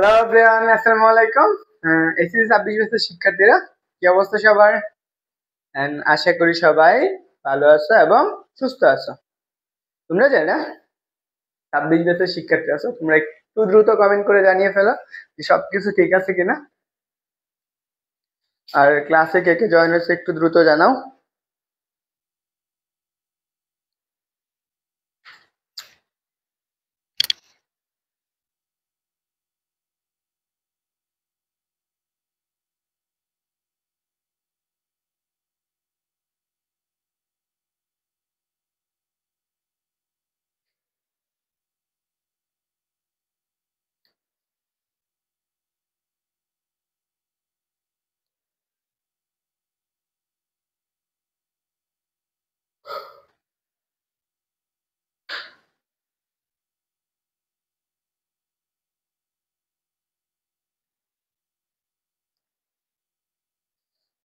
Hello everyone, আসসালামু আলাইকুম। SSC 26 বছর শিক্ষার্থীরা, কি অবস্থা সবার? আশা করি সবাই ভালো আছো এবং সুস্থ আছো। তোমরা যারা 26 বছর শিক্ষার্থী আছো, তোমরা একটু দ্রুত কমেন্ট করে জানিয়ে ফেলো যে সবকিছু ঠিক আছে কিনা। আর ক্লাসে কে কে জয়েন হয়েছে একটু দ্রুত জানাও।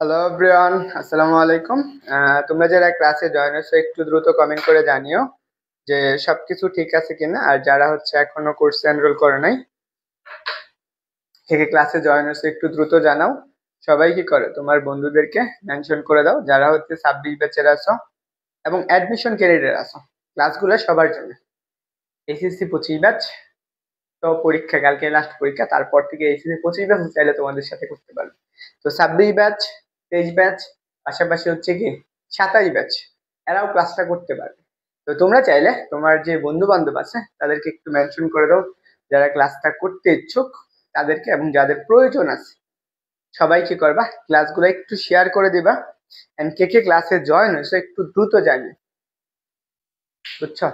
হ্যালো এভরিওয়ান, আসসালামু আলাইকুম। তোমরা যারা ক্লাসে জয়েন হয়েছে একটু দ্রুত কমেন্ট করে জানিও যে সবকিছু ঠিক আছে কিনা। আর যারা হচ্ছে এখনো কোর্সে এনরোল করে নাই, থেকে ক্লাসে জয়েন হয়েছে একটু দ্রুত জানাও। সবাই কি করে, তোমার বন্ধুদেরকে মেনশন করে দাও যারা হচ্ছে 26 ব্যাচের আছো এবং অ্যাডমিশন ক্যারিয়ারের আছো। ক্লাসগুলো সবার জন্য। এসএসসি 25 ব্যাচ, তো পরীক্ষা কালকে লাস্ট পরীক্ষা, তারপর থেকে এসএসসি 25 ব্যাচ চাইলে তোমাদের সাথে করতে পারবে। তো 26 ব্যাচ, 23 ব্যাচ, পাশাপাশি হচ্ছে কি 27 ব্যাচ, এরাও ক্লাসটা করতে পারবে। তো তোমরা চাইলে তোমার যে বন্ধু বান্ধব আছে তাদেরকে একটু মেনশন করে দাও যারা ক্লাসটা করতে ইচ্ছুক তাদেরকে, এবং যাদের প্রয়োজন আছে সবাই কি করবা, ক্লাসগুলো একটু শেয়ার করে দিবা। এন্ড কে কে ক্লাসে জয়েন হয়েছে একটু দ্রুত জানি, বুঝছো?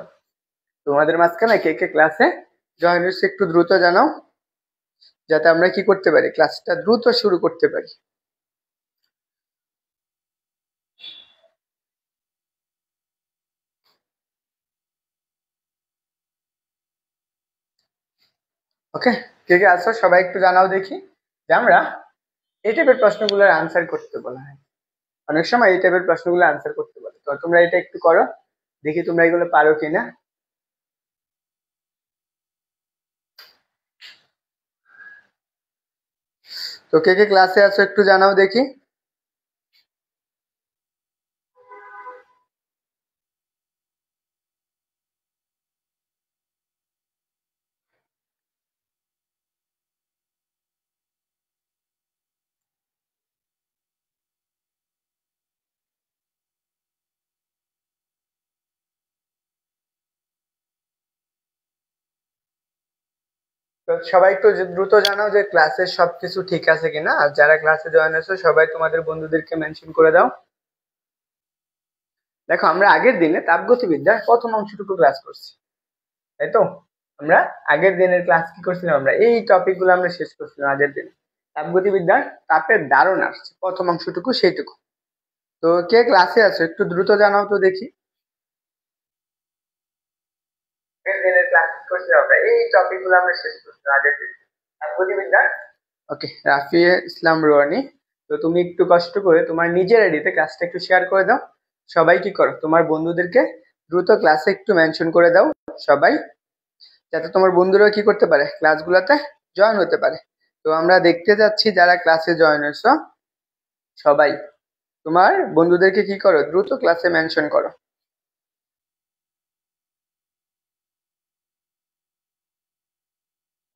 তোমাদের মাঝখানে কে কে ক্লাসে জয়েন হয়েছে একটু দ্রুত জানাও, যাতে আমরা কি করতে পারি, ক্লাসটা দ্রুত শুরু করতে পারি। ওকে, কে কে আসো সবাই একটু জানাও দেখি, যে আমরা এই টাইপের প্রশ্নগুলোর আনসার করতে বলা হয়। অনেক সময় এই টাইপের প্রশ্নগুলো আনসার করতে বলে, তো তোমরা এটা একটু করো, দেখি তোমরা এগুলো পারো কিনা। তো কে কে ক্লাসে আছো একটু জানাও দেখি। তো সবাই একটু দ্রুত জানাও যে ক্লাসের সবকিছু ঠিক আছে কিনা। আর যারা ক্লাসে জয়েন হয়েছে সবাই তোমাদের বন্ধুদেরকে মেনশন করে দাও। দেখো, আমরা আগের দিনে তাপগতিবিদ্যার প্রথম অংশটুকু ক্লাস করছি, তাই তো? আমরা আগের দিনের ক্লাস কি করছিলাম, আমরা এই টপিক গুলো আমরা শেষ করছিলাম আগের দিন। তাপগতিবিদ্যার তাপের ধারণা প্রথম অংশটুকু সেইটুকু। তো কে ক্লাসে আছো একটু দ্রুত জানাও তো দেখি। আগের দিনের ক্লাস কি করছিলাম, আমরা এই টপিক গুলো আমরা শেষ করছিলাম আগের দিন তাপগতিবিদ্যার। ওকে, রাফিয়া ইসলাম রোহানি, তো তুমি একটু কষ্ট করে তোমার নিজের আইডিতে ক্লাসটা একটু শেয়ার করে দাও। সবাই কি করো, তোমার বন্ধুদেরকে দ্রুত ক্লাসে একটু মেনশন করে দাও সবাই, যাতে তোমার বন্ধুরা কি করতে পারে, ক্লাসগুলোতে জয়েন হতে পারে। তো আমরা দেখতে যাচ্ছি যারা ক্লাসে জয়েন হয়েছো সবাই তোমার বন্ধুদেরকে কি করো, দ্রুত ক্লাসে মেনশন করো।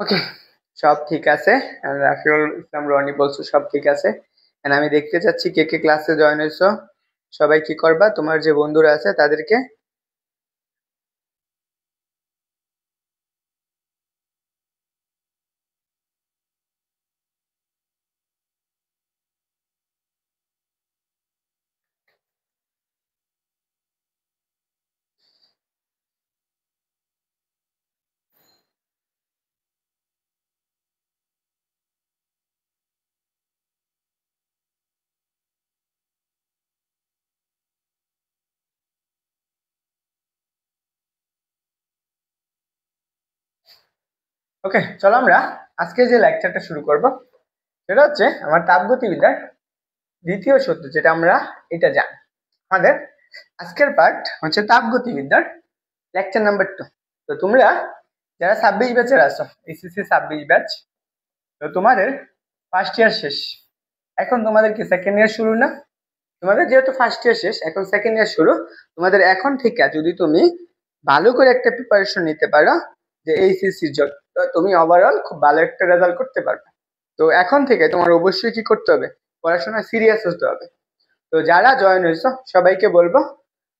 ওকে, সব ঠিক আছে। রাফিউল ইসলাম রনি বলছো সব ঠিক আছে। And আমি দেখতে চাচ্ছি কে কে ক্লাসে জয়েন হয়েছো। সবাই কি করবা, তোমার যে বন্ধুরা আছে তাদেরকে ওকে, চলো আমরা আজকে যে লেকচারটা শুরু করব সেটা হচ্ছে আমার তাপগতিবিদ্যার দ্বিতীয় সূত্র, যেটা আমরা এটা জানি। আমাদের আজকের পার্ট হচ্ছে তাপগতিবিদ্যার লেকচার নাম্বার 2। তো তোমরা যারা 26 ব্যাচের আছো, এসএসসি 26 ব্যাচ, তো তোমাদের ফার্স্ট ইয়ার শেষ, এখন তোমাদের কি সেকেন্ড ইয়ার শুরু না? তোমাদের যেহেতু ফার্স্ট ইয়ার শেষ, এখন সেকেন্ড ইয়ার শুরু। তোমাদের এখন থেকে যদি তুমি ভালো করে একটা প্রিপারেশন নিতে পারো যে এইচএসসির জন্য, তো তুমি ওভারঅল খুব ভালো একটা রেজাল্ট করতে পারবে। তো এখন থেকে তোমার অবশ্যই কি করতে হবে, পড়াশোনা সিরিয়াস হতে হবে। তো যারা জয়েন হয়েছো সবাইকে বলবো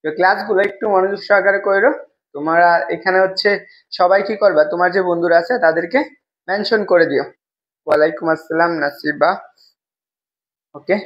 যে ক্লাসগুলো একটু মনোযোগ সহকারে করো। তোমরা এখানে হচ্ছে সবাই কি করবা, তোমার যে বন্ধুরা আছে তাদেরকে মেনশন করে দিও। ওয়ালাইকুম আসসালাম নাসিবা। ওকে,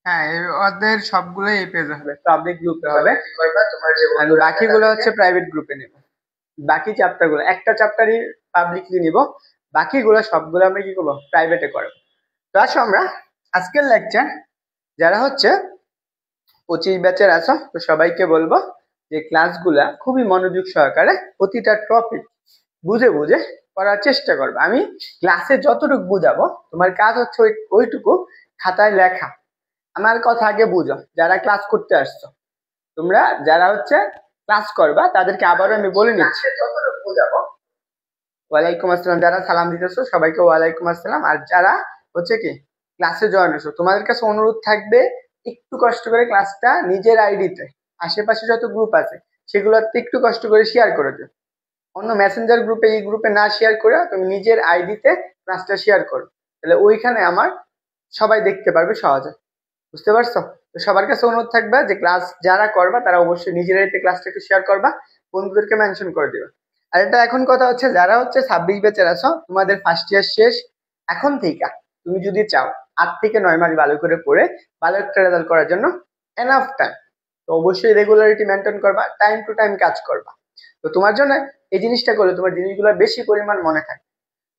হ্যাঁ ওদের সবগুলোই এই পেজে হবে, পাবলিক গ্রুপে হবে। আর বাকিগুলো হচ্ছে প্রাইভেট গ্রুপে নেব। বাকি চ্যাপ্টার গুলো, একটা চ্যাপ্টারই পাবলিকলি নিব, বাকিগুলো সবগুলো আমরা কি করবো, প্রাইভেটে করবো। তো আসো আমরা আজকের লেকচার, যারা হচ্ছে 25 ব্যাচের আছো তো সবাইকে বলবো যে ক্লাসগুলা খুবই মনোযোগ সহকারে প্রতিটা টপিক বুঝে বুঝে করার চেষ্টা করবে। আমি ক্লাসে যতটুকু বুঝাবো তোমার কাজ হচ্ছে ওইটুকু খাতায় লেখা। আমার কথা আগে বুঝো, যারা ক্লাস করতে আসছো, তোমরা যারা হচ্ছে ক্লাস করবা তাদেরকে আবারও আমি বলে নিচ্ছি যতটুকু বুঝাবো। ওয়ালাইকুম আসসালাম, যারা সালাম দিতেছো সবাইকে ওয়ালাইকুম আসসালাম। আর যারা হচ্ছে কি ক্লাসে জয়েন হয়েছো, তোমাদের কাছে অনুরোধ থাকবে একটু কষ্ট করে ক্লাসটা নিজের আইডিতে, আশেপাশে যত গ্রুপ আছে সেগুলোতে একটু কষ্ট করে শেয়ার করে দিও। অন্য মেসেঞ্জার গ্রুপে, এই গ্রুপে না শেয়ার করে তুমি নিজের আইডিতে ক্লাসটা শেয়ার করো, তাহলে ওইখানে আমার সবাই দেখতে পারবে সহজে। বুঝতে পারছো? তো সবার কাছে অনুরোধ থাকবে যে ক্লাস যারা করবা তারা অবশ্যই নিজের আইডিতে ক্লাসটা একটু শেয়ার করবা, বন্ধুদেরকে মেনশন করে দিবা। আর এটা এখন কথা হচ্ছে, যারা হচ্ছে 26 ব্যাচের আছো, তোমাদের ফার্স্ট ইয়ার শেষ। এখন থেকে তুমি যদি চাও 8 থেকে 9 মাস ভালো করে পড়ে ভালো একটা রেজাল্ট করার জন্য এনাফ টাইম, তো অবশ্যই রেগুলারিটি মেনটেন করবা, টাইম টু টাইম কাজ করবা। তো তোমার জন্য এই জিনিসটা করলে তোমার জিনিসগুলো বেশি পরিমাণ মনে থাকে।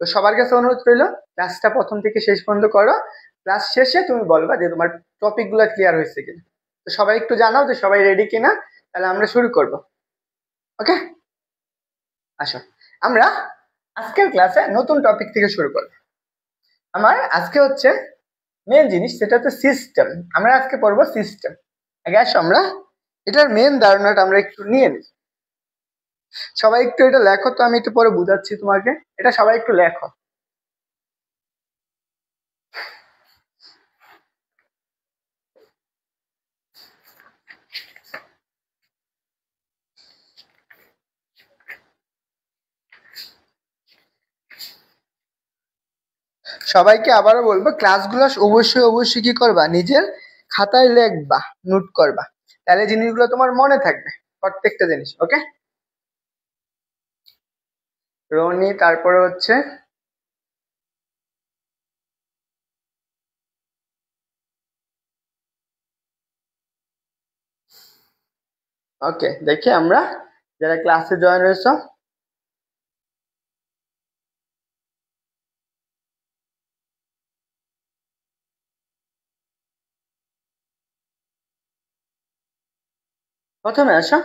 তো সবার কাছে অনুরোধ রইলো ক্লাসটা প্রথম থেকে শেষ পর্যন্ত করো। ক্লাস শেষে তুমি বলবা যে তোমার টপিক গুলা ক্লিয়ার হয়েছে কিনা। তো সবাই একটু জানাও যে সবাই রেডি কিনা, তাহলে আমরা শুরু করব। ওকে, আসো আমরা আজকের ক্লাসে নতুন টপিক থেকে শুরু করব। আমার আজকে হচ্ছে মেন জিনিস, সেটা হচ্ছে সিস্টেম। আমরা আজকে পড়বো সিস্টেম। আগে আসো আমরা এটার মেন ধারণাটা আমরা একটু নিয়ে নিই। সবাই একটু এটা লেখো তো, আমি একটু পরে বুঝাচ্ছি তোমাকে। এটা সবাই একটু লেখো। সবাইকে আবারও বলবো ক্লাসগুলো অবশ্যই অবশ্যই কি করবা, নিজের খাতায় লিখবা, নোট করবা, তাহলে জিনিসগুলো তোমার মনে থাকবে, প্রত্যেকটা জিনিস। ওকে রনি, তারপরে হচ্ছে ওকে দেখি আমরা যারা ক্লাসে জয়েন হয়েছো। প্রথমে আসো,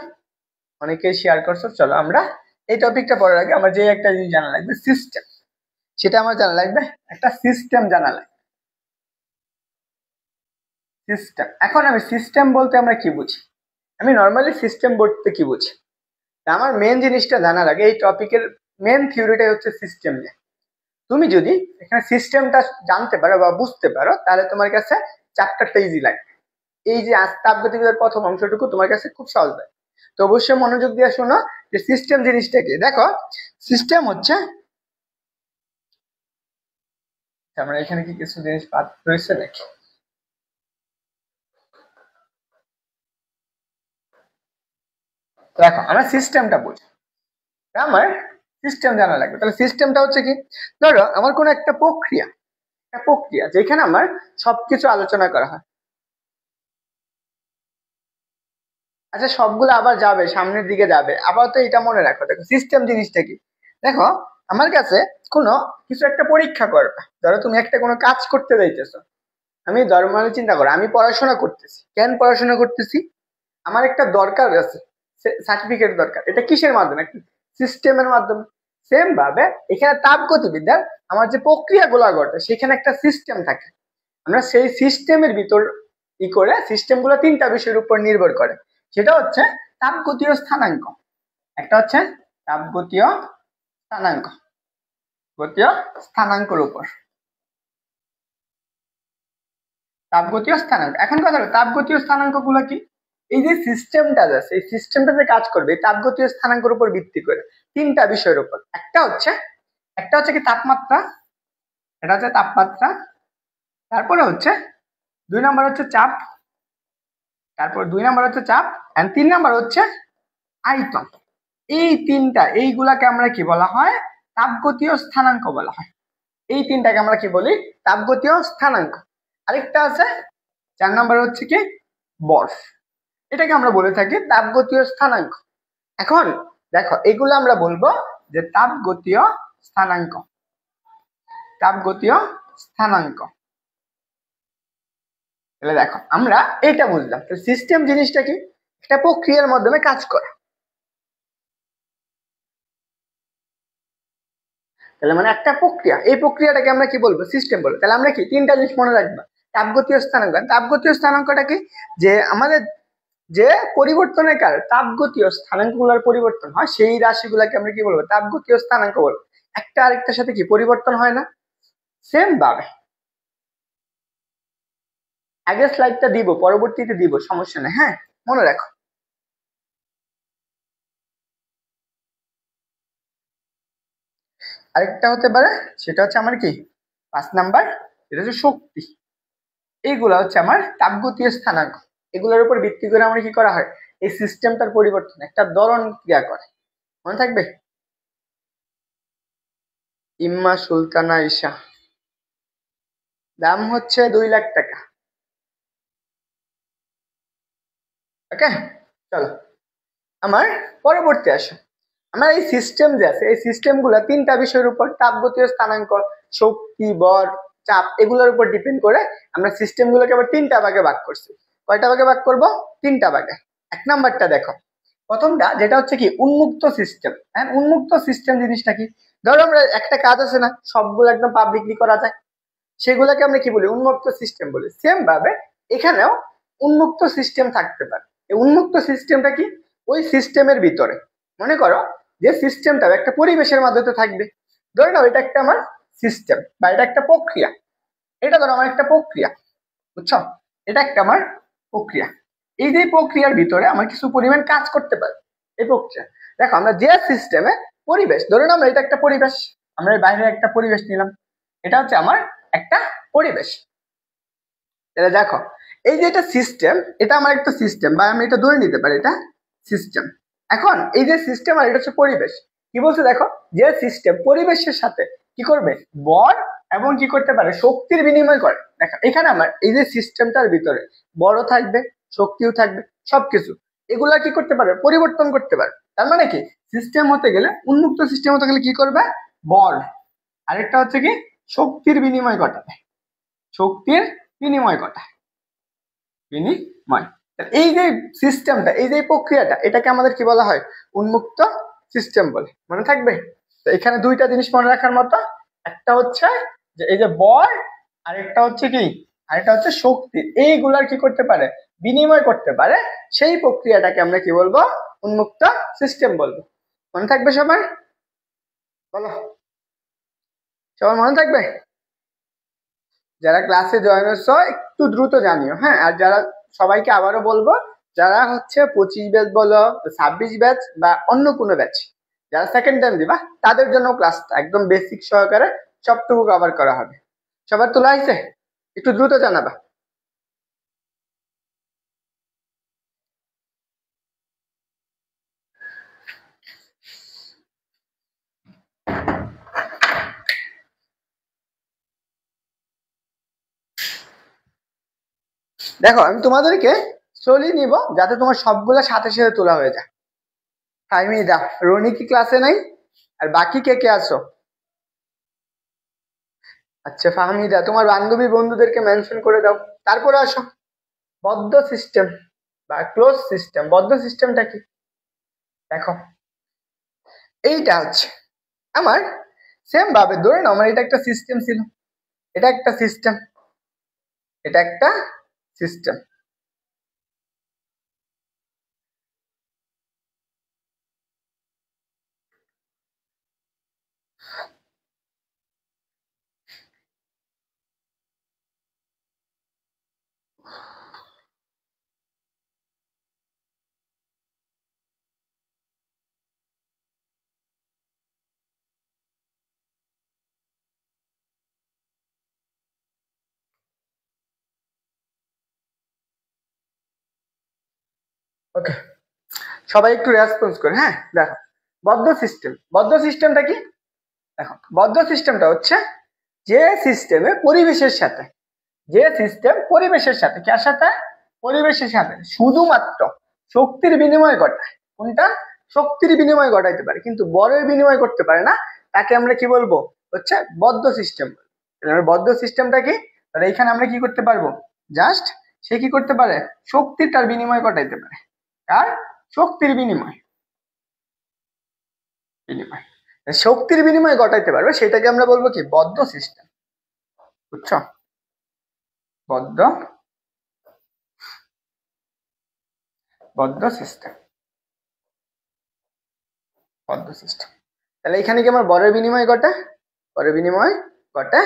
অনেকেই শেয়ার করছো। চলো আমরা এই টপিকটা পড়ার আগে আমার যে একটা জিনিস জানা লাগবে, সিস্টেম। সেটা আমার জানা লাগবে, একটা সিস্টেম জানা লাগবে। সিস্টেম, এখন আমি সিস্টেম বলতে আমরা কি বুঝি, আমি নর্মালি সিস্টেম বলতে কি বুঝি, আমার মেন জিনিসটা জানা লাগে। এই টপিকের মেন থিওরিটাই হচ্ছে সিস্টেম নিয়ে। তুমি যদি এখানে সিস্টেমটা জানতে পারো বা বুঝতে পারো, তাহলে তোমার কাছে চ্যাপ্টারটা ইজি লাগবে। এই যে তাপগতিবিদ্যার প্রথম অংশটুকু তোমার কাছে খুব সহজ লাগে। তো অবশ্যই মনোযোগ দিয়ে শোনো যে সিস্টেম জিনিসটা কি। দেখো সিস্টেম হচ্ছে, আমরা এখানে কি কিছু জিনিস বাদ রয়েছে নাকি? দেখো আমরা সিস্টেমটা বুঝি, আমার সিস্টেম জানা লাগবে। তাহলে সিস্টেমটা হচ্ছে কি, ধরো আমার কোনো একটা প্রক্রিয়া, একটা প্রক্রিয়া যেখানে আমার সবকিছু আলোচনা করা হয়। আচ্ছা সবগুলো আবার যাবে, সামনের দিকে যাবে, আপাতত এটা মনে রাখো। দেখো সিস্টেম জিনিসটা কি, দেখো আমার কাছে কোনো কিছু একটা পরীক্ষা করবে, ধরো তুমি একটা কোনো কাজ করতে যাইতেছো, আমি ধর্ম মানে চিন্তা করো আমি পড়াশোনা করতেছি, কেন পড়াশোনা করতেছি, আমার একটা দরকার আছে, সার্টিফিকেট দরকার, এটা কিসের মাধ্যমে, একটা সিস্টেমের মাধ্যমে। সেম ভাবে এখানে তাপগতিবিদ্যার আমার যে প্রক্রিয়াগুলো ঘটে সেখানে একটা সিস্টেম থাকে, আমরা সেই সিস্টেমের ভিতর ই করে, সিস্টেম গুলো তিনটা বিষয়ের উপর নির্ভর করে, সেটা হচ্ছে তাপগতীয় স্থানাঙ্ক, একটা হচ্ছে তাপগতীয় স্থানাঙ্ক, গতীয় স্থানাঙ্কের উপর, তাপগতীয় স্থানাঙ্ক। এখন কথা হলো তাপগতীয় স্থানাঙ্ক গুলো কি, এই যে সিস্টেমটা আছে এই সিস্টেমটা যে কাজ করবে এই তাপগতীয় স্থানাঙ্কের উপর ভিত্তি করে তিনটা বিষয়ের উপর, একটা হচ্ছে কি তাপমাত্রা, এটা হচ্ছে তাপমাত্রা, তারপরে হচ্ছে 2 নম্বর হচ্ছে চাপ, তারপর 2 নম্বর হচ্ছে চাপ, এন্ড 3 নম্বর হচ্ছে আয়তন। এই তিনটা, এইগুলাকে আমরা কি বলা হয়, তাপগতীয় স্থানাঙ্ক বলা হয়। এই তিনটাকে আমরা কি বলি, তাপগতীয় স্থানাঙ্ক। আরেকটা আছে 4 নম্বর হচ্ছে কি বর, এটাকে আমরা বলে থাকি তাপগতীয় স্থানাঙ্ক। এখন দেখো এগুলো আমরা বলবো যে তাপগতীয় স্থানাঙ্ক, তাপগতীয় স্থানাঙ্ক। তাহলে দেখো আমরা এটা বুঝলাম, সিস্টেম জিনিসটা কি, একটা প্রক্রিয়ার মাধ্যমে কাজ করে, তাহলে মানে একটা প্রক্রিয়া, এই প্রক্রিয়াটাকে আমরা কি বলবো, সিস্টেম বলবো। তাহলে আমরা কি তিনটা জিনিস মনে রাখবো, তাপগতীয় স্থানাঙ্ক, তাপগতীয় স্থানাঙ্কটা কি, যে আমাদের যে পরিবর্তনের কারণে তাপগতীয় স্থানাঙ্কগুলোর পরিবর্তন হয় সেই রাশিগুলোকে আমরা কি বলবো, তাপগতীয় স্থানাঙ্ক বলবো। একটা আরেকটার সাথে কি পরিবর্তন হয় না, সেম ভাবে আগের স্লাইডটা দিব, পরবর্তীতে দিব, সমস্যা নেই, হ্যাঁ মনে রাখো। আরেকটা হতে পারে, সেটা হচ্ছে আমার কি 5 নাম্বার, এটা হচ্ছে শক্তি। এইগুলা হচ্ছে আমার তাপগতীয় স্থানাঙ্ক, এগুলোর উপর ভিত্তি করে আমরা কি করা হয়, এই সিস্টেমটার পরিবর্তন একটা দরণ ক্রিয়া করে, মনে থাকবে। ইম্মা সুলতানা ঈশা, দাম হচ্ছে 2 লাখ টাকা। ওকে, চলো আমার পরবর্তী আসো। আমার এই সিস্টেম যে আছে এই সিস্টেম গুলা তিনটা বিষয়ের উপর, তাপগতীয় স্থানাঙ্ক, শক্তি, বর, চাপ, এগুলোর উপর ডিপেন্ড করে আমরা সিস্টেম গুলোকে আবার তিনটা ভাগে ভাগ করছি। কয়টা ভাগে ভাগ করব, তিনটা ভাগে। 1 নাম্বারটা দেখো, প্রথমটা যেটা হচ্ছে কি উন্মুক্ত সিস্টেম। হ্যাঁ, উন্মুক্ত সিস্টেম জিনিসটা কি, ধরো আমরা একটা কাজ আছে না, সবগুলো একদম পাবলিকলি করা যায়, সেগুলোকে আমরা কি বলি, উন্মুক্ত সিস্টেম বলি। সেম ভাবে এখানেও উন্মুক্ত সিস্টেম থাকতে পারে। এই উন্মুক্ত সিস্টেমটা কি, ওই সিস্টেমের ভিতরে মনে করো যে সিস্টেমটা একটা পরিবেশের মাধ্যমে থাকবে, ধরে নাও এটা একটা আমার সিস্টেম বা এটা একটা প্রক্রিয়া, এটা ধরো আমার একটা প্রক্রিয়া, বুঝছো, এটা একটা আমার প্রক্রিয়া। এই যে প্রক্রিয়ার ভিতরে আমার কিছু পরিমাণ কাজ করতে পারে এই প্রক্রিয়া। দেখো আমরা যে সিস্টেমে পরিবেশ, ধরুন আমরা এটা একটা পরিবেশ, আমরা বাইরে একটা পরিবেশ নিলাম, এটা হচ্ছে আমার একটা পরিবেশ। তাহলে দেখো এই যে এটা সিস্টেম, এটা আমার একটা সিস্টেম, বা আমি এটা ধরে নিতে পারি এটা সিস্টেম। এখন এই যে সিস্টেম আর এটা হচ্ছে পরিবেশ, কি বলছে দেখো, যে সিস্টেম পরিবেশের সাথে কি করবে, বল এবং কি করতে পারে, শক্তির বিনিময় করে। দেখো এখানে আমার এই যে সিস্টেমটার ভিতরে বড় থাকবে, শক্তিও থাকবে, সবকিছু এগুলা কি করতে পারে, পরিবর্তন করতে পারে। তার মানে কি, সিস্টেম হতে গেলে, উন্মুক্ত সিস্টেম হতে গেলে কি করবে, বল, আরেকটা হচ্ছে কি শক্তির বিনিময় ঘটাবে, শক্তির বিনিময় ঘটায়, বিনিময়। এই যে সিস্টেমটা, এই যে প্রক্রিয়াটা, এটাকে আমাদের কি বলা হয়, উন্মুক্ত সিস্টেম বলে, মনে থাকবে। তো এখানে দুইটা জিনিস মনে রাখার মতো, একটা হচ্ছে যে এই যে বল, আরেকটা হচ্ছে কি, আরেকটা হচ্ছে শক্তি, এইগুলার কি করতে পারে, বিনিময় করতে পারে, সেই প্রক্রিয়াটাকে আমরা কি বলবো, উন্মুক্ত সিস্টেম বলবো। মনে থাকবে সবার, বলো সবার মনে থাকবে। যারা ক্লাসে জয়েন হচ্ছ একটু দ্রুত জানিও, হ্যাঁ। আর যারা, সবাইকে আবারও বলবো, যারা হচ্ছে 25 ব্যাচ বলো, 26 ব্যাচ বা অন্য কোনো ব্যাচ, যারা সেকেন্ড টাইম দিবা তাদের জন্য ক্লাসটা একদম বেসিক সহকারে সবটুকু কভার করা হবে। সবার তোলা হয়েছে, একটু দ্রুত জানাবা। দেখো আমি তোমাদেরকে স্লোলি নিব যাতে তোমার সবগুলা সাথে সাথে তোলা হয়ে যায়। ফাহমিদা, রনি কি ক্লাসে নাই? আর বাকি কে কে আছো? আচ্ছা ফাহমিদা, তোমার বান্ধবী বন্ধুদেরকে মেনশন করে দাও। তারপরে আসো বদ্ধ সিস্টেম বা ক্লোজ সিস্টেম। বদ্ধ সিস্টেমটা কি? দেখো, এইটা হচ্ছে আমার সেম ভাবে ধরে নাও আমার এটা একটা সিস্টেম ছিল, এটা একটা সিস্টেম, এটা একটা সিস্টেম। ওকে, সবাই একটু রেসপন্স করে। হ্যাঁ দেখো, বদ্ধ সিস্টেম, বদ্ধ সিস্টেমটা কি? দেখো, বদ্ধ সিস্টেমটা হচ্ছে যে সিস্টেমে পরিবেশের সাথে, যে সিস্টেম পরিবেশের সাথে, কার সাথে? পরিবেশের সাথে শুধুমাত্র শক্তির বিনিময় ঘটায়। কোনটা? শক্তির বিনিময় ঘটাইতে পারে কিন্তু বরের বিনিময় করতে পারে না, তাকে আমরা কি বলবো? হচ্ছে বদ্ধ সিস্টেম। বদ্ধ সিস্টেমটা কি? তাহলে এখানে আমরা কি করতে পারবো? জাস্ট সে কি করতে পারে? শক্তির তার বিনিময় ঘটাইতে পারে। কার? শক্তির বিনিময়, বিনিময় শক্তির বিনিময় ঘটাইতে পারবে, সেটাকে আমরা বলবো কি? বদ্ধ সিস্টেম। বুঝছো? বদ্ধ, বদ্ধ সিস্টেম, বদ্ধ সিস্টেম। তাহলে এখানে কি আমার বরের বিনিময় ঘটে? বরের বিনিময় ঘটে।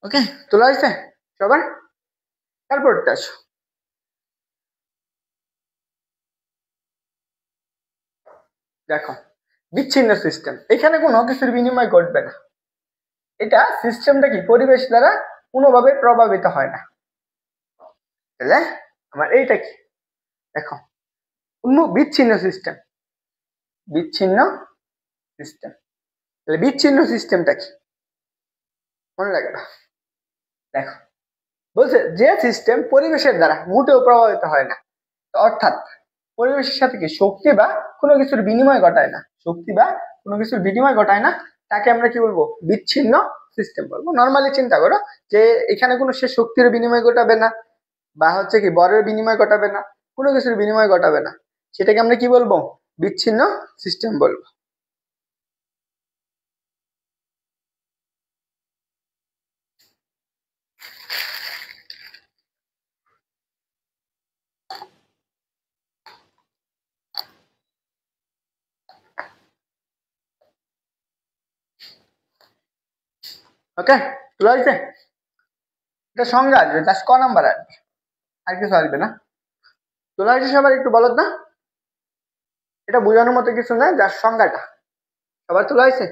ওকে, তোলা হয়েছে সবার? তারপরটা আসো, দেখো বিচ্ছিন্ন সিস্টেম। এখানে কোনো কিছুর বিনিময় ঘটবে না। এটা সিস্টেমটা কি? পরিবেশ দ্বারা কোনোভাবে প্রভাবিত হয় না। তাহলে আমার এইটা কি? দেখো, বিচ্ছিন্ন সিস্টেম, বিচ্ছিন্ন সিস্টেম। তাহলে বিচ্ছিন্ন সিস্টেমটা কি? মনে লাগে না? দেখো, বলছে যে সিস্টেম পরিবেশের দ্বারা মোটেও প্রভাবিত হয় না, অর্থাৎ পরিবেশের সাথে কি শক্তি বা কোনো কিছুর বিনিময় ঘটায় না, শক্তি বা কোনো কিছুর বিনিময় ঘটায় না, তাকে আমরা কি বলবো? বিচ্ছিন্ন সিস্টেম বলবো। নর্মালি চিন্তা করো যে এখানে কোনো সে শক্তির বিনিময় ঘটাবে না, বা হচ্ছে কি বরের বিনিময় ঘটাবে না, কোনো কিছুর বিনিময় ঘটাবে না, সেটাকে আমরা কি বলবো? বিচ্ছিন্ন সিস্টেম বলবো। ওকে, তোলা হয়েছে? এটা সংজ্ঞা আসবে, জাস্ট ক নাম্বার আসবে, আর কিছু আসবে না। তোলা হয়েছে সবার? একটু বলো না, এটা বোঝানোর মতো কিছু না, জাস্ট সংজ্ঞাটা। সবার তোলা হয়েছে?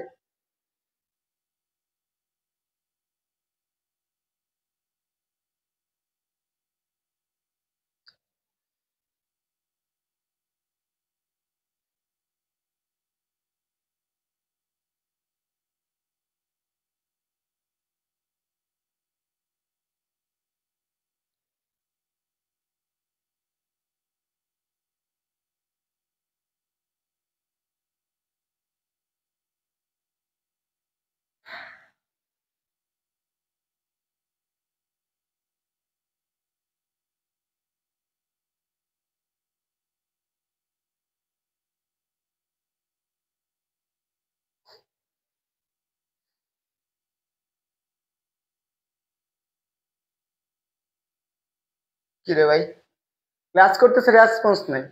কি রে ভাই, ক্লাস করতেছে, রেসপন্স নাই।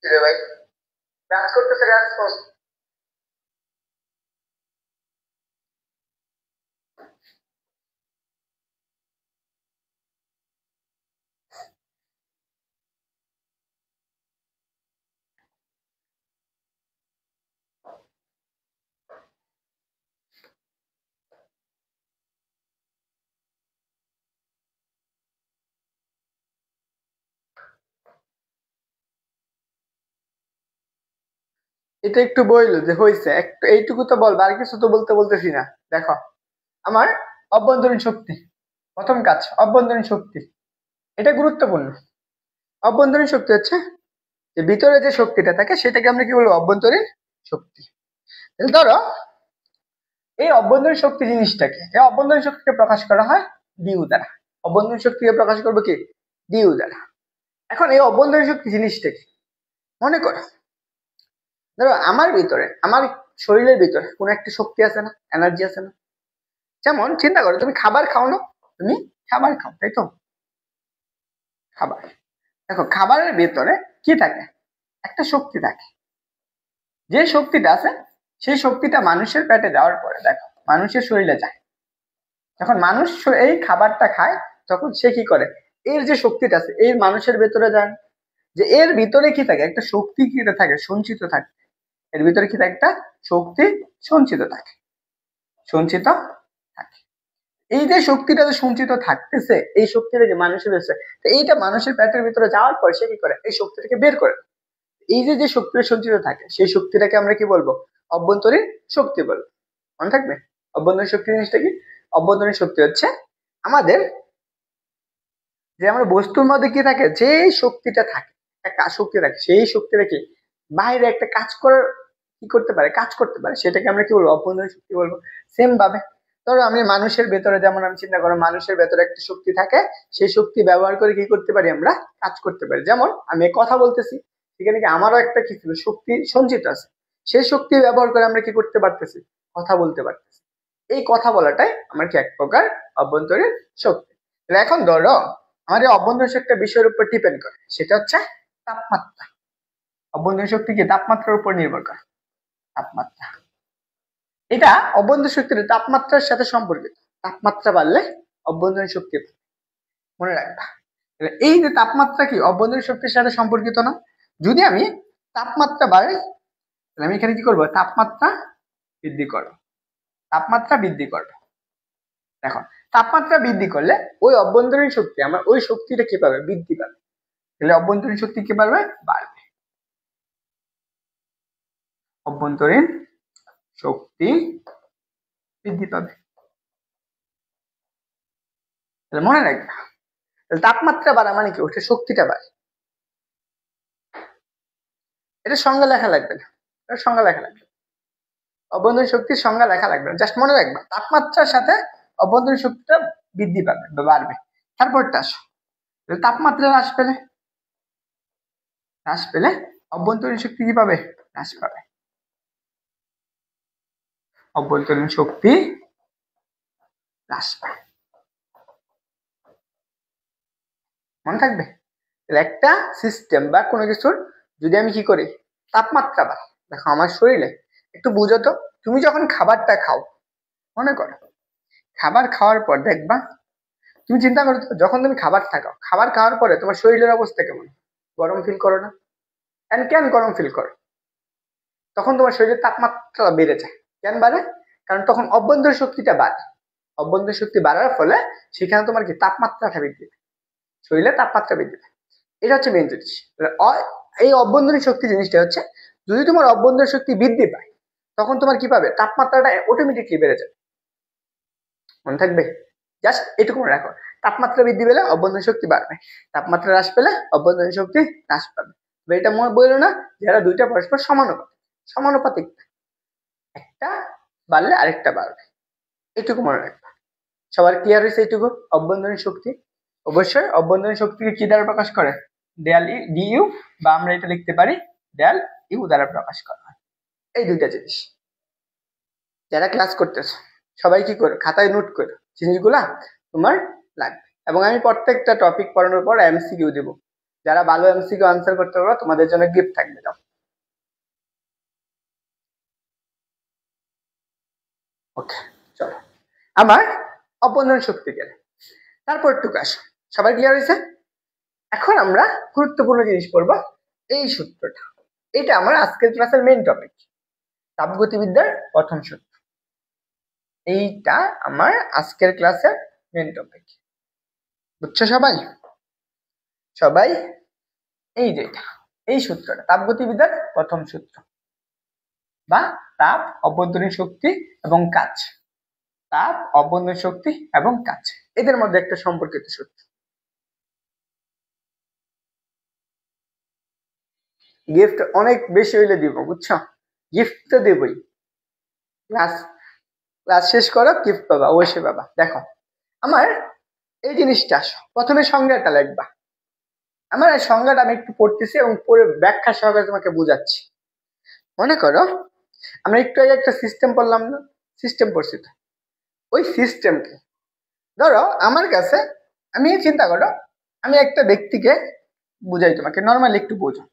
কি রে ভাই, ক্লাস করতেছে, রেসপন্স। এটা একটু বইলো যে হয়েছে, একটু এইটুকু তো বলবো, আর কিছু তো বলতেছি না। দেখো আমার অভ্যন্তরীণ শক্তি, প্রথম কাজ অভ্যন্তরীণ শক্তি, এটা গুরুত্বপূর্ণ। অভ্যন্তরীণ শক্তি হচ্ছে যে ভিতরে যে শক্তিটা থাকে সেটাকে আমরা কি বলবো, অভ্যন্তরীণ শক্তি। তাহলে ধরো এই অভ্যন্তরীণ শক্তি জিনিসটাকে, এই অভ্যন্তরীণ শক্তিকে প্রকাশ করা হয় ডিউ দ্বারা। অভ্যন্তরীণ শক্তিকে প্রকাশ করবো কি, ডিউ দ্বারা। এখন এই অভ্যন্তরীণ শক্তি জিনিসটা কি, মনে করো ধরো আমার ভিতরে, আমার শরীরের ভিতরে কোন একটা শক্তি আছে না, এনার্জি আছে না। যেমন চিন্তা করো তুমি খাবার খাও না, তুমি খাবার খাও তাই তো, খাবার, দেখো খাবারের ভিতরে কি থাকে, একটা শক্তি থাকে। যে শক্তিটা আছে সেই শক্তিটা মানুষের পেটে যাওয়ার পরে দেখো মানুষের শরীরে যায়। যখন মানুষ এই খাবারটা খায় তখন সে কি করে, এর যে শক্তিটা আছে এর মানুষের ভেতরে যায়। যে এর ভিতরে কি থাকে, একটা শক্তি কি থাকে, সঞ্চিত থাকে। এর ভিতরে কি থাকে, একটা শক্তি সঞ্চিত থাকে, সঞ্চিত থাকে। এই যে শক্তিটা যে সঞ্চিত থাকতেছে, এই শক্তিটা যে মানুষের রয়েছে, তো এইটা মানুষের পেটের ভিতরে যাওয়ার পর সে কি করে, এই শক্তিটাকে বের করে। এই যে যে শক্তিটা সঞ্চিত থাকে সেই শক্তিটাকে আমরা কি বলবো, অভ্যন্তরীণ শক্তি বলবো। মনে থাকবে অভ্যন্তরীণ শক্তি জিনিসটা কি। অভ্যন্তরীণ শক্তি হচ্ছে আমাদের, যে আমরা বস্তুর মধ্যে কি থাকে, যে শক্তিটা থাকে, একটা শক্তি থাকে, সেই শক্তিটা কি বাইরে একটা কাজ করার কি করতে পারে, কাজ করতে পারে, সেটাকে আমরা কি বলবো, অভ্যন্তরীণ শক্তি বলবো। সেম ভাবে ধরো আমি মানুষের ভেতরে, যেমন আমি চিন্তা করো মানুষের ভেতরে একটা শক্তি থাকে, সেই শক্তি ব্যবহার করে কি করতে পারি, আমরা কাজ করতে পারি। যেমন আমি কথা বলতেছি, সেখানে কি আমারও একটা কি ছিল, শক্তি সঞ্চিত আছে। সেই শক্তি ব্যবহার করে আমরা কি করতে পারতেছি, কথা বলতে পারতেছি। এই কথা বলাটাই আমার কি এক প্রকার অভ্যন্তরীণ শক্তি। তাহলে এখন ধরো আমাদের অভ্যন্তরীণ শক্তি একটা বিষয়ের উপর ডিপেন্ড করে, সেটা হচ্ছে তাপমাত্রা। অভ্যন্তরীণ শক্তি কি তাপমাত্রার উপর নির্ভর করে, তাপমাত্রা। এটা অভ্যন্তরীণ শক্তির তাপমাত্রার সাথে সম্পর্কিত। তাপমাত্রা বাড়লে অভ্যন্তরীণ শক্তি, মনে রাখবা। এই যে তাপমাত্রা কি অভ্যন্তরীণ শক্তির সাথে সম্পর্কিত না। যদি আমি তাপমাত্রা বাড়াই তাহলে আমি এখানে কি করবো, তাপমাত্রা বৃদ্ধি করবো, তাপমাত্রা বৃদ্ধি করবো। দেখো তাপমাত্রা বৃদ্ধি করলে ওই অভ্যন্তরীণ শক্তি, আমার ওই শক্তিটা কি পাবে, বৃদ্ধি পাবে। তাহলে অভ্যন্তরীণ শক্তি কি পারবে, বাড়বে। অভ্যন্তরীণ শক্তি বৃদ্ধি পাবে। তাহলে মনে রাখবে, তাহলে তাপমাত্রা বাড়া মানে কি, ওটা শক্তিটা বাড়ে। এটা সংজ্ঞা লেখা লাগবে না, এটা সংজ্ঞা লেখা লাগবে, অভ্যন্তরীণ শক্তির সংজ্ঞা লেখা লাগবে না, জাস্ট মনে রাখবে তাপমাত্রার সাথে অভ্যন্তরীণ শক্তিটা বৃদ্ধি পাবে বা বাড়বে। তারপরটা আসো, তাপমাত্রা হ্রাস পেলে অভ্যন্তরীণ শক্তি কি পাবে, হ্রাস পাবে। অভ্যন্তরীণ শক্তি হ্রাস পায়, মনে থাকবে। একটা সিস্টেম বা কোনো কিছুর যদি আমি কি করি, তাপমাত্রা বাড়াই, দেখো আমার শরীরে একটু বুঝো তো, তুমি যখন খাবারটা খাও, মনে করো খাবার খাওয়ার পর দেখবা, তুমি চিন্তা করো তো, যখন তুমি খাবারটা খাও, খাবার খাওয়ার পরে তোমার শরীরের অবস্থা কেমন, গরম ফিল করো না। কেন গরম ফিল করো, তখন তোমার শরীরের তাপমাত্রা বেড়ে যায়। কেন বাড়ে, কারণ তখন অভ্যন্তরীণ শক্তিটা বাড়ে। অভ্যন্তরীণ শক্তি বাড়ার ফলে সেখানে তোমার কি তাপমাত্রাটা বৃদ্ধি পায়, শরীরে তাপমাত্রা বৃদ্ধি পায়। এটা হচ্ছে মেন জিনিস। এই অভ্যন্তরীণ শক্তি জিনিসটা হচ্ছে, যদি তোমার অভ্যন্তরীণ শক্তি বৃদ্ধি পায় তখন তোমার কি পাবে, তাপমাত্রাটা অটোমেটিকলি বেড়ে যাবে। মনে থাকবে, জাস্ট এটুকু মনে রাখো, তাপমাত্রা বৃদ্ধি পেলে অভ্যন্তরীণ শক্তি বাড়বে, তাপমাত্রা হ্রাস পেলে অভ্যন্তরীণ শক্তি হ্রাস পাবে। এটা মনে বললো না, যারা দুইটা পরস্পর সমানুপাতিক, সমানুপাতিক, একটা বাড়লে আরেকটা বাড়বে, এটুকু মনে রাখবা। সবার ক্লিয়ার হয়েছে এইটুকু। অভ্যন্তরীণ শক্তি অবশ্যই অভ্যন্তরীণ শক্তিকে কি দ্বারা প্রকাশ করে, দেয়াল ডিইউ, বা আমরা এটা লিখতে পারি দেয়াল ইউ দ্বারা প্রকাশ করা হয়। এই দুইটা জিনিস যারা ক্লাস করতেছো সবাই কি করো, খাতায় নোট করো জিনিসগুলা তোমার লাগবে। এবং আমি প্রত্যেকটা টপিক পড়ানোর পর এমসিকিউ দেবো, যারা ভালো এমসিকিউ আনসার করতে পারো তোমাদের জন্য গিফট থাকবে। যাও, ওকে, চলো আমার অভ্যন্তরীণ শক্তি গেলে, তারপর টুকু আসো। সবাই ক্লিয়ার হয়েছে? এখন আমরা গুরুত্বপূর্ণ জিনিস পড়বো, এই সূত্রটা। এটা আমার আজকের ক্লাসের মেইন টপিক, তাপগতিবিদ্যার প্রথম সূত্র। এইটা আমার আজকের ক্লাসের মেইন টপিক, বুঝছো সবাই? সবাই এই যেটা, এই সূত্রটা তাপগতিবিদ্যার প্রথম সূত্র। বা তাপ, অভ্যন্তরীণ শক্তি এবং কাজ। তাপ, অভ্যন্তরীণ শক্তি এবং কাজ, এদের মধ্যে একটা সম্পর্কিত সূত্র। গিফট অনেক বেশি হইলে দিব, বুঝছো? গিফট তো দেবই। ক্লাস ক্লাস শেষ করো, গিফট পাবা, অবশ্যই পাবা। দেখো আমার এই জিনিসটা প্রথমে সংজ্ঞাটা লিখবা। আমার এই সংজ্ঞাটা আমি একটু পড়তেছি এবং পরে ব্যাখ্যা সহকারে তোমাকে বুঝাচ্ছি। মনে করো আমরা একটু আগে একটা সিস্টেম পড়লাম না? সিস্টেম পড়ছি তো। ওই সিস্টেমকে ধরো আমার কাছে, আমি চিন্তা করো আমি একটা ব্যক্তিকে বুঝাই, তোমাকে নর্মালি একটু বোঝো।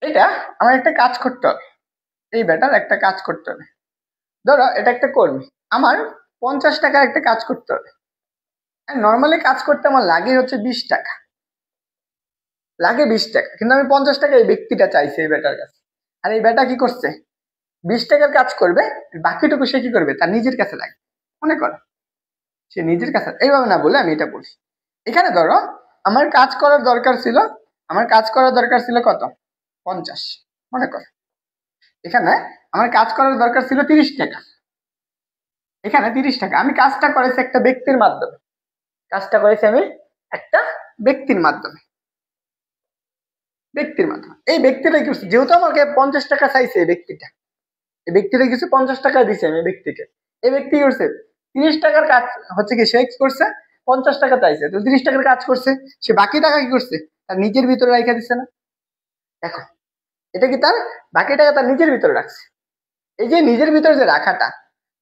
এটা আমার একটা কাজ করতে হবে, এই বেটার একটা কাজ করতে হবে। ধরো এটা একটা কর্মী, আমার 50 টাকার একটা কাজ করতে হবে। নর্মালি কাজ করতে আমার লাগে হচ্ছে 20 টাকা, লাগে 20 টাকা, কিন্তু আমি 50 টাকা এই ব্যক্তিটা চাইছি এই বেটার কাছে। আর এই বেটা কি করছে, 20 টাকার কাজ করবে, বাকিটুকু সে কি করবে, তার নিজের কাছে লাগে। মনে করো সে নিজের কাছে, এইভাবে না বলে আমি এটা বলি। এখানে ধরো আমার কাজ করার দরকার ছিল, আমার কাজ করার দরকার ছিল কত, 50। মনে করো এখানে আমার কাজ করার দরকার ছিল 30 টাকা, এখানে 30 টাকা। আমি কাজটা করেছি একটা ব্যক্তির মাধ্যমে, কাজটা করেছি আমি একটা ব্যক্তির মাধ্যমে, ব্যক্তির মাধ্যমে। এই ব্যক্তিটা কি করছে, যেহেতু আমাকে 50 টাকা চাইছে এই ব্যক্তিটা, এই ব্যক্তিটা কিছু 50 টাকা দিছে আমি ব্যক্তিকে, এই ব্যক্তি কি করছে 30 টাকার কাজ, হচ্ছে কি সে কি করছে 50 টাকা চাইছে, তো 30 টাকার কাজ করছে, সে বাকি টাকা কি করছে তার নিজের ভিতরে রেখে দিচ্ছে না? দেখো এটা কি তার বাকি টাকা তার নিজের ভিতরে রাখছে। এই যে নিজের ভিতরে যে রাখাটা,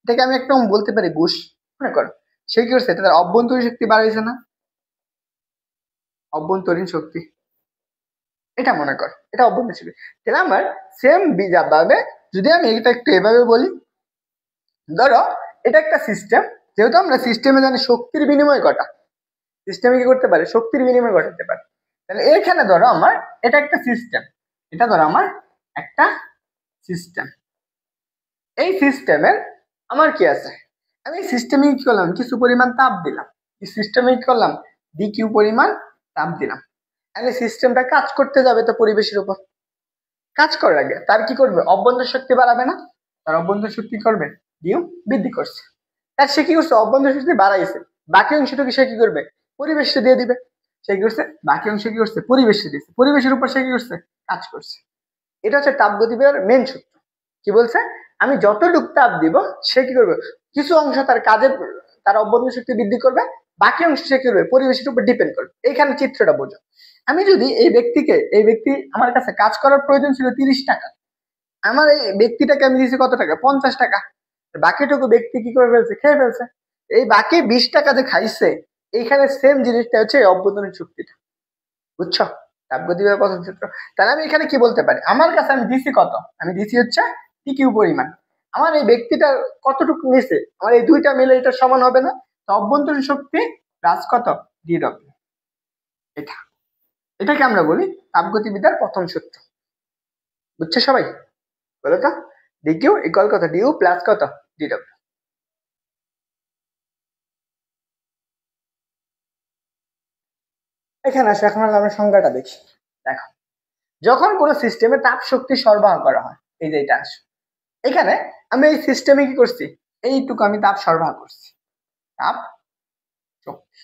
এটাকে আমি একদম বলতে পারি ঘুষ। মনে করো সে কি করছে, এটা তার অভ্যন্তরীণ শক্তি বাড়াইছে না? অভ্যন্তরীণ শক্তি, এটা মনে কর, এটা অভ্যন্তরীণ শক্তি। তাহলে আমার সেম ভাবে যদি আমি এটা একটু এভাবে বলি, ধরো এটা একটা সিস্টেম, যেহেতু আমরা সিস্টেমে জানি শক্তির বিনিময় ঘটা, সিস্টেমে কি করতে পারে, শক্তির বিনিময় ঘটাতে পারে। তাহলে এখানে ধরো আমার এটা একটা সিস্টেম, এটা ধরো আমার একটা সিস্টেম। এই সিস্টেমের আমার কি আছে, আমি সিস্টেমে কি করলাম, কিছু পরিমাণ তাপ দিলাম, এই সিস্টেমে কি করলাম, ডিকিউ পরিমাণ তাপ দিলাম। আমি সিস্টেমটা কাজ করতে যাবে তো পরিবেশের উপর, কাজ করার আগে তার কি করবে, অভ্যন্তর শক্তি বাড়াবে না? তার অভ্যন্তর শক্তি করবে, ডিউ বৃদ্ধি করছে। তার সে কি করছে, অভ্যন্তর শক্তি বাড়াইছে, বাকি অংশটুকু সে কি করবে, পরিবেশে দিয়ে দিবে। সে কি করছে, বাকি অংশ কি করছে, পরিবেশে দিচ্ছে, পরিবেশের উপর সে কি করছে, কাজ করছে। এটা হচ্ছে তাপগতিবেগের মেন সূত্র। কি বলছে, আমি যতটুকু তাপ দিব সে কি করবে, কিছু অংশ তার কাজে, তার অভ্যন্তর শক্তি বৃদ্ধি করবে, বাকি অংশ সে কি করবে, পরিবেশের উপর ডিপেন্ড করবে। এইখানে চিত্রটা বোঝো। আমি যদি এই ব্যক্তিকে, এই ব্যক্তি আমার কাছে কাজ করার প্রয়োজন ছিল 30 টাকা, আমার এই ব্যক্তিটাকে আমি দিয়েছি কত টাকা, 50 টাকা, বাকিটুকু ব্যক্তি কি করে ফেলছে, খেয়ে ফেলছে। এই বাকি 20 টাকা যে খাইছে, এইখানে সেম জিনিসটা হচ্ছে অভ্যন্তরীণ শক্তিটা, বুঝছো? তাপগতিবেগের প্রথম সূত্র। তাহলে আমি এখানে কি বলতে পারি, আমার কাছে আমি দিছি কত, আমি দিছি হচ্ছে টিকিউ পরিমাণ, আমার এই ব্যক্তিটা কতটুকু নিছে, আমার এই দুইটা মিলে এটা সমান হবে না? তো অভ্যন্তরীণ শক্তি প্লাস কত, ডিডব্লিউ। এটা, এটাকে আমরা বলি তাপগতিবিদ্যার প্রথম সূত্র। বুঝছো সবাই? বলো তো, ডিকিউ ইকুয়াল কত, ডিউ প্লাস কত, ডিডব্লিউ। এখানে আসো, এখন আমরা সংজ্ঞাটা দেখি। দেখো যখন কোনো সিস্টেমে তাপ শক্তি সরবরাহ করা হয়, এই যে এটা আসো, এখানে আমি এই সিস্টেমে কি করছি, এইটুকু আমি তাপ সরবরাহ করছি, তাপ শক্তি।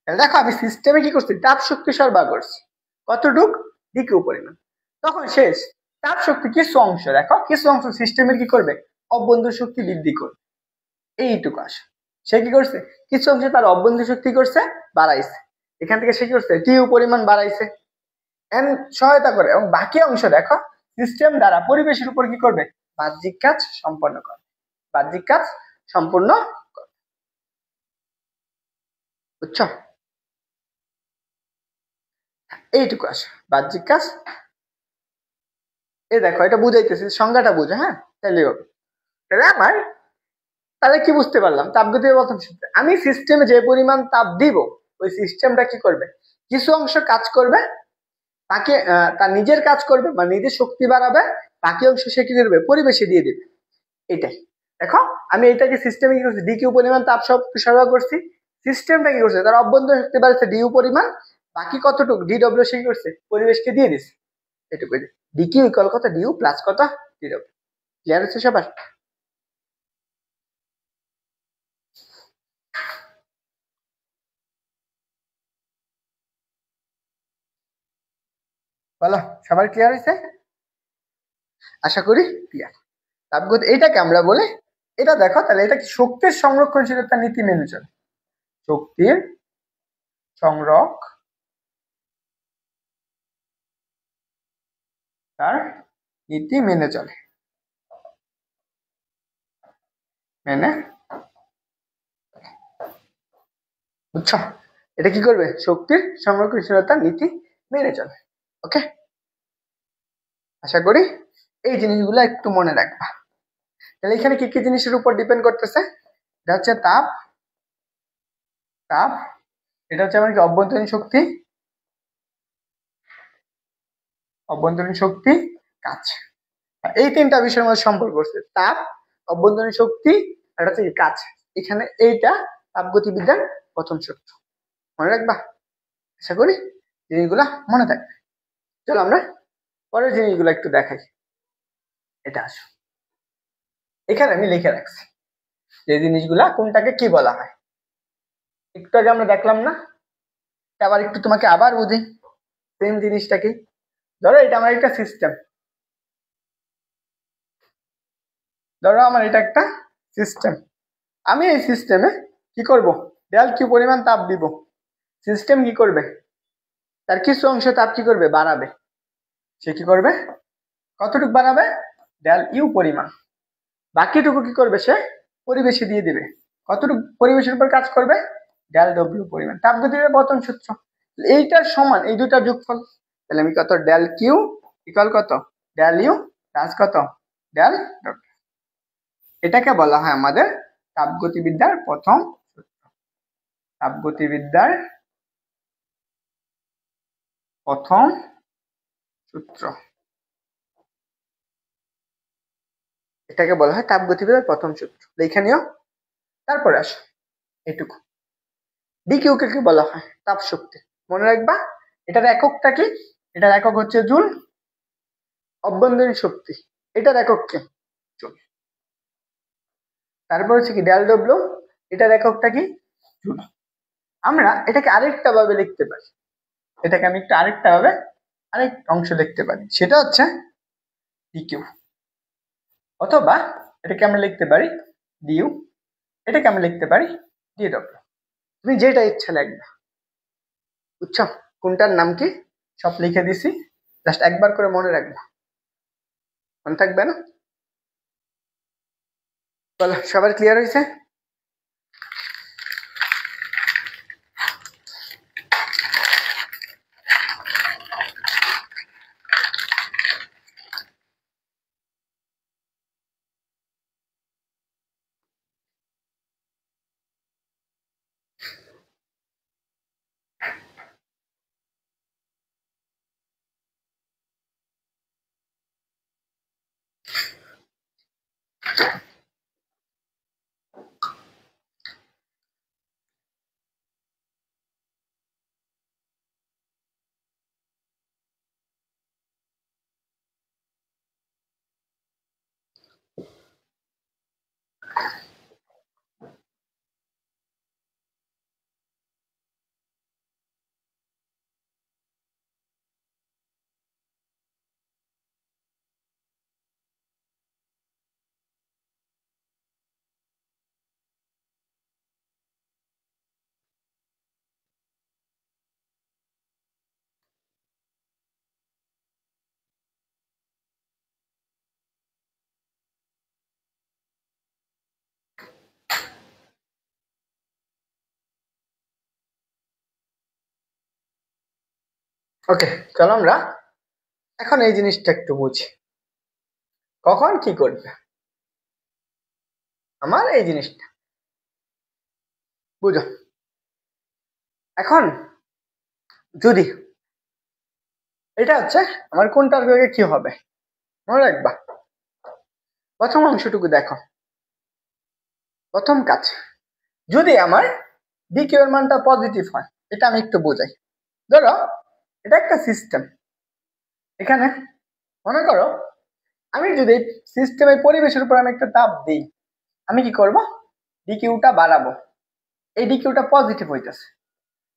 দেখো আমি সিস্টেমে কি করছি, তাপ শক্তি সরবরাহ করছি, কতটুক, ডিকিউ পরিমাণ। তখন শেষ, তাপ শক্তি কিছু অংশ, দেখো কিছু অংশ সিস্টেমের কি করবে, অভ্যন্তর শক্তি বৃদ্ধি করবে। এইটুকু আসে, সে কি করছে, কিছু অংশে তার অভ্যন্তর শক্তি করছে, বাড়াইছে। এখান থেকে সে কি করছে, টিউ পরিমাণ বাড়াইছে, এন সহায়তা করে। এবং বাকি অংশ দেখো সিস্টেম দ্বারা পরিবেশের উপর কি করবে, বাহ্যিক কাজ সম্পন্ন করে, বাহ্যিক কাজ সম্পূর্ণ করে। বুঝছো? এইটুকু আসে বাহ্যিক কাজ। এই দেখো এটা বুঝাইতেছি, সংজ্ঞাটা বুঝো, হ্যাঁ তাহলে হবে। তাহলে আমার, তাহলে কি বুঝতে পারলাম, তাপগতির প্রথম সূত্র, আমি সিস্টেমে যে পরিমাণ তাপ দিব, ওই সিস্টেমটা কি করবে, কিছু অংশ কাজ করবে, বাকি তার নিজের কাজ করবে বা নিজের শক্তি বাড়াবে, বাকি অংশ সে কি করবে, পরিবেশে দিয়ে দিবে। এটাই দেখো, আমি এটাকে সিস্টেমে কি করছি, ডিকিউ পরিমাণ তাপ সরবরাহ করছি, সিস্টেমটা কি করছে, তার অভ্যন্তর শক্তি বাড়ছে ডিউ পরিমাণ, বাকি কতটুকু, ডিডব্লিউ সে কি করছে, পরিবেশকে দিয়ে দিচ্ছে। এটুকু, ডিকিউ ইকুয়াল কত, ডিউ প্লাস কত, ডিডব্লিউ। ক্লিয়ার হচ্ছে সবার? বলো, সবার ক্লিয়ার হয়েছে? আশা করি ক্লিয়ার। তাপগতি এইটাকে আমরা বলে, এটা দেখো তাহলে এটা কি শক্তির সংরক্ষণশীলতা নীতি মেনে চলে। শক্তির তার নীতি মেনে চলে, বুঝছো? এটা কি করবে? শক্তির সংরক্ষণশীলতার নীতি মেনে চলে। ওকে, আশা করি এই জিনিসগুলো একটু মনে রাখবা। তাহলে এখানে কি কি জিনিসের উপর ডিপেন্ড করতেছে? এটা হচ্ছে তাপ, এটা হচ্ছে আমার কি অভ্যন্তরীণ শক্তি, কাজ। এই তিনটা বিষয়ের মধ্যে সম্পর্ক করছে, তাপ, অভ্যন্তরীণ শক্তি আর হচ্ছে কি কাজ। এখানে এইটা তাপগতিবিদ্যার প্রথম সূত্র, মনে রাখবা। আশা করি জিনিসগুলা মনে থাকবে। চলো আমরা পরের জিনিসগুলো একটু দেখাই। এটা আসো, এখানে আমি লিখে রাখছি যে জিনিসগুলা কোনটাকে কি বলা হয়। একটু আগে আমরা দেখলাম না, আবার একটু তোমাকে আবার বুঝি সেম জিনিসটা কি। ধরো এটা আমার একটা সিস্টেম, ধরো আমার এটা একটা সিস্টেম। আমি এই সিস্টেমে কি করব? ডেল কিউ পরিমাণ তাপ দিব। সিস্টেম কি করবে? তার কিছু অংশ তাপ কি করবে? বাড়াবে। সে কি করবে? কতটুকু বাড়াবে? ডেল ইউ পরিমাণ। বাকিটুকু কি করবে? সে পরিবেশে দিয়ে দিবে। কতটুকু পরিবেশের উপর কাজ করবে? ডেল ডব্লিউ পরিমাণ। তাপগতির প্রথম সূত্র এইটার সমান এই দুটার যোগফল। তাহলে আমি কত? ডেল কিউ ইকুয়াল কত? ডেল ইউ প্লাস কত? Del W. এটাকে বলা হয় আমাদের তাপগতিবিদ্যার প্রথম সূত্র। তাপগতিবিদ্যার প্রথম সূত্র, এটাকে বলা হয় তাপগতিবিদ্যার প্রথম সূত্র। এখানেও তারপরে আসো এইটুকু, ডিকিউ কে কি বলা হয়? তাপ শক্তি। মনে রাখবা এটার এককটা কি? এটার একক হচ্ছে জুল। অভ্যন্তরীণ শক্তি, এটার একক কি? জুল। তারপর হচ্ছে কি ডেল ডব্লিউ, এটার এককটা কি? জুল। আমরা এটাকে আরেকটা ভাবে লিখতে পারি, এটাকে আমি একটু আরেকটা ভাবে আরেক অংশ লিখতে পারি, সেটা হচ্ছে ডিকিউ। অথবা এটাকে আমরা লিখতে পারি ডিইউ, এটাকে আমরা লিখতে পারি ডিডব্লিউ। তুমি যেটা ইচ্ছা লিখবা, বুঝছো? কোনটার নাম কি সব লিখে দিছি, জাস্ট একবার করে মনে রাখবা, মনে থাকবে না? বলো, সবার ক্লিয়ার হয়েছে? ওকে, চলো আমরা এখন এই জিনিসটা একটু বুঝি, কখন কি করবে আমার এই জিনিসটা বুঝো। এখন যদি এটা হচ্ছে আমার কোনটার বেগে কি হবে, মনে রাখবা প্রথম অংশটুকু দেখো। প্রথম কাজ, যদি আমার ডিকিউ এর মানটা পজিটিভ হয়, এটা আমি একটু বোঝাই। ধরো এটা একটা সিস্টেম, এখানে মনে করো আমি যদি সিস্টেমের পরিবেশের উপর আমি একটা তাপ দিই, আমি কি করব, ডিকিউটা বাড়াবো, এই ডিকিউটা পজিটিভ হইতেছে,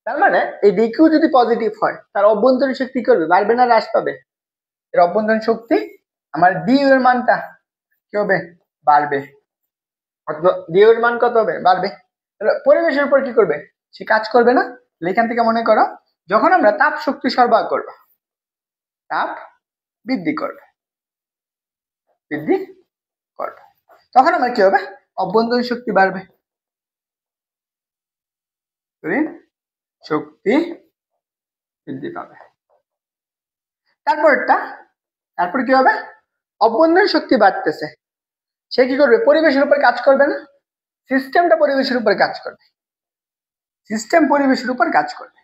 তার মানে এই ডিকিউ যদি পজিটিভ হয় তার অভ্যন্তরীণ শক্তি কি করবে, বাড়বে না হ্রাস পাবে? এর অভ্যন্তরীণ শক্তি আমার ডিউ এর মানটা কি হবে, বাড়বে। ডিউ এর মান কত হবে, বাড়বে। পরিবেশের উপর কি করবে, সে কাজ করবে না। এখান থেকে মনে করো যখন আমরা তাপ শক্তি সরবরাহ করব, তাপ বৃদ্ধি করব, বৃদ্ধি করব, তখন আমার কি হবে, অভ্যন্তরীণ শক্তি বাড়বে, শক্তি বৃদ্ধি পাবে। তারপর কি হবে, অভ্যন্তরীণ শক্তি বাড়তেছে, সে কি করবে, পরিবেশের উপর কাজ করবে না, সিস্টেমটা পরিবেশের উপর কাজ করবে, সিস্টেম পরিবেশের উপর কাজ করবে,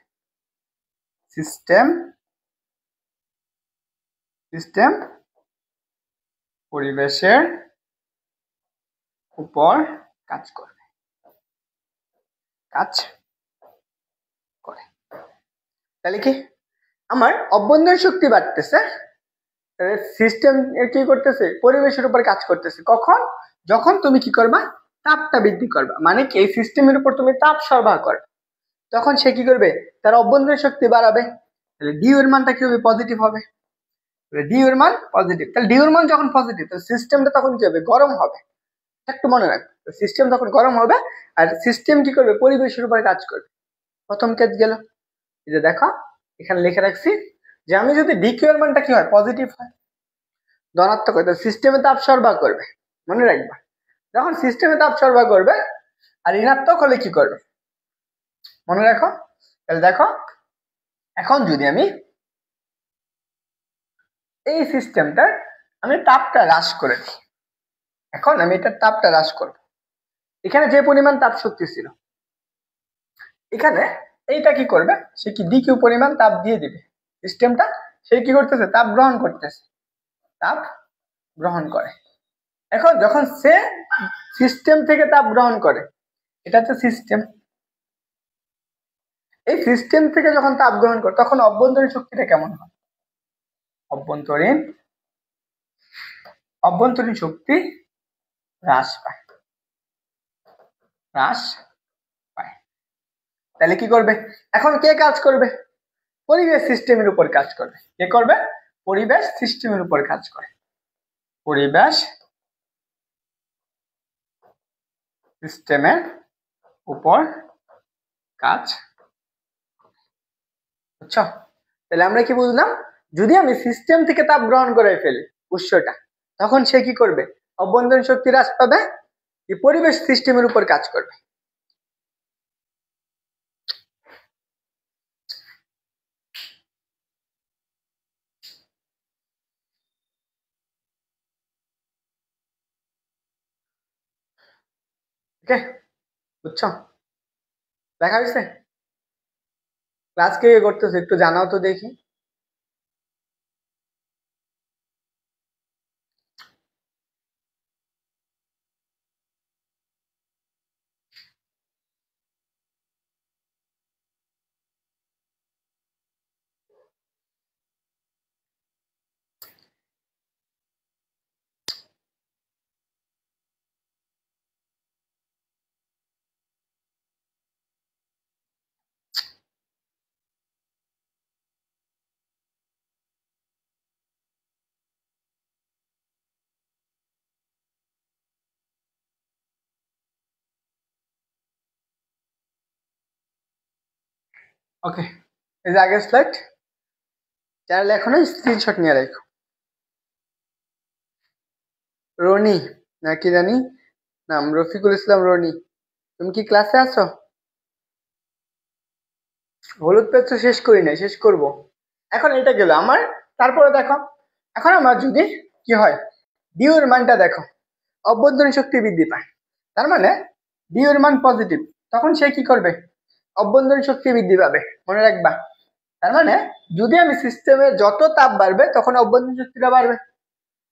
সিস্টেম পরিবেশের উপর কাজ করবে, কাজ করে। তাহলে কি আমার অভ্যন্তরীণ শক্তি বাড়তেছে, সিস্টেম কি করতেছে, পরিবেশের উপর কাজ করতেছে। কখন, যখন তুমি কি করবা, তাপটা বৃদ্ধি করবা, মানে কি এই সিস্টেমের উপর তুমি তাপ সরবরাহ করবে, তখন সে কি করবে, তার অভ্যন্তরীণ শক্তি বাড়াবে, তাহলে ডিউ এর মানটা কি হবে, পজিটিভ হবে। ডিউ এর মান পজিটিভ, তাহলে ডিউ এর মান যখন পজিটিভ, তাহলে সিস্টেমটা তখন কি হবে, গরম হবে। একটু মনে রাখবে, সিস্টেম তখন গরম হবে, আর সিস্টেম কি করবে, পরিবেশের উপরে কাজ করবে। প্রথম কেস গেল, এই যে দেখো এখানে লিখে রাখছি যে আমি যদি ডিকিউ এর মানটা কি হয়, পজিটিভ হয়, ধনাত্মক হয়, তাহলে সিস্টেমে তাপ সরবরাহ করবে। মনে রাখবা, যখন সিস্টেমে তাপ সরবরাহ করবে আর ঋণাত্মক হলে কি করবে, মনে রাখো। তাহলে দেখো এখন যদি আমি এই সিস্টেমটার আমি তাপটা হ্রাস করে দিই, এখন আমি এটার তাপটা হ্রাস করব, এখানে যে পরিমাণ তাপ শক্তি ছিল, এখানে এইটা কি করবে, সে কি ডিকিউ পরিমাণ তাপ দিয়ে দিবে, সিস্টেমটা সে কি করতেছে, তাপ গ্রহণ করতেছে, তাপ গ্রহণ করে। এখন যখন সে সিস্টেম থেকে তাপ গ্রহণ করে, এটা হচ্ছে সিস্টেম, এই সিস্টেম থেকে যখন তাপ গ্রহণ করে তখন অভ্যন্তরীণ শক্তিটা কেমন হয়, অভ্যন্তরীণ শক্তি হ্রাস পায়, হ্রাস পায়। তাহলে কি করবে, এখন কে কাজ করবে, পরিবেশ সিস্টেমের উপর কাজ করবে। কে করবে, পরিবেশ সিস্টেমের উপর কাজ করে, পরিবেশ সিস্টেমের উপর কাজ, বুঝছো? তাহলে আমরা কি বুঝলাম, যদি আমি সিস্টেম থেকে তাপ গ্রহণ করে ফেলি উৎসটা, তখন সে কি করবে, অভ্যন্তরীণ শক্তি হ্রাস পাবে, এই পরিবেশ সিস্টেমের উপর কাজ করবে। ওকে, বুঝছো, দেখা হয়েছে? ক্লাস কে করতেছে একটু জানাও তো দেখি। ওকে, এই যে আগের স্লাইড, চ্যানেল এখনো স্ক্রিনশট নিয়ে রাখো। রনি নাকি জানি নাম, রফিকুল ইসলাম রনি, তুমি কি ক্লাসে আছো? হলুদ পেজ শেষ করি নাই, শেষ করব। এখন এটা গেল আমার, তারপরে দেখো এখন আমার যদি কি হয়, ডিউ এর মানটা দেখো, অভ্যন্তরীণ শক্তি বৃদ্ধি পায়, তার মানে ডিউ এর মান পজিটিভ, তখন সে কি করবে, অভ্যন্তরীণ শক্তি বৃদ্ধি পাবে, মনে রাখবা। তার মানে যদি আমি সিস্টেমে যত তাপ বাড়বে তখন অভ্যন্তরীণ শক্তিটা বাড়বে।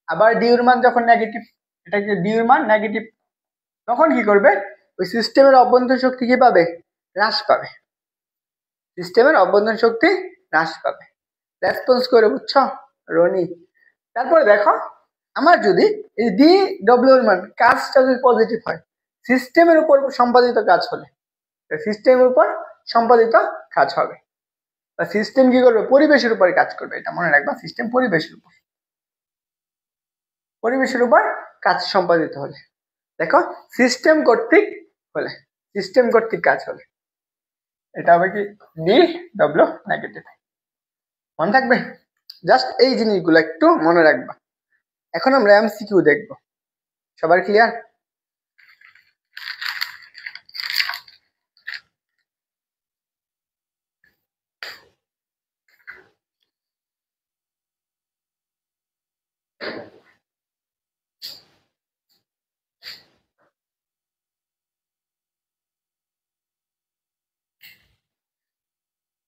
আবার ডিউ এর মান যখন নেগেটিভ, এটা কি ডিউ এর মান নেগেটিভ, তখন কি করবে, ওই সিস্টেমের অভ্যন্তরীণ শক্তি কি পাবে, হ্রাস পাবে, সিস্টেমের অভ্যন্তরীণ শক্তি হ্রাস পাবে। রেসপন্স করে, বুঝছো রনি? তারপরে দেখো আমার যদি এই ডি ডব্লিউ এর মান কাজটা যদি পজিটিভ হয়, সিস্টেমের উপর সম্পাদিত কাজ হলে সিস্টেমের উপর সম্পাদিত কাজ হবে, বা সিস্টেম কি করবে, পরিবেশের উপরে কাজ করবে। এটা মনে রাখবা, সিস্টেম পরিবেশের উপর কাজ সম্পাদিত হলে, দেখো সিস্টেম কর্তৃক হলে, সিস্টেম কর্তৃক কাজ হলে এটা হবে কি ডি ডব্লিউ নেগেটিভ। মনে থাকবে, জাস্ট এই জিনিসগুলো একটু মনে রাখবা। এখন আমরা এমসিকিউ দেখব। সবার ক্লিয়ার?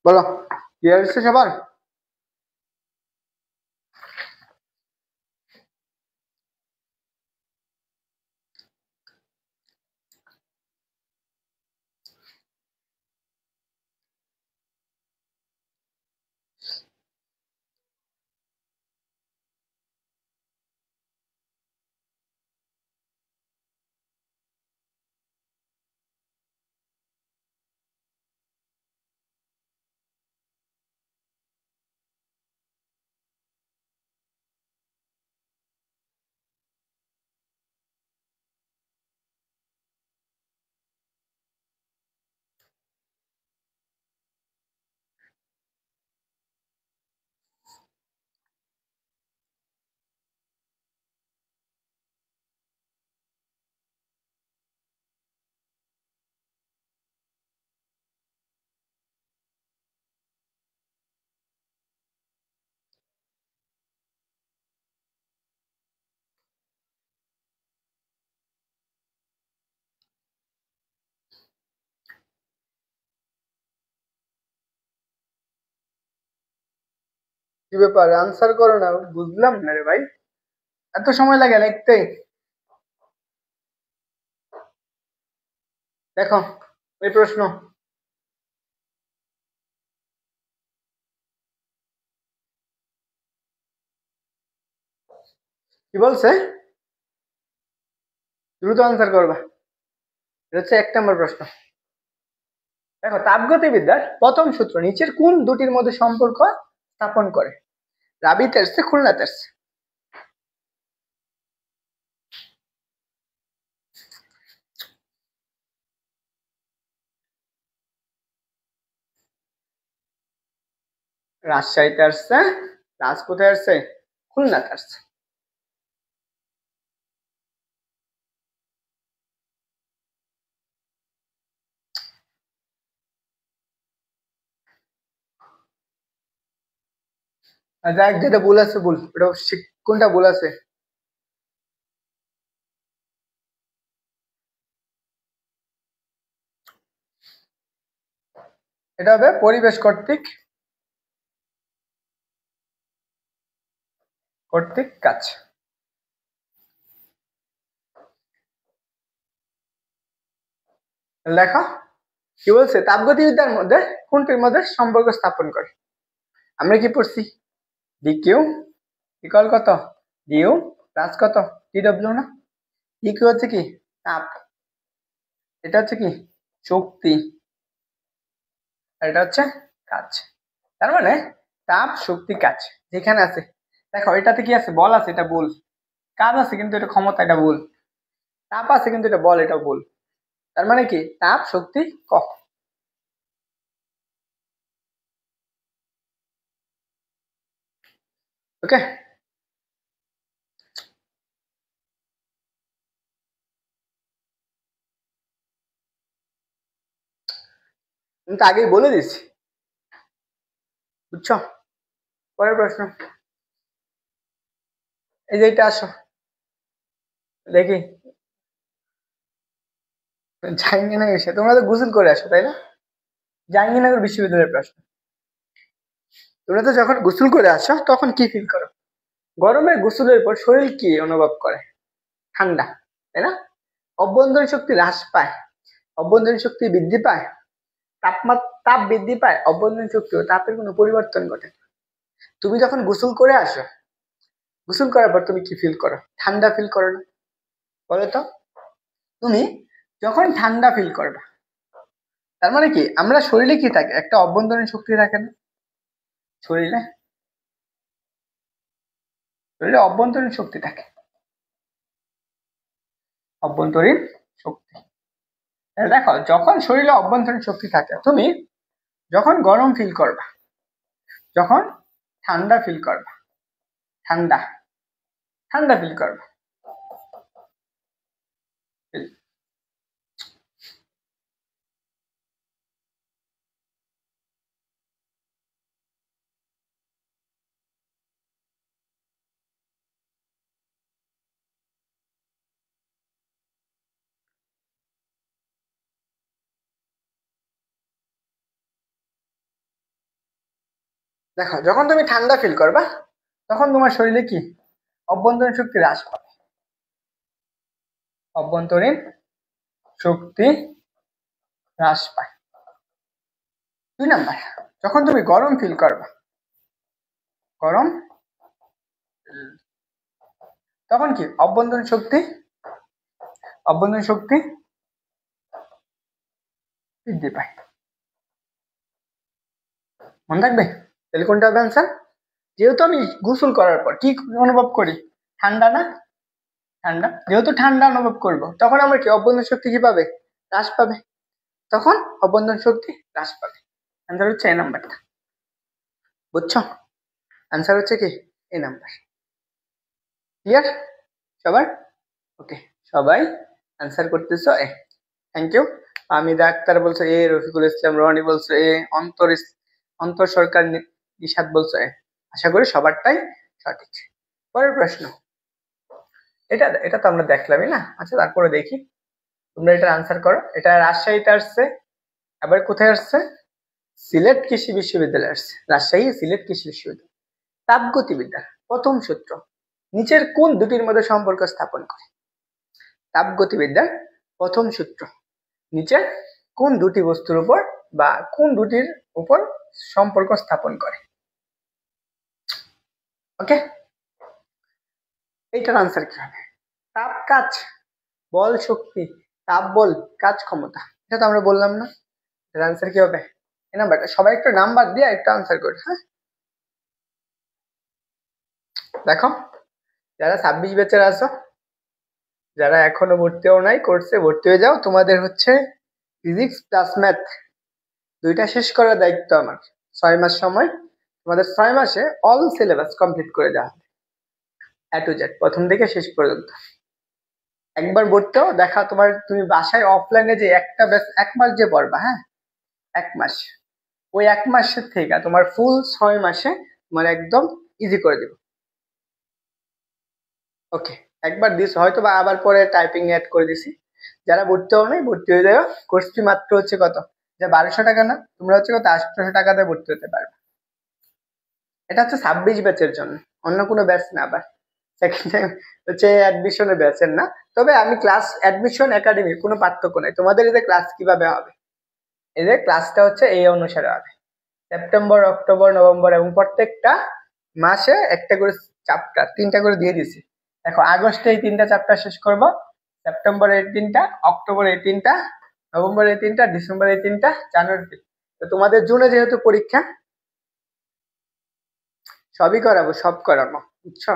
বলো, ক্লিয়ার হচ্ছে সবার? কি ব্যাপার, আনসার করো না? বুঝলাম না রে ভাই, এত সময় লাগে লিখতে? দেখো এই প্রশ্ন, কি বলছে? দ্রুত আনসার করবা। এটা হচ্ছে 1 নম্বর প্রশ্ন। দেখো, তাপগতিবিদ্যার প্রথম সূত্র নিচের কোন দুটির মধ্যে সম্পর্ক স্থাপন করে? রাবি তেরছে, খুলনা তেরছে। রাজশাহীতে আসছে, রাজ কোথায় আসছে? খুলনাতে আসছে। দেখ, যেটা ভুল আছে ভুল, ওটা কোনটা ভুল আছে? এটা হবে পরিবেশ কর্তৃক কাজ। লেখা কি বলছে, তাপগতিবিদ্যার মধ্যে কোনটির মধ্যে সম্পর্ক স্থাপন করে? আমরা কি পড়ছি? ডিকিউ ইকুয়াল কত? ডিউ প্লাস কত? ডিডব্লিউ না? ডিকিউ হচ্ছে কি? তাপ। এটা হচ্ছে কি? শক্তি। আর এটা হচ্ছে কাজ। তার মানে তাপ, শক্তি, কাজ যেখানে আছে, দেখো এটাতে কি আছে? বল আছে, এটা বল। কাজ আছে কিন্তু এটা ক্ষমতা, এটা বল। তাপ আছে কিন্তু এটা বল, এটা বল। তার মানে কি? তাপ, শক্তি, ক। ওকে, আমি তো আগেই বলে দিচ্ছি, বুঝছো? পরের প্রশ্ন, এই যে এটা আসো দেখি। জাহাঙ্গীরনগর এসে তোমরা তো গোসল করে আসো, তাই না? জাহাঙ্গীরনগর বিশ্ববিদ্যালয়ের প্রশ্ন, তোমরা তো যখন গোসল করে আসো তখন কি ফিল করো? গরমে গোসলের পর শরীর কি অনুভব করে? ঠান্ডা, তাই না? অভ্যন্তরীণ শক্তি হ্রাস পায়, অভ্যন্তরীণ শক্তি বৃদ্ধি পায়, তাপ বৃদ্ধি পায়, অভ্যন্তরীণ শক্তি ও তাপের কোনো পরিবর্তন ঘটে। তুমি যখন গোসল করে আসো, গোসল করার পর তুমি কি ফিল করো? ঠান্ডা ফিল করো না? বলো তো, তুমি যখন ঠান্ডা ফিল করবে তার মানে কি আমরা শরীরে কি থাকে? একটা অভ্যন্তরীণ শক্তি থাকে না শরীরে? শরীরে অভ্যন্তরীণ শক্তি থাকে, অভ্যন্তরীণ শক্তি। দেখো, যখন শরীরে অভ্যন্তরীণ শক্তি থাকে, তুমি যখন গরম ফিল করবা, যখন ঠান্ডা ফিল করবা, ঠান্ডা ঠান্ডা ফিল করবা, দেখো যখন তুমি ঠান্ডা ফিল করবা তখন তোমার শরীরে কি অভ্যন্তরীণ শক্তি হ্রাস পাবে, অভ্যন্তরীণ শক্তি হ্রাস পায়। 2 নাম্বার, যখন তুমি গরম ফিল করবা, গরম, তখন কি অভ্যন্তরীণ শক্তি বৃদ্ধি পায়। মনে থাকবে? তাহলে কোনটা হবে অ্যান্সার? যেহেতু আমি গোসল করার পর কি অনুভব করি? ঠান্ডা না? ঠান্ডা, যেহেতু ঠান্ডা অনুভব করব তখন আমার কি অভ্যন্তরীণ শক্তি কি পাবে? হ্রাস পাবে। তখন অভ্যন্তরীণ শক্তি হ্রাস পাবে। অ্যান্সার হচ্ছে এই নাম্বারটা। বুঝছো? অ্যান্সার হচ্ছে কি এই নাম্বার। ক্লিয়ার সবার? ওকে, সবাই অ্যান্সার করতেছো এ। Thank you. আমিদা আক্তার বলছো এ, রফিকুল ইসলাম রনি বলছো এ, অন্তর সরকার নিশাদ বলছো এ। আশা করি সবারটাই সঠিক। পরের প্রশ্ন, এটা এটা তো আমরা দেখলামই না। আচ্ছা, তারপরে দেখি তোমরা এটা আনসার করো। এটা রাজশাহীতে আসছে, আবার কোথায় আসছে? সিলেট কৃষি বিশ্ববিদ্যালয়ে আসছে। রাজশাহী সিলেট কৃষি বিশ্ববিদ্যালয়। তাপগতিবিদ্যার প্রথম সূত্র নিচের কোন দুটির মধ্যে সম্পর্ক স্থাপন করে? তাপগতিবিদ্যার প্রথম সূত্র নিচের কোন দুটি বস্তুর উপর বা কোন দুটির উপর সম্পর্ক স্থাপন করে? ওকে, এইটার আনসার কি হবে? তাপ কাজ, বল শক্তি, তাপ বল, কাজ ক্ষমতা। এটা তো আমরা বললাম না? এটার আনসার কি হবে? এই নাম্বারটা সবাই একটু নাম্বার দিয়ে একটা আনসার করি। হ্যাঁ, দেখো যারা 26 ব্যাচের আছো, যারা এখনো ভর্তিও নাই, কোর্সে ভর্তি হয়ে যাও। তোমাদের হচ্ছে ফিজিক্স প্লাস ম্যাথ দুইটা শেষ করার দায়িত্ব আমার। 6 মাস সময়, তোমাদের 6 মাসে অল সিলেবাস কমপ্লিট করে দেওয়া হবে, এ টু জেড, প্রথম থেকে শেষ পর্যন্ত। একবার ভর্তি হও, দেখা তুমি বাসায় অফলাইনে যে একটা ব্যাচ 1 মাস যে পড়বা, হ্যাঁ 1 মাস, ওই 1 মাসের থেকে তোমার ফুল 6 মাসে তোমার একদম ইজি করে দেব। ওকে, একবার দিস হয়তো বা আবার পরে টাইপিং অ্যাড করে দিছি। যারা ভর্তি হও নাই, ভর্তি হয়ে যাও। কোর্স ফি মাত্র হচ্ছে কত? যে 1200 টাকা না, তোমরা হচ্ছে কত 800 টাকাতে ভর্তি হতে পারবে। এটা হচ্ছে 26 ব্যাচের জন্য, অন্য কোনো ব্যাচ না। আবার সেকেন্ড টাইম হচ্ছে অ্যাডমিশনের ব্যাচের না। তবে আমি ক্লাস অ্যাডমিশন একাডেমি কোনো পার্থক্য নাই। তোমাদের এদের ক্লাস কিভাবে হবে? এদের ক্লাসটা হচ্ছে এই অনুসারে হবে। সেপ্টেম্বর, অক্টোবর, নভেম্বর এবং প্রত্যেকটা মাসে একটা করে চ্যাপ্টার, 3টা করে দিয়ে দিছি। দেখো, আগস্টে এই 3টা চ্যাপ্টার শেষ করব, সেপ্টেম্বরে এই 3টা, অক্টোবরে এই 3টা, নভেম্বরে এই 3টা, ডিসেম্বরে এই 3টা, জানুয়ারিতে। তো তোমাদের জুনে যেহেতু পরীক্ষা, সবই করাবো, সব করাবো, বুঝছো?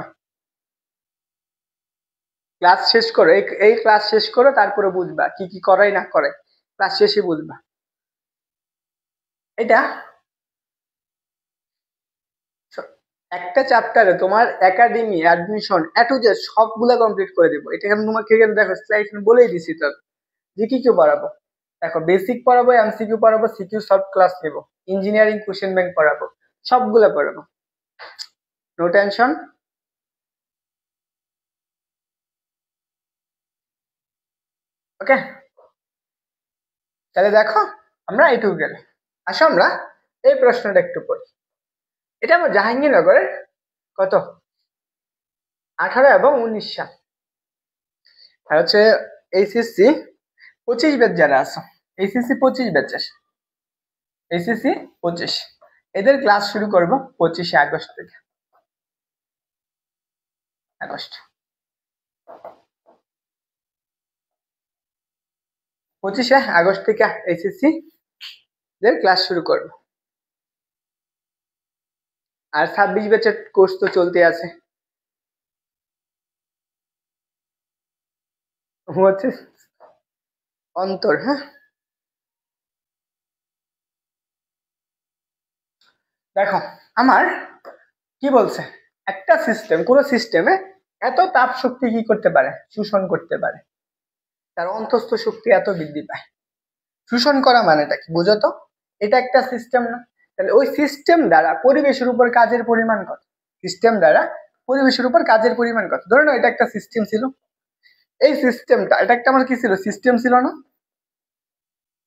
ক্লাস শেষ করো, এই ক্লাস শেষ করো, তারপরে বুঝবা কি কি করাই না করে, ক্লাস শেষে বুঝবা। এটা একটা চ্যাপ্টারে তোমার academy, admission, A to Z সবগুলা কমপ্লিট করে দেবো। এটা এখানে তোমাকে এখানে দেখো স্লাইড বলেই দিছি তো, যে কি কি পড়াবো। দেখো, বেসিক পড়াবো, এমসিকিউ পড়াবো, সিকিউ সলভ ক্লাস নেবো, ইঞ্জিনিয়ারিং কোশ্চেন ব্যাংক পড়াবো, সবগুলা পড়াবো, নো টেনশন। ওকে, তাহলে দেখো আমরা এইটুকু গেলে, আসো আমরা এই প্রশ্নটা একটু পড়ি। এটা আমার জাহাঙ্গীরনগরের কত 18 এবং 19 সাল, আর হচ্ছে এইচএসসি 25 ব্যাচ যারা আছো, এইচএসসি 25 ব্যাচের, এইচএসসি 25, এদের ক্লাস শুরু করব 25শে আগস্ট থেকে। আগস্ট। 25শে আগস্ট থেকে এইচএসসি দের ক্লাস শুরু করবো। আর 26 ব্যাচের কোর্স তো চলতে আছে। হচ্ছে অন্তর। হ্যাঁ, দেখো আমার কি বলছে, একটা সিস্টেম, কোন সিস্টেমে এত তাপ শক্তি কি করতে পারে, শোষণ করতে পারে, তার অন্তস্থ শক্তি এত বৃদ্ধি পায়। শোষণ করা মানেটা কি বুঝো তো? এটা একটা সিস্টেম না? তাহলে ওই সিস্টেম দ্বারা পরিবেশের উপর কাজের পরিমাণ কত? সিস্টেম দ্বারা পরিবেশের উপর কাজের পরিমাণ কত? ধরে নাও এটা একটা সিস্টেম ছিল, এই সিস্টেমটা, এটা একটা আমার কি ছিল, সিস্টেম ছিল না?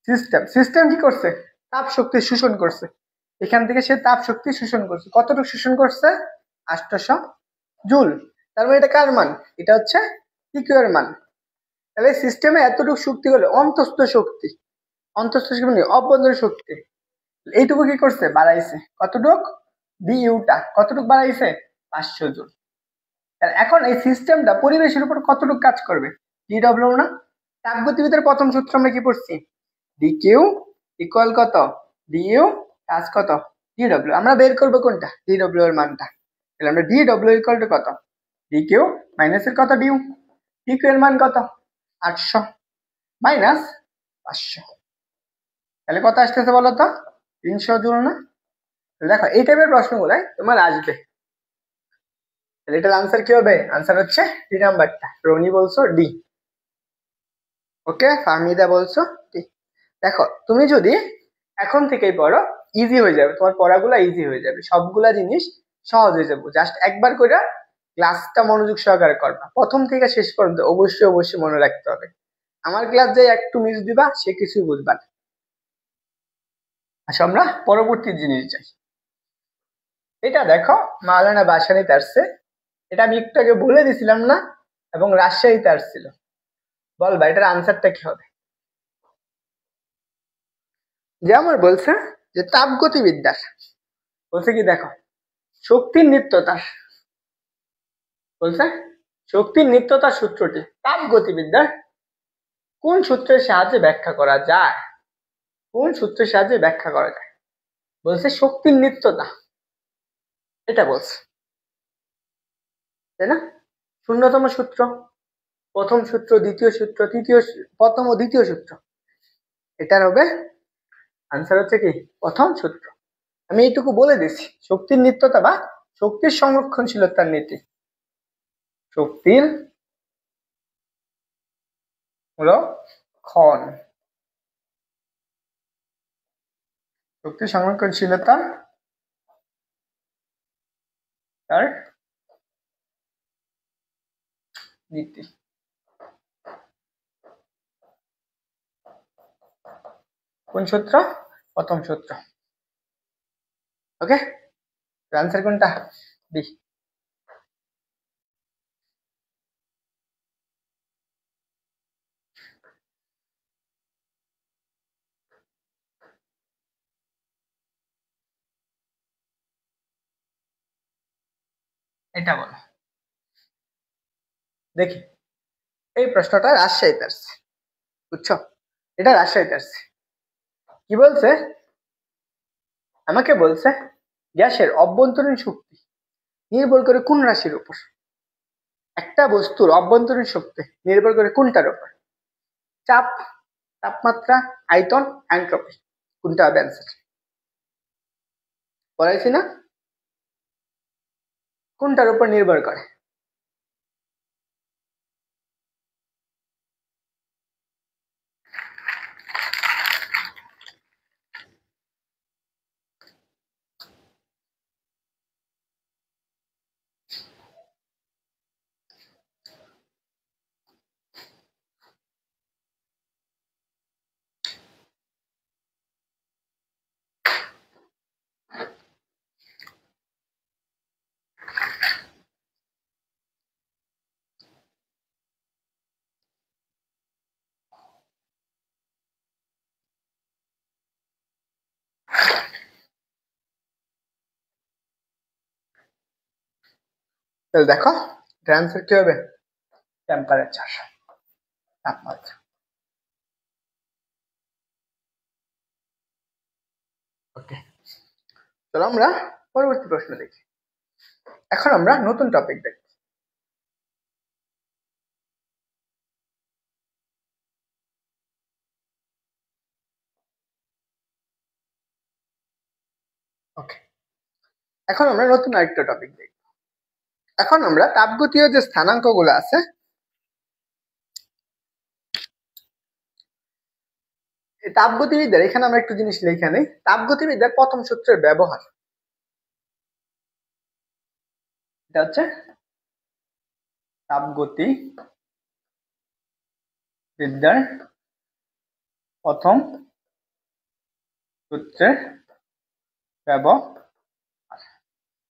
সিস্টেম, সিস্টেম কি করছে, তাপ শক্তি শোষণ করছে। এখান থেকে সে তাপ শক্তি শোষণ করছে, কতটুকু শোষণ করছে? 800 জুল। তার মানে এটা কার মান? এটা হচ্ছে ইকিউ এর মান। তাহলে সিস্টেমে এতটুকু শক্তি হলে অন্তস্থ শক্তি, অন্তস্থ শক্তি মানে অভ্যন্তরীণ শক্তি, এইটুকু কি করছে, বাড়াইছে। কতটুক? বিইউটা কতটুক বাড়াইছে? 500 জুল। এখন এই সিস্টেমটা পরিবেশের উপর কতটুকু কাজ করবে? ডিডব্লিউ না? তাপগতিবিদের প্রথম সূত্র আমরা কি পড়ছি? ডিকিউ ইকুয়াল কত? ডিইউ কাজ কত? ডিডব্লিউ। আমরা বের করবো কোনটা? ডিডব্লিউ এর মানটা। তাহলে আমরা ডিডব্লিউ ইকুয়াল টু কত? ডিকিউ মাইনাস এর কত ডিউ। ডিকিউ এর মান কত? 800 মাইনাস 500, তাহলে কত আসতেছে বলো তো? 300 জুল না? দেখো এই টাইপের প্রশ্নগুলাই তোমার আসবে। তাহলে এটার আনসার কি হবে? আনসার হচ্ছে ডি নাম্বারটা। রনি বলছো ডি, ওকে। ফাহমিদা বলছো ডি। দেখো তুমি যদি এখন থেকেই পড়ো, ইজি হয়ে যাবে, তোমার পড়াগুলা ইজি হয়ে যাবে, সবগুলা জিনিস সহজ হয়ে যাবে। জাস্ট একবার করে ক্লাসটা মনোযোগ সহকারে করবা, প্রথম থেকে শেষ পর্যন্ত অবশ্যই অবশ্যই মনে রাখতে হবে। আমার ক্লাস যে একটু মিস দিবা সে কিছুই বুঝবা না। আচ্ছা, আমরা পরবর্তী জিনিস যাই। এটা দেখো মাওলানা ভাসানীতে আসছে, এটা আমি একটু আগে বলে দিছিলাম না? এবং রাজশাহীতে আসছিল। বলবা এটার আনসারটা কি হবে? যে আমার বলছে যে তাপগতিবিদ্যার, বলছে কি দেখো, শক্তির নিত্যতার, বলছে শক্তির নিত্যতার সূত্রটি তাপগতিবিদ্যার কোন সূত্রের সাহায্যে ব্যাখ্যা করা যায়? কোন সূত্রের সাহায্যে ব্যাখ্যা করা যায়? বলছে শক্তির নিত্যতা, এটা বলছে, তাই না? শূন্যতম সূত্র, প্রথম সূত্র, দ্বিতীয় সূত্র, প্রথম ও দ্বিতীয় সূত্র, এটার হবে আনসার হচ্ছে কি প্রথম সূত্র। আমি এইটুকু বলে দিচ্ছি, শক্তির নিত্যতা বা শক্তির সংরক্ষণশীলতার নীতি, শক্তির ক্ষণ, শক্তির সংরক্ষণশীলতা তার নীতি। কোন সূত্র? প্রথম সূত্র, ওকে। আনসার কোনটা? বি। এটা বলো দেখি। এই প্রশ্নটা রাজশাহীতে আসছে, বুঝছো? এটা রাজশাহীতে আসছে। কি বলছে? আমাকে বলছে গ্যাসের অভ্যন্তরীণ শক্তি নির্ভর করে কোন রাশির উপর? একটা বস্তুর অভ্যন্তরীণ শক্তি নির্ভর করে কোনটার উপর? চাপ, তাপমাত্রা, আয়তন, এনট্রপি। কোনটা হবে অ্যান্সার? বলাইছি না? কোনটার উপর নির্ভর করে? তাহলে দেখো অ্যান্সার কি হবে? টেম্পারেচার, তাপমাত্রা। ওকে, চলো আমরা পরবর্তী প্রশ্ন দেখি। এখন আমরা নতুন টপিক দেখি। ওকে, এখন আমরা নতুন আরেকটা টপিক দেখি। এখন আমরা তাপগতীয় যে স্থানাঙ্ক গুলো আছে, তাপগতিবিদ্যার এখানে আমরা একটু জিনিস লিখে নেই। তাপগতিবিদ্যার প্রথম সূত্রের ব্যবহার, এটা হচ্ছে তাপগতি বিদ্যার প্রথম সূত্রের ব্যবহার।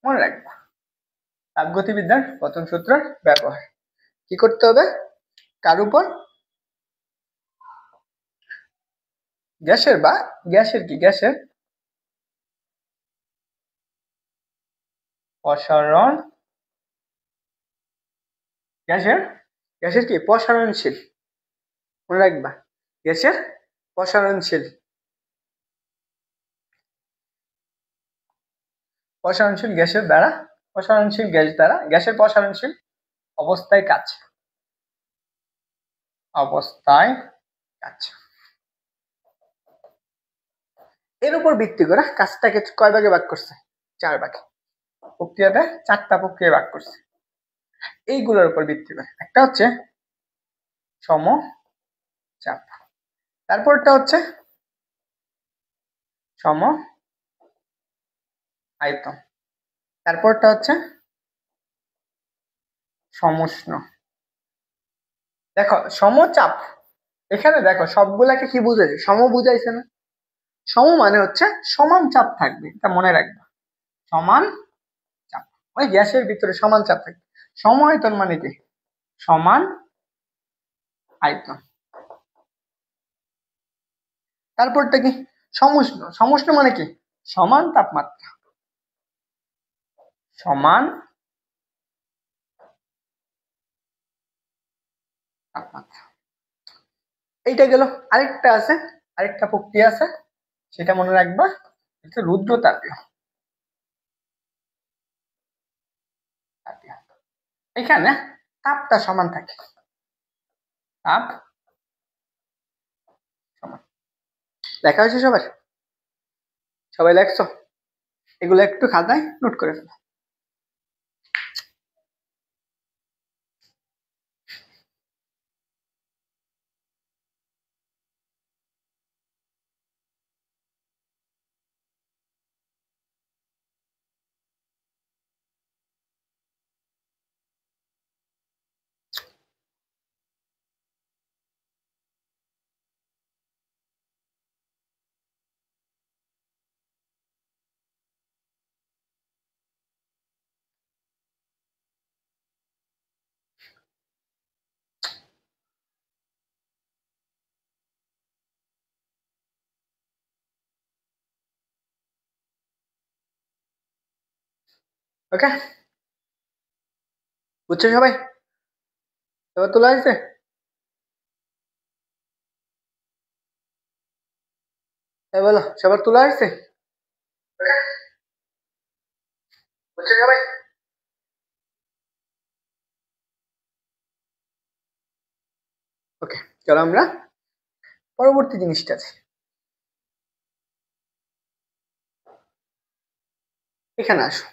মনে রাখবা, তাপগতিবিদ্যার প্রথম সূত্রের ব্যবহার কি করতে হবে? কার উপর? গ্যাসের বা গ্যাসের প্রসারণ, গ্যাসের কি প্রসারণশীল। মনে রাখবা, গ্যাসের প্রসারণশীল গ্যাসের দ্বারা, প্রসারণশীল গ্যাস দ্বারা গ্যাসের প্রসারণশীল অবস্থায় কাজ। এর উপর ভিত্তি করে কাজটাকে কয় ভাগে ভাগ করছে? 4 ভাগে। প্রক্রিয়াটা 4টা প্রক্রিয়া ভাগ করছে। এইগুলোর উপর ভিত্তি করে একটা হচ্ছে সমচাপ, তারপরটা হচ্ছে সম আয়তন, তারপরটা হচ্ছে সমুষ্ণ। দেখো সমচাপ, এখানে দেখো সবগুলাকে কি বুঝাইছে? সম বুঝাইছে না? সম মানে হচ্ছে সমান চাপ থাকবে, এটা মনে রাখবা। সমান চাপ, ওই গ্যাসের ভিতরে সমান চাপ থাকবে। সম আয়তন মানে কি? সমান আয়তন। তারপরটা কি? সমুষ্ণ মানে কি? সমান তাপমাত্রা, সমান তাপমাত্রা। এইটা গেল। আরেকটা আছে, আরেকটা প্রক্রিয়া আছে, সেটা মনে রাখবা, হচ্ছে রুদ্রতাপীয়। এখানে তাপটা সমান থাকে, তাপ সমান। লেখা হয়েছে সবার? সবাই লেখছো? এগুলো একটু খাতায় নোট করে ফেলো। ওকে, বুঝছো সবাই? এবার তোলা হয়েছে? বলো, সবার তোলা হয়েছে? বুঝছো সবাই? ওকে, চলো আমরা পরবর্তী জিনিসটা আছে। এখানে আসো।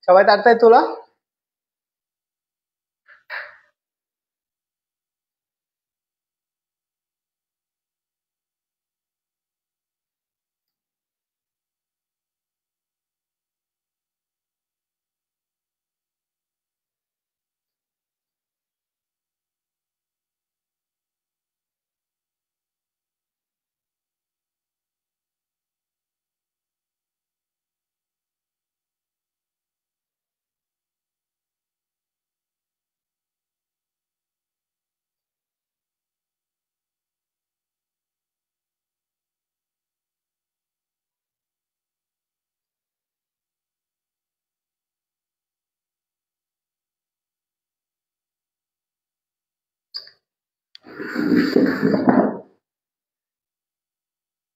সবাই তাড়াতাড়ি তোলা।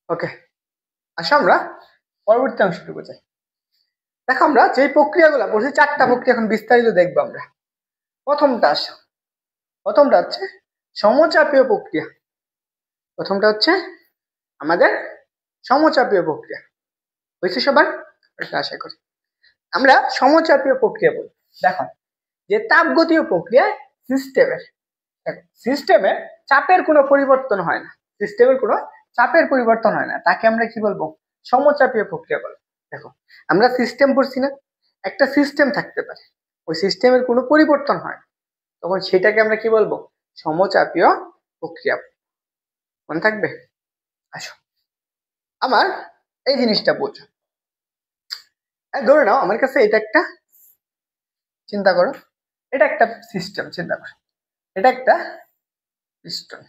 ওকে, আসো আমরা পরবর্তী অংশটুকু যাই। দেখো আমরা যে প্রক্রিয়াগুলো পড়ছি, 4টা প্রক্রিয়া এখন বিস্তারিত দেখবো আমরা। প্রথমটা হচ্ছে সমচাপীয় প্রক্রিয়া। প্রথমটা হচ্ছে আমাদের সমচাপীয় প্রক্রিয়া। হয়েছে সবার? আশা করি আমরা সমচাপীয় প্রক্রিয়া বলি। দেখো, যে তাপগতীয় প্রক্রিয়ায় সিস্টেমের চাপের কোনো পরিবর্তন হয় না, তাকে আমরা কি বলবো? সমচাপীয় প্রক্রিয়া বলবো। দেখো, আমরা সিস্টেম পড়ছি না, একটা সিস্টেম থাকতে পারে, ওই সিস্টেমের কোনো পরিবর্তন হয় না, তখন সেটাকে আমরা কি বলবো? সমচাপীয় প্রক্রিয়া। মনে থাকবে? আসো আমার এই জিনিসটা বোঝো। ধরে নাও আমার কাছে এটা একটা, চিন্তা করো, এটা একটা সিস্টেম, চিন্তা করো এটা একটা পিস্টন।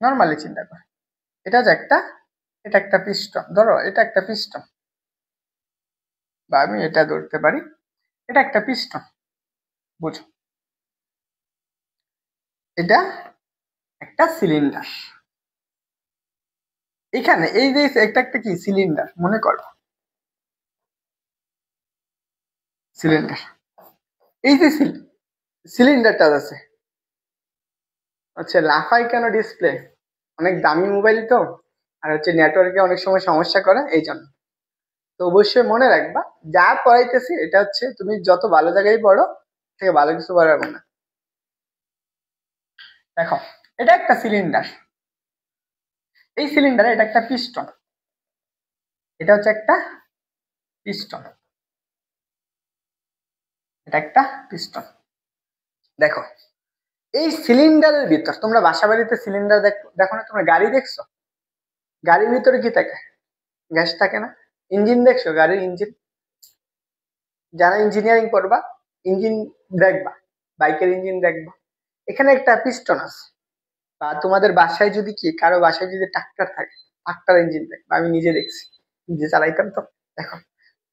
নর্মালি চিন্তা করো, এটা একটা পিস্টন। ধরো এটা একটা পিস্টন, বা আমি এটা ধরতে পারি, এটা একটা পিস্টন। বুঝো, এটা একটা সিলিন্ডার। এখানে এই যে একটা কি সিলিন্ডার, মনে করো সিলিন্ডার। এই যে সিলিন্ডারটা আছে, হচ্ছে লাফাই কেন ডিসপ্লে? অনেক দামি মোবাইল তো, আর হচ্ছে নেটওয়ার্কে অনেক সময় সমস্যা করে, এই জন্য। তো অবশ্যই মনে রাখবা, যা পড়াইতেছি এটা হচ্ছে তুমি যত ভালো জায়গায় পড়ো, থেকে ভালো কিছু পড়াবো না। দেখো, এটা একটা সিলিন্ডার, এই সিলিন্ডারে এটা একটা পিস্টন, এটা হচ্ছে একটা পিস্টন, এটা একটা পিস্টন। দেখো, এই সিলিন্ডারের ভিতর, তোমরা বাসা বাড়িতে সিলিন্ডার দেখো না? তোমরা গাড়ি দেখছো? গাড়ির ভিতরে কি থাকে? গ্যাস থাকে না? ইঞ্জিন দেখছো? গাড়ির ইঞ্জিন, যারা ইঞ্জিনিয়ারিং করবা ইঞ্জিন দেখবা, বাইকের ইঞ্জিন দেখবা, এখানে একটা পিস্টন আছে। বা তোমাদের বাসায় যদি কারো বাসায় যদি ট্রাক্টর থাকে, ট্রাক্টর ইঞ্জিন দেখবা, আমি নিজে দেখছি, নিজে চালাইতাম তো। দেখো,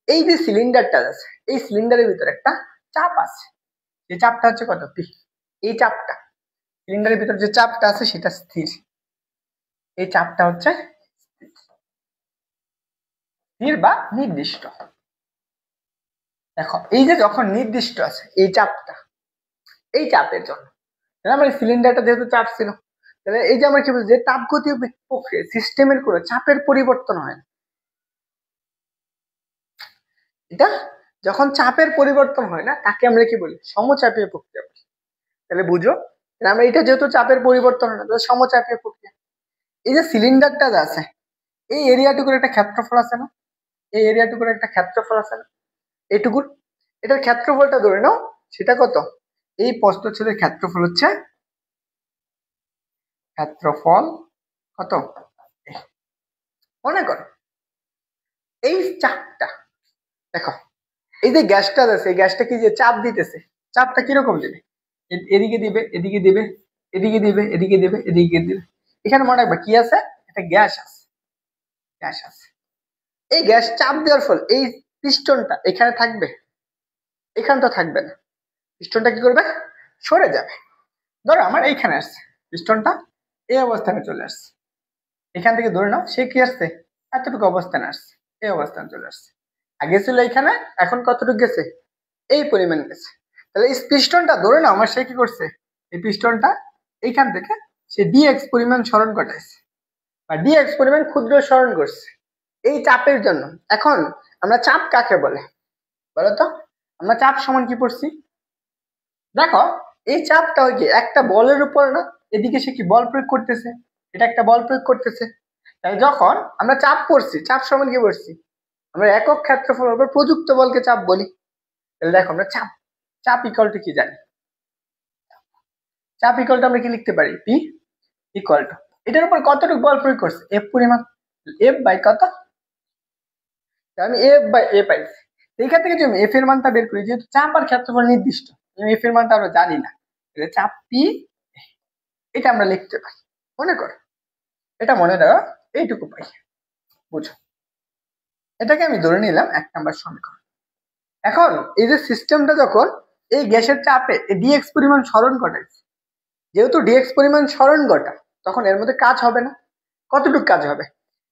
এই যে সিলিন্ডারটা আছে, এই সিলিন্ডারের ভিতরে একটা চাপ আছে, এই চাপটা হচ্ছে কত? পি। এই চাপটা, সিলিন্ডারের ভিতরে যে চাপটা আছে সেটা স্থির, এই চাপটা হচ্ছে স্থির বা নির্দিষ্ট। দেখো, এই যে যখন নির্দিষ্ট আছে এই চাপটা, এই চাপের জন্য আমার সিলিন্ডারটা যেহেতু চাপ ছিল, তাহলে এই যে আমরা কি বলছি, যে তাপগতীয় প্রক্রিয়া, সিস্টেমের কোনো চাপের পরিবর্তন হয় না। এটা যখন চাপের পরিবর্তন হয় না, তাকে আমরা কি বলি? সমচাপীয় প্রক্রিয়া বলি। তাহলে বুঝো, আমরা এটা যেহেতু চাপের পরিবর্তন হয় না, তাহলে সমচাপীয় প্রক্রিয়া। এই যে সিলিন্ডারটা আছে, এই এরিয়াটুকুর একটা ক্ষেত্রফল আছে না? এই এরিয়াটুকুর একটা ক্ষেত্রফল আছে না? এইটুকুর, এটার ক্ষেত্রফলটা ধরে নাও, সেটা কত? এই প্রস্থচ্ছেদের ক্ষেত্রফল হচ্ছে, ক্ষেত্রফল কত? মনে করো এই চাপটা, দেখো এই যে গ্যাসটা আছে, এই গ্যাসটা কি যে চাপ দিতেছে, চাপটা কিরকম দিবে? এদিকে দিবে, এদিকে দিবে, এদিকে দিবে, এদিকে দিবে, এদিকে দিবে। এখানে মনে রাখবা কি আছে? একটা গ্যাস আছে, গ্যাস আছে। এই গ্যাস চাপ দেওয়ার ফলে এই পিস্টনটা এখানে থাকবে? এখানে তো থাকবে না, পিস্টনটা কি করবে? সরে যাবে। ধরো আমার এইখানে আসছে পিস্টনটা, এই অবস্থানে চলে আসছে, এখান থেকে ধরে নাও সে কি আসছে? এতটুকু অবস্থানে আসছে, এই অবস্থানে চলে আসছে। আগে ছিল এখানে, এখন কতটুকু গেছে? এই পরিমাণ গেছে। তাহলে এই পিস্টনটা ধরে নাও আমার সে কি করছে? এই পিস্টনটা এইখান থেকে সে ডিএক্স পরিমাণ সরণ ঘটাইছে, বা ডিএক্স পরিমাণ ক্ষুদ্র সরণ করছে এই চাপের জন্য। এখন আমরা চাপ কাকে বলে বলতো? আমরা চাপ সমান কি পড়ছি? দেখো, এই চাপটা ওই কি একটা বলের উপর না? এদিকে সে কি বল প্রয়োগ করতেছে, এটা একটা বল প্রয়োগ করতেছে। তাই যখন আমরা চাপ পড়ছি, চাপ সমান কি পড়ছি? আমরা একক ক্ষেত্রফল উপর প্রযুক্ত বলকে চাপ বলি। তাহলে দেখো, আমরা চাপ, চাপ ইকুয়াল টু কি জানি? চাপ ইকুয়াল টু আমরা কি লিখতে পারি? পি ইকুয়াল টু, এটার উপর কতটুকু বল প্রয়োগ করছে? এফ পরিমাণ, এফ বাই কত? আমি এফ বাই এ পাইছি। এইখান থেকে যদি এফ এর মানটা বের করি, যেহেতু চাপ আর ক্ষেত্রফল নির্দিষ্ট, এফ এর মানটা আমরা জানি না, চাপ পি, এটা আমরা লিখতে পারি। মনে করো, এটা মনে রাখো, এইটুকু পাই। বুঝো, এটাকে আমি ধরে নিলাম 1 নম্বর সমীকরণ। এখন এই যে সিস্টেমটা যখন এই গ্যাসের চাপে ডিএক্স পরিমাণ সরণ ঘটাইছে, যেহেতু ডিএক্স পরিমাণ সরণ ঘটা, তখন এর মধ্যে কাজ হবে না। কতটুকু কাজ হবে?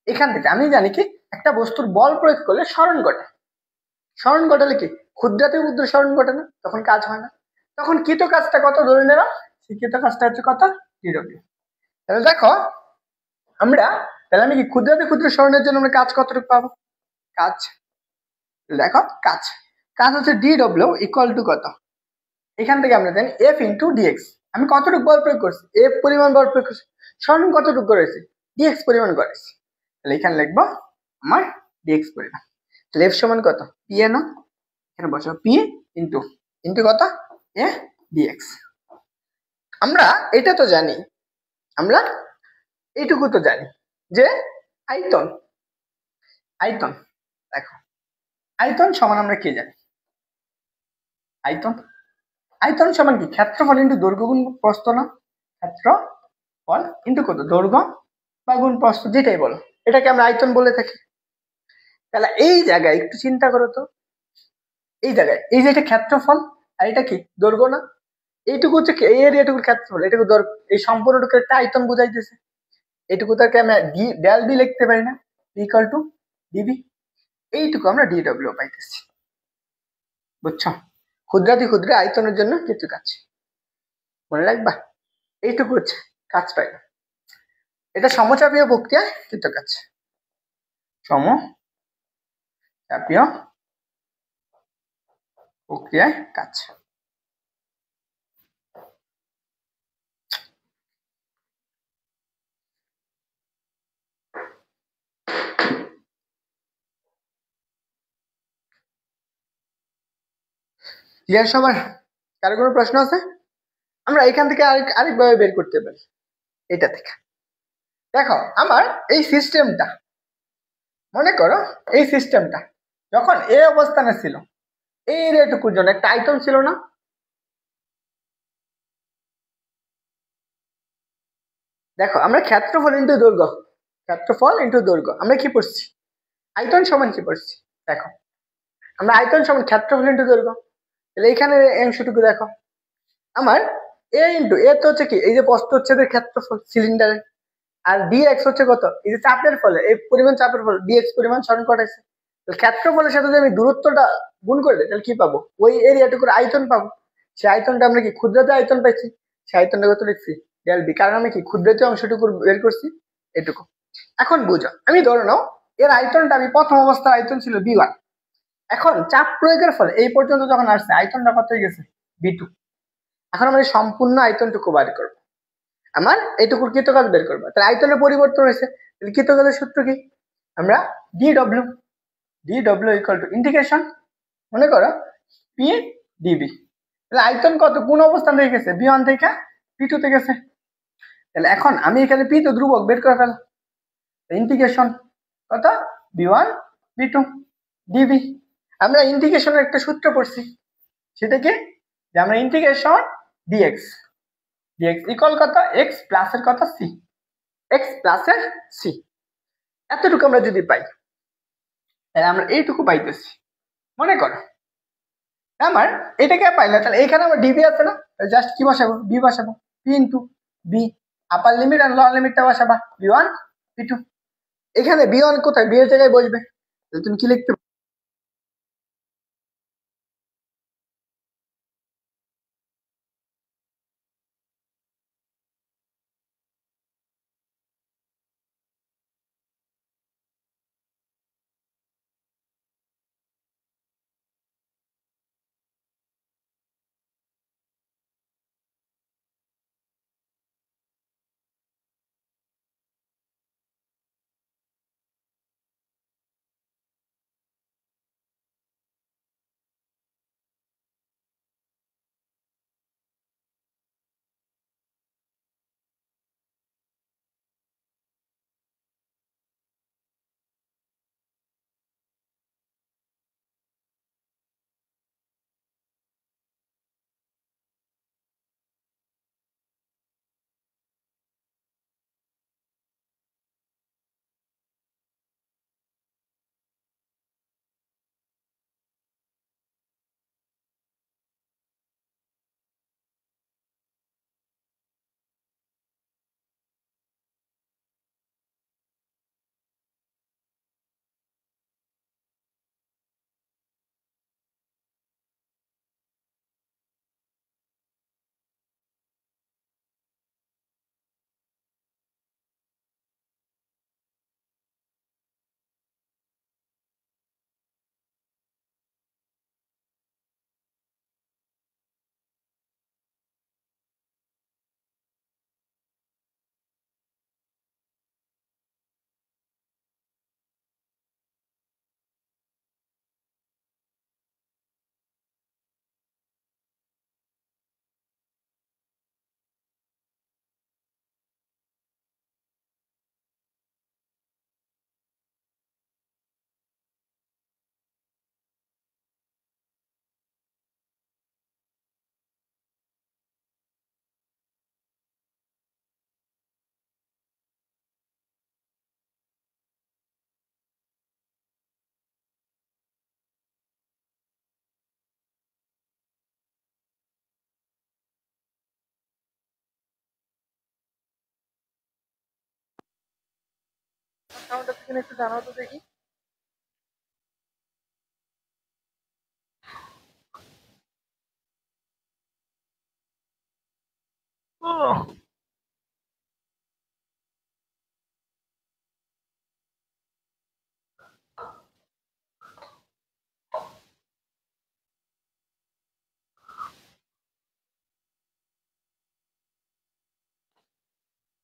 এখান থেকে আমি জানি কি একটা বস্তুর বল প্রয়োগ করলে সরণ ঘটে। সরণ ঘটালে কি ক্ষুদ্রাতি ক্ষুদ্র সরণ ঘটে না, তখন কাজ হয় না। তখন কৃত কাজটা কত ধরে নিলাম, সেই কৃত কাজটা হচ্ছে কত, ডিডব্লিউ। তাহলে দেখো আমরা, তাহলে আমি কি ক্ষুদ্রাতি ক্ষুদ্র সরণের জন্য আমরা কাজ কতটুকু পাবো? কাজ, দেখো কাজ কাজ হচ্ছে ডিডব্লিউ ইকুয়াল টু কত, এখান থেকে আমরা জানি এফ ইন্টু ডিএক্স। আমি কতটুকু বল প্রয়োগ করছি, এফ পরিমাণ বল প্রয়োগ করছি, সরণ কতটুকু করেছি, ডিএক্স পরিমাণ করেছি। তাহলে এখানে লিখবো আমার ডিএক্স পরিমাণ। তাহলে এফ সমান কত, পি এ না, এখানে বসাবো পি ইন্টু ইন্টু কত, এ ডিএক্স। আমরা এটা তো জানি, আমরা এইটুকু তো জানি যে আয়তন, আয়তন দেখো আয়তন সমান আমরা কি জানি, আয়তন, আয়তন সমান কি ক্ষেত্রফল ইন্টু দৈর্ঘ্য গুণ প্রস্থ না, ক্ষেত্রফল ইন্টু কত, দৈর্ঘ্য বা গুণ প্রস্থ যেটাই বলো, এটাকে আমরা আয়তন বলে থাকি। তাহলে এই জায়গায় একটু চিন্তা করো তো, এই জায়গায় এই যে এটা ক্ষেত্রফল আর এটা কি দৈর্ঘ্য না, এইটুকু হচ্ছে এই এরিয়াটুকুর ক্ষেত্রফল, এটুকু এই সম্পূর্ণটুকু একটা আয়তন বুঝাইতেছে। এটুকু তাকে আমরা ডেল বি লিখতে পারি না, ইকুয়াল টু ডিবি। এইটুকু আমরা ডিডব্লিউ পাইতেছি, বুঝছো? ক্ষুদ্রাতি ক্ষুদ্র আয়তনের জন্য কিছু কাজ মনে রাখবা, এইটুকু হচ্ছে কাজ পাই। এটা সমচাপীয় প্রক্রিয়ায় কৃত কাজ, সমচাপীয় প্রক্রিয়ায় কাজ। ক্লিয়ার সবার? কারো কোনো প্রশ্ন আছে? আমরা এখান থেকে আরেকভাবে বের করতে পারি, এটা থেকে দেখো আমার এই সিস্টেমটা, মনে করো এই সিস্টেমটা যখন এই অবস্থানে ছিল, এই এরিয়াটুকুর জন্য একটা আয়তন ছিল না, দেখো আমরা ক্ষেত্রফল ইন্টু দৈর্ঘ্য, ক্ষেত্রফল ইন্টু দৈর্ঘ্য আমরা কি পড়ছি, আয়তন সমান কি পড়ছি, দেখো আমরা আয়তন সমান ক্ষেত্রফল ইন্টু দৈর্ঘ্য। তাহলে এখানে অংশটুকু দেখো আমার এ ইন্টু এ তো হচ্ছে কি এই যে প্রস্থচ্ছেদের ক্ষেত্রফল সিলিন্ডারের, আর ডিএক্স হচ্ছে কত, এই যে চাপের ফলে এই পরিমাণ চাপের ফলে ডিএক্স পরিমাণ সরণ ঘটাইছে। ক্ষেত্রফলের সাথে যদি আমি দূরত্বটা গুণ করে দিই তাহলে কি পাবো, ওই এরিয়াটুকুর আয়তন পাবো। সেই আয়তনটা আমরা কি ক্ষুদ্রাতি আয়তন পাইছি, সেই আয়তনটা কত লিখছি, ডেল বি, কারণ আমি কি ক্ষুদ্রাতি অংশটুকু বের করছি এটুকু। এখন বুঝো, আমি ধরে নাও এর আয়তনটা, আমি প্রথম অবস্থার আয়তন ছিল বি1, এখন চাপ প্রয়োগের ফলে এই পর্যন্ত যখন আসছে আয়তনটা কত হয়ে গেছে, বি2। এখন আমরা সম্পূর্ণ আয়তনটুকু বার করবো, আমার এইটুকুর কৃতকাজ বের করবো। তাহলে আয়তনের পরিবর্তন হয়েছে, কৃতকাজের সূত্র কি, আমরা DW, DW equal to integration, মনে করো পি ডিবি। তাহলে আয়তন কত, কোন অবস্থান থেকে গেছে, বি1 থেকে বি2 তে গেছে। তাহলে এখন আমি এখানে পি তো ধ্রুবক বের করে ফেল, ইন্টিগ্রেশন কত, বি1 বি2 ডিবি। আমরা ইন্টিগ্রেশনের একটা সূত্র পড়ছি, সেটা কি, যে আমরা ইন্টিগ্রেশন ডিএক্স, ডিএক্স ইকুয়াল কত, এক্স প্লাসের কত সি, এক্স প্লাসের সি। এতটুকু আমরা যদি পাই তাহলে আমরা এইটুকু পাইতেছি। মনে করো আমার এটাকে পাইলে, তাহলে এখানে আমার ডিবি আছে না, জাস্ট কি বসাবো, বি বসাবো, P into B, upper limit আর লোয়ার লিমিটটা বসাবা, বি1 বি2। এখানে বি1 কোথায়, বি এর জায়গায় বসবে, তুমি কি লিখতে সাউন্ড আছে কিনা একটু জানাও তো দেখি।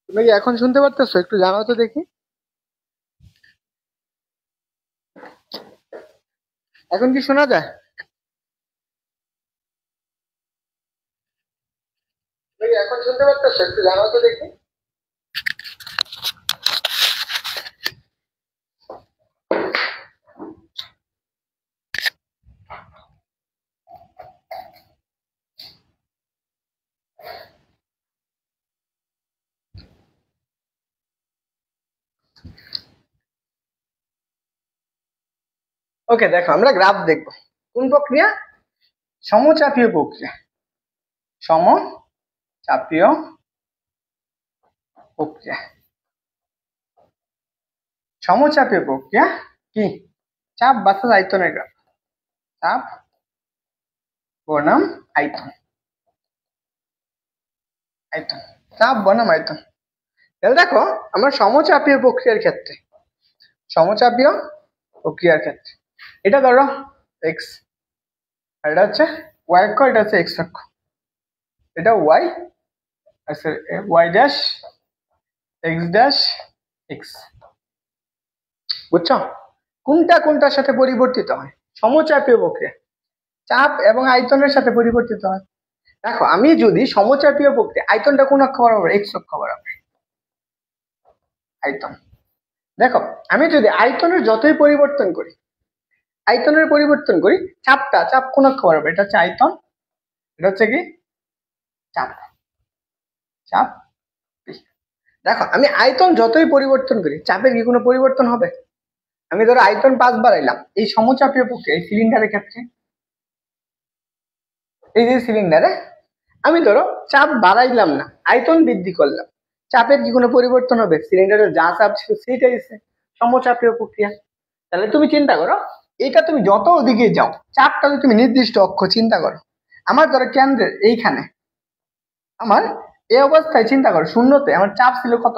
তুমি কি এখন শুনতে পারতেছো? একটু জানাও তো দেখি। এখন কি শোনা যায়? তুমি কি এখন শুনতে পারতেছো? একটু জানাও তো দেখি। ওকে, দেখো আমরা গ্রাফ দেখবো। কোন প্রক্রিয়া? সমচাপীয় প্রক্রিয়া। সমচাপীয় প্রক্রিয়া। সমচাপীয় প্রক্রিয়া কি? চাপ বাতাস আয়তনের গ্রাফ। চাপ বনাম আয়তন। আয়তন, চাপ বনাম আয়তন। তাহলে দেখো আমরা সমচাপীয় প্রক্রিয়ার ক্ষেত্রে, সমচাপীয় প্রক্রিয়ার ক্ষেত্রে এটা ধরো এক্স, আর এটা হচ্ছে ওয়াই অক্ষ, এটা হচ্ছে এক্স অক্ষ, এটা ওয়াই, আচ্ছা Y dash X dash X. বুঝছো? কোনটা কোনটার সাথে পরিবর্তিত হয়? সমচাপীয় প্রক্রিয়া চাপ এবং আয়তনের সাথে পরিবর্তিত হয়। দেখো আমি যদি সমচাপীয় প্রক্রিয়া, আয়তনটা কোন অক্ষ বরাবর? এক্স অক্ষ বরাবর আয়তন। দেখো আমি যদি আয়তনের যতই পরিবর্তন করি, আয়তনের পরিবর্তন করি, চাপটা, চাপ কোন অক্ষ বরাবর? এটা হচ্ছে আয়তন, এটা হচ্ছে কি চাপ, চাপ। দেখো আমি আয়তন যতই পরিবর্তন করি, চাপের কি কোনো পরিবর্তন হবে? আমি ধরো আয়তন 5 বাড়াইলাম, এই সমচাপীয় প্রক্রিয়া এই সিলিন্ডারের ক্ষেত্রে, এই যে সিলিন্ডারে আমি ধরো চাপ বাড়াইলাম না, আয়তন বৃদ্ধি করলাম, চাপের কি কোনো পরিবর্তন হবে? সিলিন্ডারের যা চাপ ছিল সেটাই সমচাপীয় প্রক্রিয়া। তাহলে তুমি চিন্তা করো, এটা তুমি যত ওদিকে যাও, চাপটা যদি তুমি নির্দিষ্ট অক্ষ চিন্তা করো, আমার ধরো কেন্দ্রের এইখানে, আমার এই অবস্থায় চিন্তা করো, শূন্যতে আমার চাপ ছিল কত?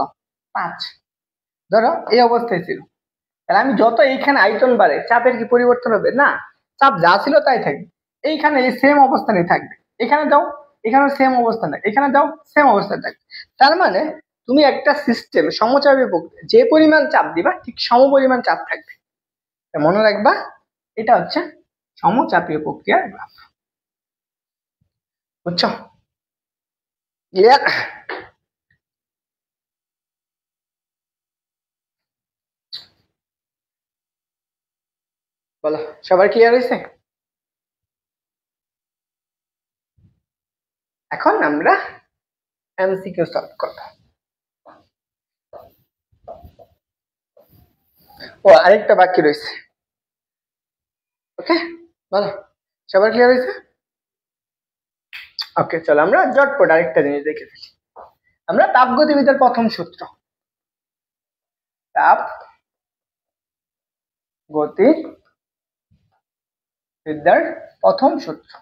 5। ধরো এই অবস্থায় ছিল, তাহলে আমি যত এইখানে আয়তন বাড়ে, চাপের কি পরিবর্তন হবে? না, চাপ যা ছিল তাই থাকবে, এইখানে এই সেম অবস্থানে থাকবে। এখানে যাও, এখানে সেম অবস্থান থাকবে, এখানে যাও সেম অবস্থান থাকবে। তার মানে তুমি একটা সিস্টেম সমচাপী প্রক্রিয়া যে পরিমাণ চাপ দিবা ঠিক সম পরিমাণ চাপ থাকবে। মনে রাখবা এটা হচ্ছে সমচাপীয় প্রক্রিয়ার গ্রাফ। বুঝছো? ক্লিয়ার? বলো সবার ক্লিয়ার হয়েছে? এখন আমরা এমসিকিউ সলভ করব। ও আরেকটা বাকি রয়েছে। ওকে বলো সবার ক্লিয়ার হয়েছে? ওকে চলো আমরা ঝটপট আরেকটা জিনিস দেখে ফেলি। আমরা তাপগতিবিদ্যার প্রথম সূত্র, তাপ গতিবিদ্যার প্রথম সূত্র।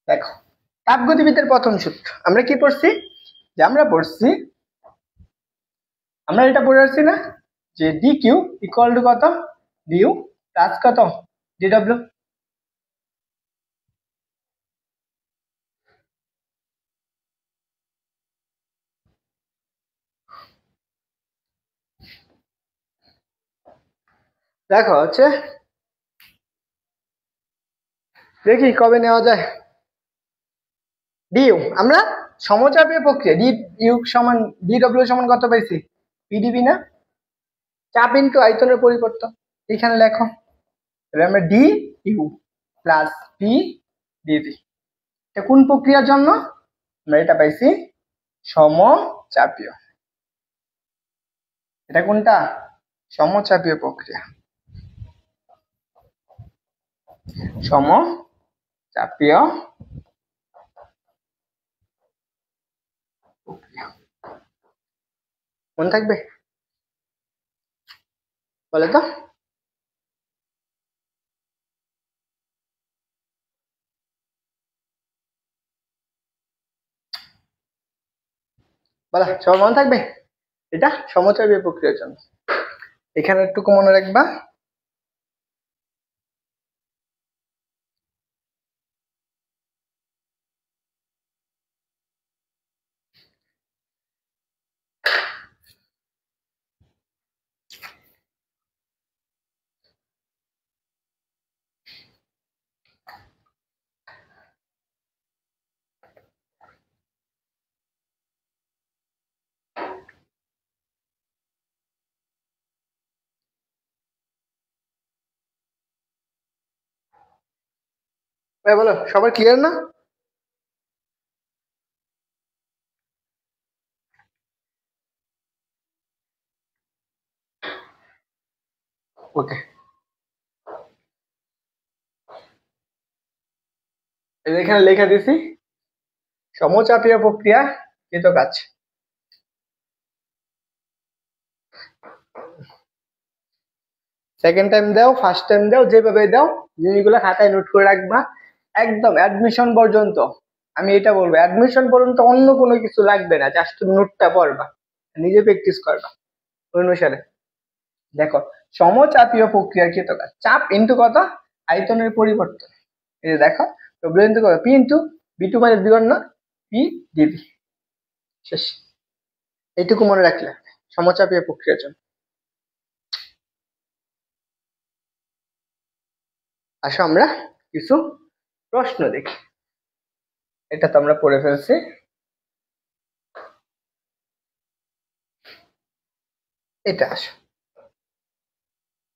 দেখো তাপগতিবিদ্যার প্রথম সূত্র আমরা কি পড়ছি? যে আমরা পড়ছি, আমরা এটা পড়ে আসছি না, যে ডি কিউ ইকুয়াল টু কত? ডিউ প্লাস কত? ডিডব্লিউ। দেখো হচ্ছে, দেখি কবে নেওয়া যায়। ডিউ আমরা সমচাপীয় প্রক্রিয়া ডি ইউ সমান ডিডব্লিউ সমান কত পাইছি? পিডিবি না? চাপ ইন্টু আয়তনের পরিবর্তন। এখানে লেখো, তাহলে আমরা D U plus P DV, এটা কোন প্রক্রিয়ার জন্য? আমরা এটা পাইছি সমচাপীয়। এটা কোনটা? সমচাপীয় প্রক্রিয়া। সমচাপীয় প্রক্রিয়া। মনে থাকবে? বলে তো। বলো, সবার মনে থাকবে? এটা সমচাপীয় প্রক্রিয়ার জন্য। এখানে একটুকু মনে রাখবা। বলো, সবার ক্লিয়ার না? ওকে, এখানে লেখা দিছি সমচাপীয় প্রক্রিয়া কৃত কাজ। সেকেন্ড টাইম দাও, ফার্স্ট টাইম দাও, যেভাবে দাও জিনিসগুলো খাতায় নোট করে রাখবা। একদম অ্যাডমিশন পর্যন্ত, আমি এটা বলবো, অ্যাডমিশন পর্যন্ত অন্য কোনো কিছু লাগবে না, জাস্ট নোটটা পড়বা, নিজে প্র্যাকটিস করবা অনুসারে। দেখো, সমচাপীয় প্রক্রিয়ার কৃত কাজ, চাপ ইন্টু কত, আয়তনের পরিবর্তন। এই যে দেখো, ডব্লিউ ইন্টু কত, P into B two minus B one না, পি ডিবি। শেষ। এইটুকু মনে রাখলে সমচাপীয় প্রক্রিয়ার জন্য। আসো আমরা কিছু প্রশ্ন দেখি। এটা তো আমরা পড়ে ফেলছি। এটা আসো,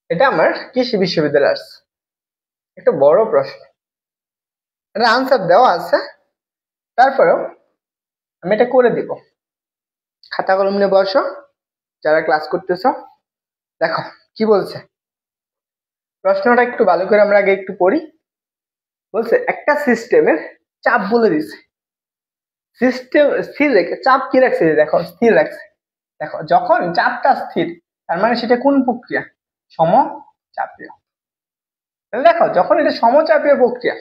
এটা আমার কৃষি বিশ্ববিদ্যালয় আসছে, একটা বড় প্রশ্ন, এটা আনসার দেওয়া আছে, তারপরেও আমি এটা করে দিব। খাতা কলম নিয়ে বসো যারা ক্লাস করতেছ। দেখো কি বলছে, প্রশ্নটা একটু ভালো করে আমরা আগে একটু পড়ি। বলছে একটা সিস্টেমের চাপ বলে দিছে, সিস্টেম স্থির রেখে চাপ কি রাখছে, দেখো স্থির রাখছে। দেখো যখন চাপটা স্থির, তার মানে সেটা কোন প্রক্রিয়া, সমচাপীয়। দেখো যখন এটা সমচাপীয় প্রক্রিয়া,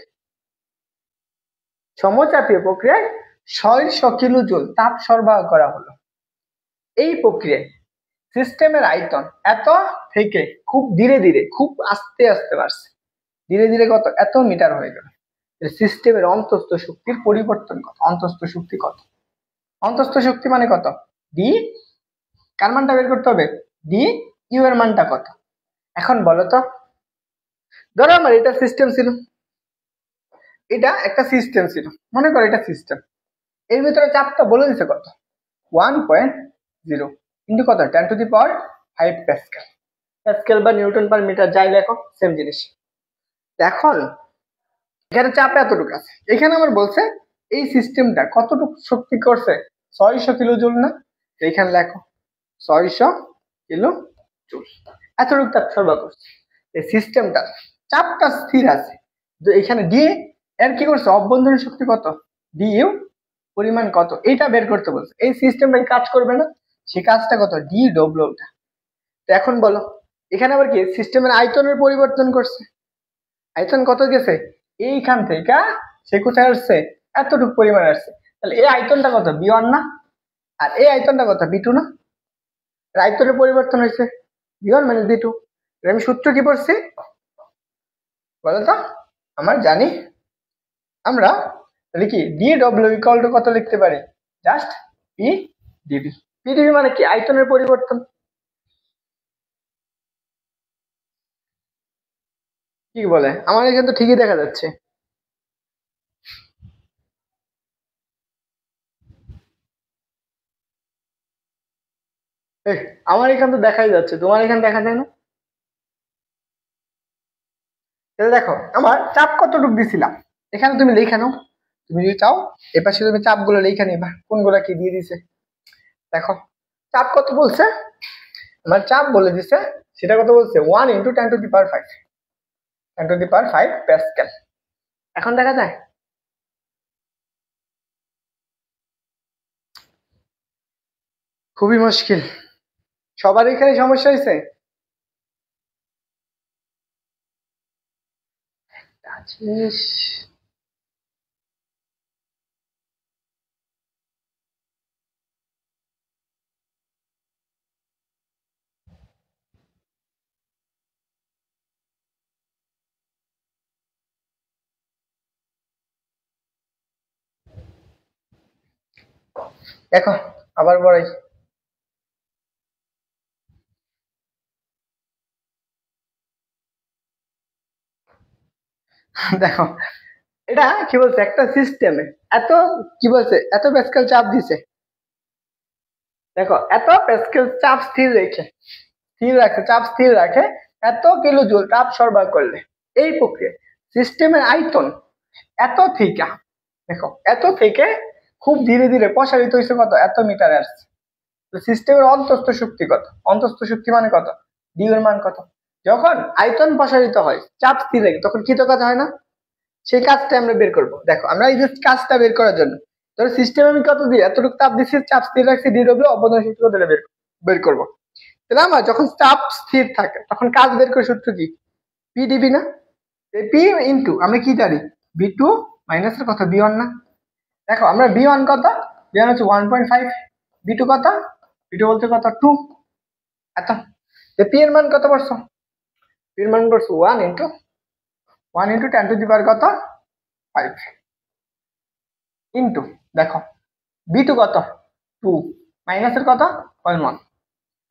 সমচাপীয় প্রক্রিয়ায় 600 কিলো জুল তাপ সরবরাহ করা হলো। এই প্রক্রিয়ায় সিস্টেমের আয়তন এত থেকে খুব ধীরে ধীরে, খুব আস্তে আস্তে বাড়ছে, ধীরে ধীরে কত, এত মিটার হয়ে গেল। সিস্টেমের অন্তস্থ শক্তির পরিবর্তন কত, অন্তস্থ শক্তি কত, অন্তস্থ শক্তি মানে কত, ডি, কার মানটা বের করতে হবে, ডি ইউ এর মানটা কত। এখন বলো তো, ধরো আমার এটা সিস্টেম ছিল, এটা একটা সিস্টেম ছিল, মনে করো এটা সিস্টেম, এর ভিতরে চাপটা বলে দিছে কত, 1.0 ইন্টু কত, 10⁵ প্যাসকেল। প্যাসকেল বা নিউটন পার মিটার যাই লেখো সেম জিনিস। এখন এখানে চাপ এতটুকু আছে, এখানে আমার বলছে এই সিস্টেমটা কতটুকু শক্তি করছে, 600 কিলো জুল না, এখানে লেখো 600 কিলো জুল, এতটুকু তাপ সরবরাহ করছে। এই সিস্টেমটা চাপটা স্থির আছে, তো এখানে ডি এর কি করছে, অভ্যন্তরীণ শক্তি কত, ডি ইউ পরিমাণ কত, এটা বের করতে বলছে। এই সিস্টেমটা কাজ করবে না, সেই কাজটা কত, ডি ডব্লিউটা। তো এখন বলো, এখানে আবার কি সিস্টেমের আয়তনের পরিবর্তন করছে, আয়তন কত গেছে, এইখান থেকে সে কোথায় আসছে, এতটুকু পরিমাণ আসছে, তাহলে এই আয়তনটা কত, বি ওয়ান না, আর এই আয়তনটা কত, বি টু না, আয়তনের পরিবর্তন হয়েছে, B one minus B two. আমি সূত্র কি পড়ছি বলতো, আমরা জানি, আমরা তাহলে কি ডি ডব্লিউ ইকুয়াল টু কত লিখতে পারি, just P DB. P DB মানে কি, আয়তনের পরিবর্তন। কি বলে, আমার এখানে তো ঠিকই দেখা যাচ্ছে। আমার এখানে তো দেখাই যাচ্ছে, তোমার এখানে দেখা যায় না। তাহলে দেখো আমার চাপ কতটুকু দিছিলাম, এখানে তুমি লিখে নাও, তুমি যদি চাও এপাশে তুমি চাপগুলো লিখে নিবা কোনগুলা কি দিয়ে দিছে। দেখো চাপ কত বলছে, আমার চাপ বলে দিছে, সেটা কত বলছে, 1 × 10⁵, 10⁵ প্যাসকেল। এখন দেখা যায়, খুবই মুশকিল। সবার এখানে সমস্যা হয়েছে? দেখো আবার বড়াই। দেখো এটা কি বলছে, একটা সিস্টেমে এত কি বলছে, এত প্যাসকেল চাপ দিছে। দেখো এত প্যাসকেল চাপ চাপ স্থির রাখে এত কিলো জুল তাপ সরবরাহ করলে এই প্রক্রিয়া সিস্টেমের আয়তন এত থেকে, দেখো এত থেকে খুব ধীরে ধীরে প্রসারিত হয়েছে কত, এত মিটার আসছে। সিস্টেমের অন্তস্থ শক্তি কত, অন্তস্থ শক্তি মানে কত, ডি এর মান কত। যখন আয়তন প্রসারিত হয় চাপ স্থির রাখে তখন কি তো কাজ হয় না, সেই কাজটা আমরা বের করব। দেখো আমরা এই যে কাজটা বের করার জন্য ধরো সিস্টেম আমি কত দিই, এতটুকু তাপ দিচ্ছি, চাপ স্থির রাখছি, ডিডব্লিউ অবদান সূত্র দিলে বের করবো। তাহলে আমার যখন চাপ স্থির থাকে তখন কাজ বের করে সূত্র কি, পিডিবি না, পি ইন্টু আমরা কি জানি বি টু মাইনাস এর কত বি ওয়ান না। দেখো আমরা বি ওয়ান কত, বি ওয়ান হচ্ছে 1.5, বি টু কত, বি টু বলতে কত 2, এত। পি এর মান কত পড়ছো, পি এর মান পড়ছো 1 ইন্টু 10 টু দি পাওয়ার কত 5 ইন্টু দেখো বি টু কত 2 মাইনাস এর কত 0.1,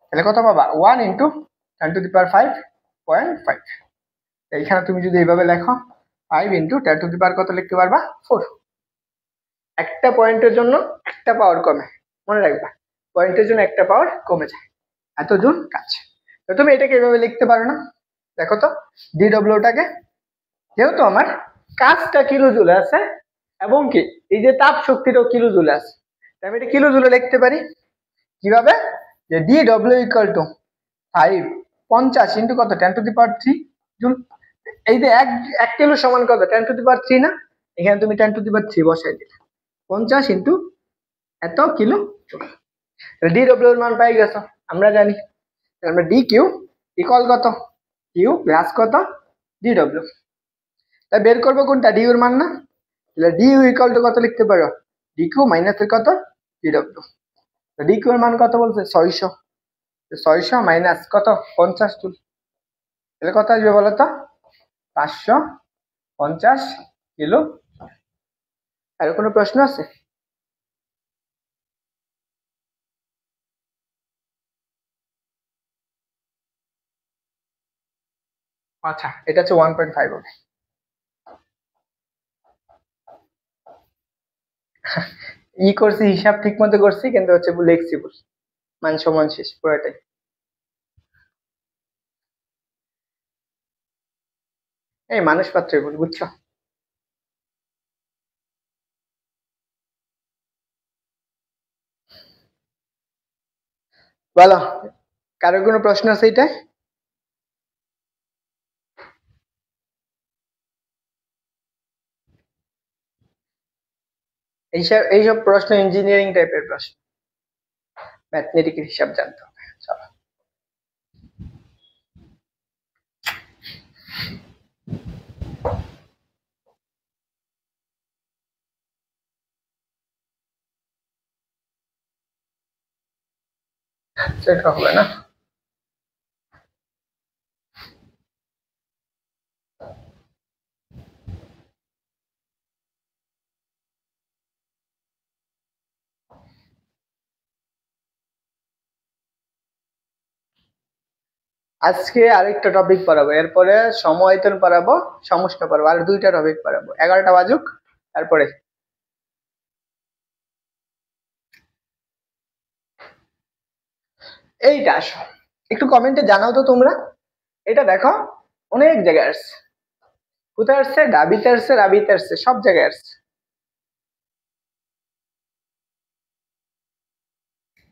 তাহলে কত পাবা 1 ইন্টু 10 টু দি পাওয়ার 5.5। এইখানে তুমি যদি এইভাবে লেখো 5 ইন্টু 10 টু দি পাওয়ার কত লিখতে পারবা 4। একটা পয়েন্টের জন্য একটা পাওয়ার কমে, মনে রাখবা পয়েন্টের জন্য একটা পাওয়ার কমে যায়, এত জুল কাজ। তো তুমি এটাকে এইভাবে লিখতে পারো না। দেখো তো ডিডব্লিউটাকে, যেহেতু আমার কাজটা কিলো জুলে আছে এবং কি এই যে তাপ শক্তিটাও কিলো জুলে আছে, আমি এটা কিলো জুলে লিখতে পারি কিভাবে, যে ডিডব্লিউ ইকুয়াল টু 50 ইন্টু কত 10 টু দি পাওয়ার 3 জুল। এই যে এক কিলো সমান কত 10 টু দি পাওয়ার 3 না, এখানে তুমি 10 টু দি পাওয়ার 3 বসাই দিলে 50 ইন্টু এত কিলো জুল। ডিডব্লিউ এর মান পাই গেছো, আমরা জানি আমরা ডি কিউ ইকুয়াল কত কিউ প্লাস কত ডিডব্লিউ। তাই বের করবো কোনটা, ডি এর মান না, তাহলে ডি ইকুয়াল টু কত লিখতে পারো ডি কিউ মাইনাস এর কত ডিডব্লিউ। ডি কিউ এর মান কত বলছে 600, 600 মাইনাস কত 50 জুল, তাহলে কত আসবে বলো তো 550 কিলো। আর কোনো প্রশ্ন আছে? আচ্ছা এটা হচ্ছে 1.5 হবে। করছি হিসাব ঠিক মতো করছি কিন্তু হচ্ছে লিখছি ভুল, মান সমান শেষ পুরোটাই। এই মানুষ পাত্রই ভুল, বুঝছো? বলো কারো কোনো প্রশ্ন আছে এটা? এইসব প্রশ্ন ইঞ্জিনিয়ারিং টাইপের প্রশ্ন, ম্যাথমেটিক্যাল হিসাব জানতে হবে। চলো সেটা হবে না। আজকে আরেকটা টপিক পড়াবো, এরপরে সমআয়তন পড়াবো, সমষ্ণ পড়াবো, আর দুইটা টপিক পড়াবো, 11টা বাজুক তারপরে। এইটা আসো একটু কমেন্টে জানাও তো তোমরা, এটা দেখো অনেক জায়গায় আসছে, কোথায় আসছে, ডাবিতে আসছে, রাবিতে আসছে, সব জায়গায় আসছে।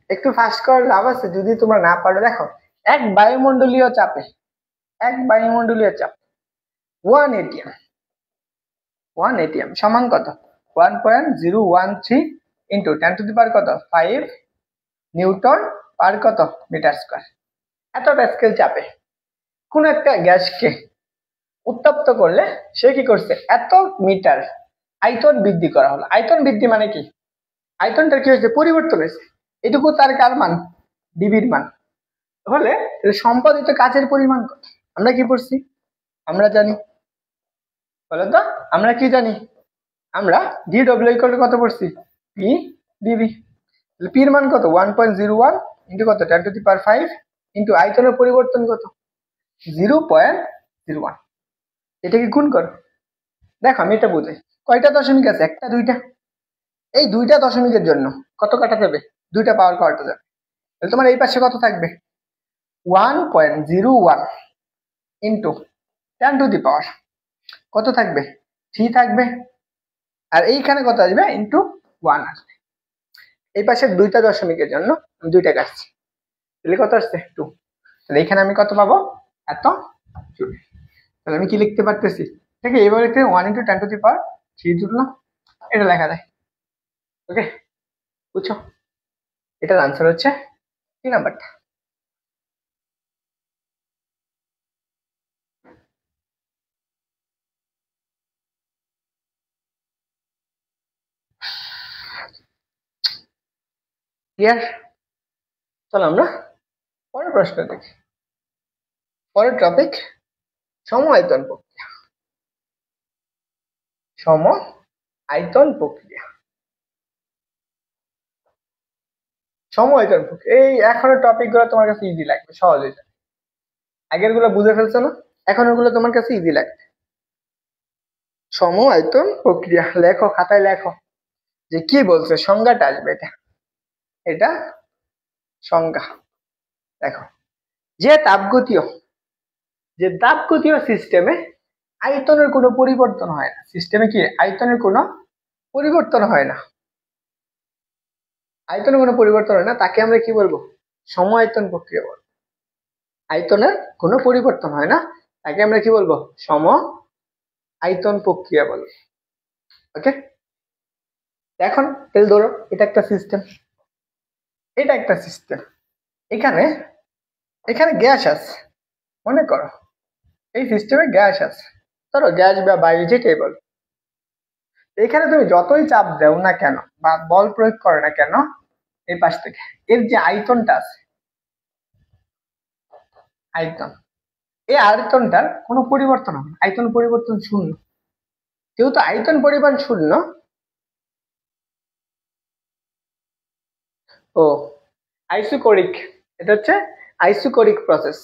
একটু ফাস্ট করার লাভ আছে যদি তোমরা না পারো। দেখো এক বায়ুমণ্ডলীয় চাপে, এক বায়ুমণ্ডলীয় চাপ 1 এটিএম, 1 এটিএম সমান কত 1.013 ইন্টু 10 টু দি পাওয়ার কত 5 নিউটন পার কত মিটার স্কয়ার। এত প্যাসকেল চাপে কোন একটা গ্যাসকে উত্তপ্ত করলে সে কি করছে, এত মিটার আয়তন বৃদ্ধি করা হলো। আয়তন বৃদ্ধি মানে কি, আয়তনটা কি হয়েছে, পরিবর্তন হয়েছে। এটুকু তার কার মান, ডিবির মান। তাহলে সম্পাদিত কাজের পরিমাণ কত আমরা কি পড়ছি, আমরা জানি, বলো তো আমরা কি জানি, আমরা ডি ডব্লিউ ইকুয়াল টু কত পড়ছি, পি ডিবি। পি এর মান কত 1.01 ইন্টু কত 10 টু দি পাওয়ার 5 ইন্টু আয়তনের পরিবর্তন কত 0.01। এটাকে গুণ করো। দেখো আমি এটা বুঝাই, কয়টা দশমিক আছে, একটা দুইটা, এই দুইটা দশমিকের জন্য কত কাটা যাবে, দুইটা পাওয়ার কাটা যাবে। তাহলে তোমার এই পাশে কত থাকবে 1.01 ইন্টু 10 টু দি পাওয়ার কত থাকবে 3 থাকবে, আর এইখানে কত আসবে ইন্টু 1 আসবে। এই পাশের দুইটা দশমিকের জন্য আমি দুইটা কাটছি, তাহলে কত আসছে 2। তাহলে এখানে আমি কত পাবো, এত জুল। তাহলে আমি কি লিখতে পারতেছি, ঠিক আছে, এবার লিখতে 1 into 10 to the power 3 joule না, এটা লেখা যায়। ওকে বুঝছো, এটার আনসার হচ্ছে 3 নাম্বারটা। ক্লিয়ার? চলো আমরা পরের প্রশ্ন দেখি। পরের টপিক সম আয়তন প্রক্রিয়া। সম আয়তন প্রক্রিয়া, সম আয়তন প্রক্রিয়া, এই এখনের টপিক গুলো তোমার কাছে ইজি লাগবে, সহজ হয়ে যাবে। আগের গুলো বুঝে ফেলছো না, এখন ওগুলো তোমার কাছে ইজি লাগবে। সম আয়তন প্রক্রিয়া লেখো, খাতায় লেখো যে কি বলছে, সংজ্ঞাটা আসবে এটা, এটা সংজ্ঞা। দেখো, যে তাপগতীয় সিস্টেমে আয়তনের কোনো পরিবর্তন হয় না, সিস্টেমে কি আয়তনের কোনো পরিবর্তন হয় না, আয়তনের কোনো পরিবর্তন হয় না, তাকে আমরা কি বলবো, সম আয়তন প্রক্রিয়া বলবো। আয়তনের কোনো পরিবর্তন হয় না, তাকে আমরা কি বলবো, সম আয়তন প্রক্রিয়া বলবো। ওকে, এখন তেল ধরো, এটা একটা সিস্টেম, এটা একটা সিস্টেম, এখানে এখানে গ্যাস আছে, মনে করো এই সিস্টেমে গ্যাস আছে, ধরো গ্যাস বা বায়ু যেটাই বল। এখানে তুমি যতই চাপ দাও না কেন বা বল প্রয়োগ করো না কেন এই পাশ থেকে, এর যে আয়তনটা আছে, আয়তন, এই আয়তনটার কোনো পরিবর্তন হবে না, আয়তন পরিবর্তন শূন্য। যেহেতু আয়তন পরিমাণ শূন্য, ও আইসোকোরিক, এটা হচ্ছে আইসোকোরিক প্রসেস,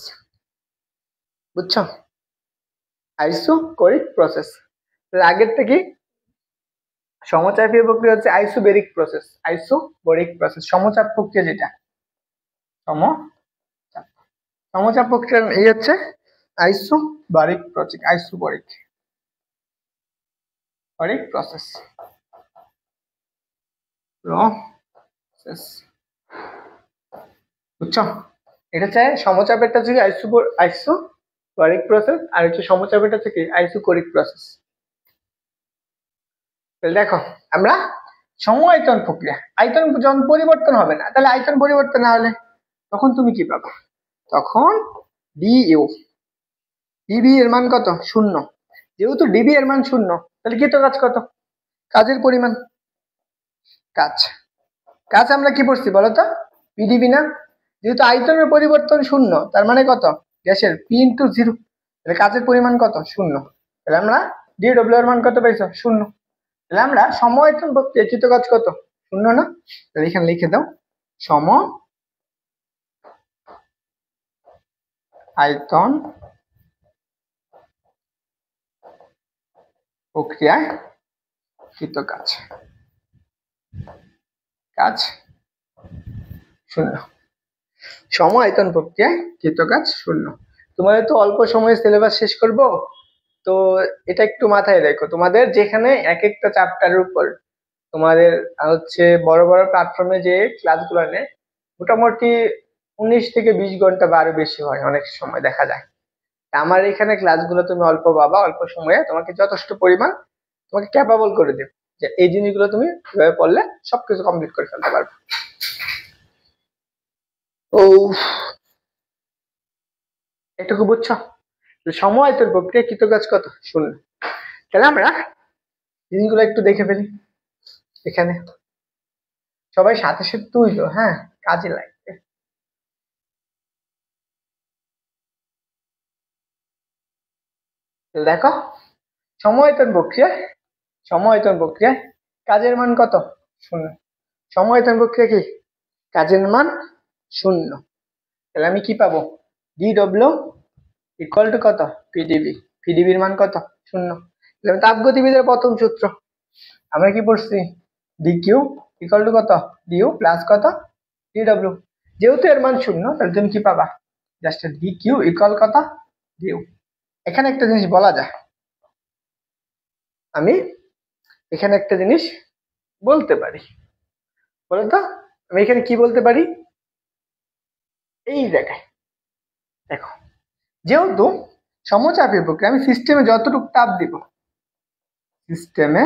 বুঝছো, আইসোকোরিক প্রসেস। আগের থেকে সমচাপীয় প্রক্রিয়া হচ্ছে আইসোবেরিক প্রসেস, আইসোবেরিক প্রসেস সমচাপ প্রক্রিয়া, যেটা সমচাপ, সমচাপ প্রক্রিয়া এই হচ্ছে isobaric process, isobaric process process, বুঝছো। এটা হচ্ছে সমচাপেরটা হচ্ছে আইসোবারিক প্রসেস, আর হচ্ছে সমচাপেরটা হচ্ছে কি আইসোকোরিক প্রসেস। তাহলে দেখো, আমরা সম আয়তন প্রক্রিয়া, আয়তন যখন পরিবর্তন হবে না, তাহলে আয়তন পরিবর্তন না হলে তখন তুমি কি পাবা, তখন ডিইউ, ডিবি এর মান কত শূন্য। যেহেতু ডিবি এর মান শূন্য, তাহলে কৃত কাজ কত, কাজের পরিমাণ, কাজ, কাজ আমরা কি পড়ছি বলতো, পিডিবি না। যেহেতু আয়তনের পরিবর্তন শূন্য, তার মানে কত, গ্যাসের পি ইন্টু 0, তাহলে কাজের পরিমাণ কত শূন্য। তাহলে আমরা ডিডব্লিউ এর মান কত পাইছো শূন্য। তাহলে আমরা সম আয়তন প্রক্রিয়া কৃত কাজ কত শূন্য না। তাহলে এখানে লিখে দাও সম আয়তন প্রক্রিয়ায় কৃত কাজ, কাজ শূন্য, সম আয়তন প্রক্রিয়ায় কৃত কাজ শূন্য। তোমাদের তো অল্প সময়ে সিলেবাস শেষ করব, তো এটা একটু মাথায় রেখো। তোমাদের যেখানে এক একটা চ্যাপ্টারের উপর তোমাদের হচ্ছে বড় বড় প্ল্যাটফর্মে যে ক্লাসগুলো নেয়, মোটামুটি 19 থেকে 20 ঘন্টা বা আরো বেশি হয় অনেক সময় দেখা যায়। আমার এখানে ক্লাসগুলো তুমি অল্প পাবা, অল্প সময়ে তোমাকে যথেষ্ট পরিমাণ তোমাকে ক্যাপাবল করে দেবে যে এই জিনিসগুলো তুমি কিভাবে পড়লে সবকিছু কমপ্লিট করে ফেলতে পারবে। ও, এটুকু বুঝছো? সমআয়তন প্রক্রিয়া কৃত কাজ কত? শূন্য। তাহলে আমরা জিনিসগুলো একটু দেখে ফেলি। এখানে সবাই সাথে সাথে তুইলো, হ্যাঁ, কাজে লাগবে। দেখো, সমআয়তন প্রক্রিয়ায় কাজের মান কত? শূন্য। সমআয়তন প্রক্রিয়া কি? কাজের মান শূন্য। তাহলে আমি কি পাবো? DW ইকুয়াল টু কত? PdV। PdVর মান কত? শূন্য। তাহলে তাপগতিবিদের প্রথম সূত্র আমরা কি পড়ছি? dq ইকুয়াল টু কত? du প্লাস কত? dw। যেহেতু এর মান শূন্য, তাহলে তুমি কি পাবা? জাস্ট dq ইকুয়াল কত? du। এখানে একটা জিনিস বলা যায়, আমি এখানে একটা জিনিস বলতে পারি, বলো তো? আমি এখানে কি বলতে পারি? এই জায়গায় দেখো, যেহেতু সমচাপী প্রক্রিয়া, আমি সিস্টেমে যতটুকু তাপ দিব, সিস্টেমে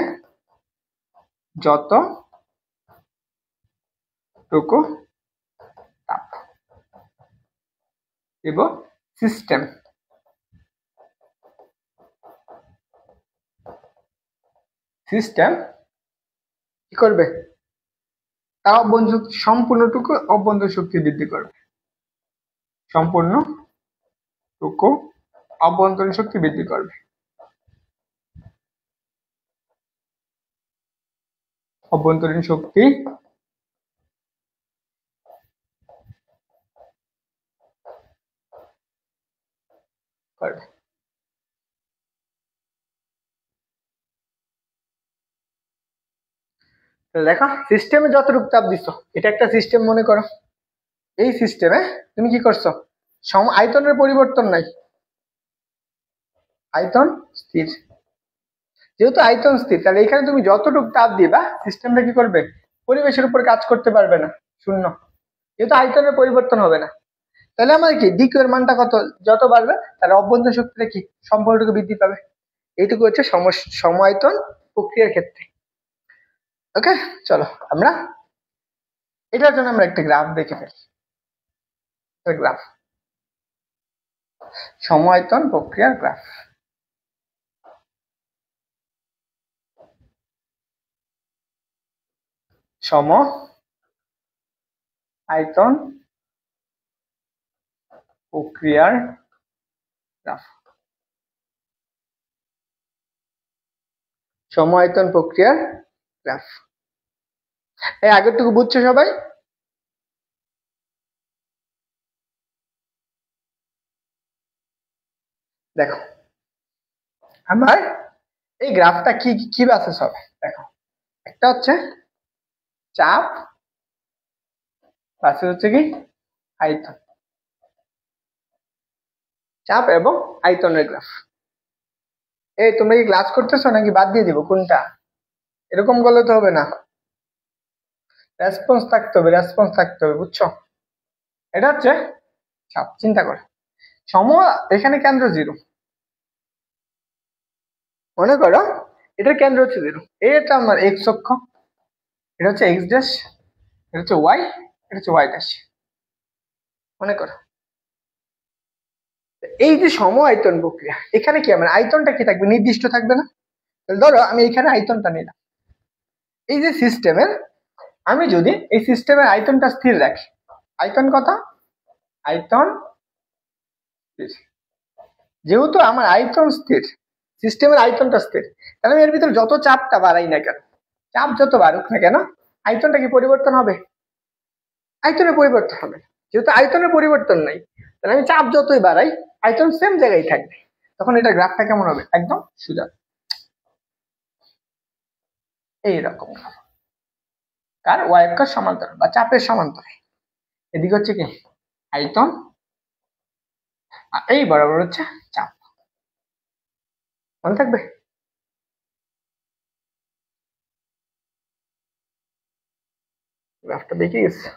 যতটুকু তাপ দিব, সিস্টেম কি করবে? তার অভ্যন্তরীণ শক্তি সম্পূর্ণটুকু অভ্যন্তরীণ শক্তি বৃদ্ধি করবে, সম্পূর্ণটুকু অভ্যন্তরীণ শক্তি বৃদ্ধি করবে। অভ্যন্তরীণ শক্তি করবে। দেখো, সিস্টেমে যতটুকু তাপ দিচ্ছ, এটা একটা সিস্টেম মনে করো। এই সিস্টেমে তুমি কি করছো? আয়তনের পরিবর্তন নাই, আয়তন স্থির। যেহেতু আয়তন স্থির, তাহলে এখানে তুমি যতটুকু তাপ দিবা, সিস্টেমটা কি করবে? পরিবেশের উপর কাজ করতে পারবে না, শূন্য। যেহেতু আয়তনের পরিবর্তন হবে না, তাহলে আমার কি ডিকিউ এর মানটা কত? যত বাড়বে তার অভ্যন্তরীণ শক্তিটা কি সম্পূর্ণটুকু বৃদ্ধি পাবে। এইটুকু হচ্ছে সমআয়তন প্রক্রিয়ার ক্ষেত্রে। ওকে, চলো আমরা এটার জন্য আমরা একটা গ্রাফ দেখে ফেলি। গ্রাফ, সমআয়তন প্রক্রিয়ার গ্রাফ। সমআয়তন প্রক্রিয়ার গ্রাফ। সমআয়তন প্রক্রিয়ার গ্রাফ। এই আগেরটুকু বুঝছো সবাই? দেখো, আমার এই গ্রাফটা কি কি বেসিস হবে? দেখো, একটা হচ্ছে চাপ, বেসিস হচ্ছে কি আয়তন। চাপ এবং আয়তনের গ্রাফ। এই তোমরা কি ক্লাস করতেছো নাকি বাদ দিয়ে দিব? কোনটা? এরকম করলে তো হবে না, রেসপন্স থাকতে হবে, বুঝছো? এটা হচ্ছে চাপ। চিন্তা করে, এখানে কেন্দ্র 0, মনে করো এটার কেন্দ্র হচ্ছে 0। এটা আমার এক্স অক্ষ, এটা হচ্ছে এক্স ড্যাশ, এটা হচ্ছে ওয়াই, এটা হচ্ছে ওয়াই ড্যাশ। মনে করো এই যে সমআয়তন প্রক্রিয়া, এখানে কি আমার আয়তনটা কি থাকবে? নির্দিষ্ট থাকবে না? তাহলে ধরো আমি এখানে আয়তনটা নিলাম, এই যে সিস্টেমের, আমি যদি এই সিস্টেমের আয়তনটা স্থির রাখি, আয়তন কত? আয়তন স্থির। যেহেতু আমার আয়তন স্থির, সিস্টেমের আয়তনটা স্থির, তাহলে আমি এর ভিতরে যত চাপটা বাড়াই না কেন, চাপ যত বাড়ুক না কেন, আয়তনটা কি পরিবর্তন হবে? আয়তনের পরিবর্তন হবে। যেহেতু আয়তনের পরিবর্তন নাই, তাহলে আমি চাপ যতই বাড়াই, আয়তন সেম জায়গায় থাকবে। তখন এটা গ্রাফটা কেমন হবে? একদম সোজা, এইরকম। কার? ওয়াই অক্ষের সমান্তরাল বা চাপের সমান্তরাল। এদিকে হচ্ছে কি আয়তন, আর এই বরাবর হচ্ছে চাপ। মনে থাকবে? গ্রাফটা দেখে গেছে?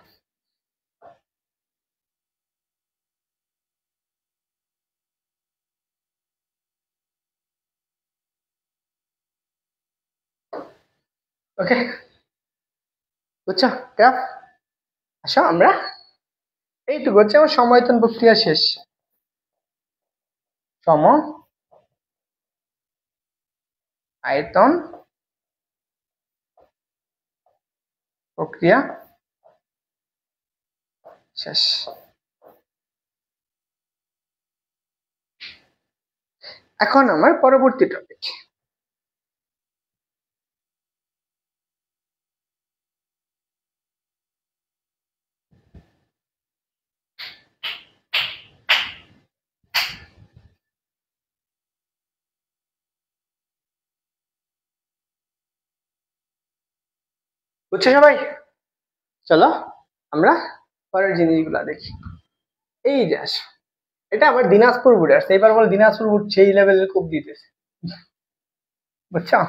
ওকে, বুঝছো গ্রাফ? আসো আমরা এইটুকু হচ্ছে আমার সমায়তন প্রক্রিয়া শেষ। সম আয়তন প্রক্রিয়া শেষ। এখন আমার পরবর্তী টপিক। বুঝছো সবাই? চলো আমরা পরের জিনিসগুলা দেখি। এই যে আসো, এটা আবার দিনাজপুর বোর্ডে আসছে। এবার বলে দিনাজপুর বোর্ড সেই লেভেলের খুব দিতেছে, বুঝছো?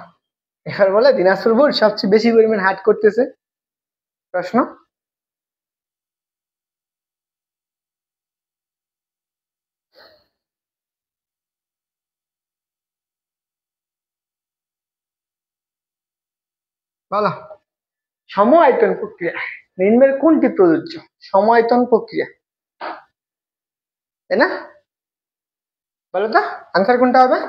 এবার বলে দিনাজপুর বোর্ড সবচেয়ে বেশি পরিমাণ হার্ড করতেছে প্রশ্ন। বলো, সম আয়তন প্রক্রিয়া নিম্নের কোনটি প্রযোজ্য? সম আয়তন প্রক্রিয়া, তাই না? বলো তো আনসার কোনটা হবে?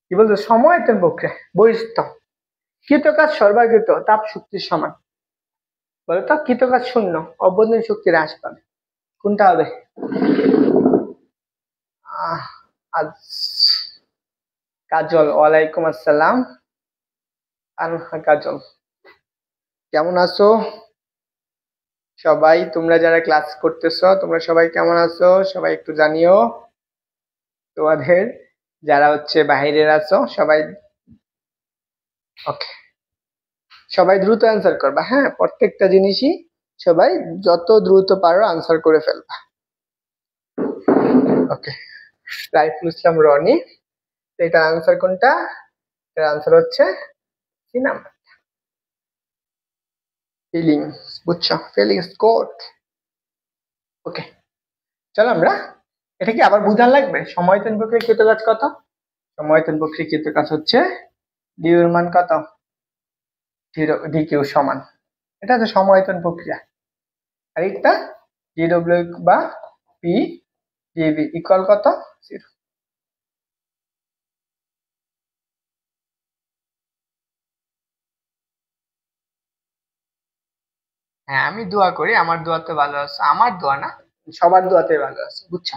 কি বলতো? সম আয়তন প্রক্রিয়া বহিস্থ কৃত কাজ সর্বাকৃত তাপ শক্তির সমান। বলো তো কৃত কাজ শূন্য, অভ্যন্তরীণ শক্তি হ্রাস পাবে। কোনটা হবে? আজ কাজল, ওয়ালাইকুম আসসালাম। আনহা কাজল, কেমন আছো সবাই? তোমরা যারা ক্লাস করতেছো তোমরা সবাই কেমন আছো? সবাই একটু জানিও। তোমাদের যারা হচ্ছে বাহিরের আছো সবাই, ওকে, সবাই দ্রুত অ্যান্সার করবা। হ্যাঁ, প্রত্যেকটা জিনিসই সবাই যত দ্রুত পারো আনসার করে ফেলবা। ওকে, রাইফুল ইসলাম রনি, এটার আনসার কোনটা? এটার আনসার হচ্ছে কি নাম্বার? ফিলিংস, বুঝছো? Feelings code. ওকে, চলো আমরা এটা কি আবার বুঝান লাগবে? সমায়তন প্রক্রিয়া কৃত কাজ কত? সমায়তন প্রক্রিয়া কৃত কাজ হচ্ছে ডিউ এর মান কত? ডি কিউ সমান, এটা হচ্ছে সমায়তন প্রক্রিয়া। আর এটা ডিডব্লিউ বা পি ডিভি ইকুয়াল কত? 0। হ্যাঁ, আমি দোয়া করি আমার দোয়াতে ভালো আছে, আমার দোয়া না, সবার দোয়াতে ভালো আছে, বুঝছো?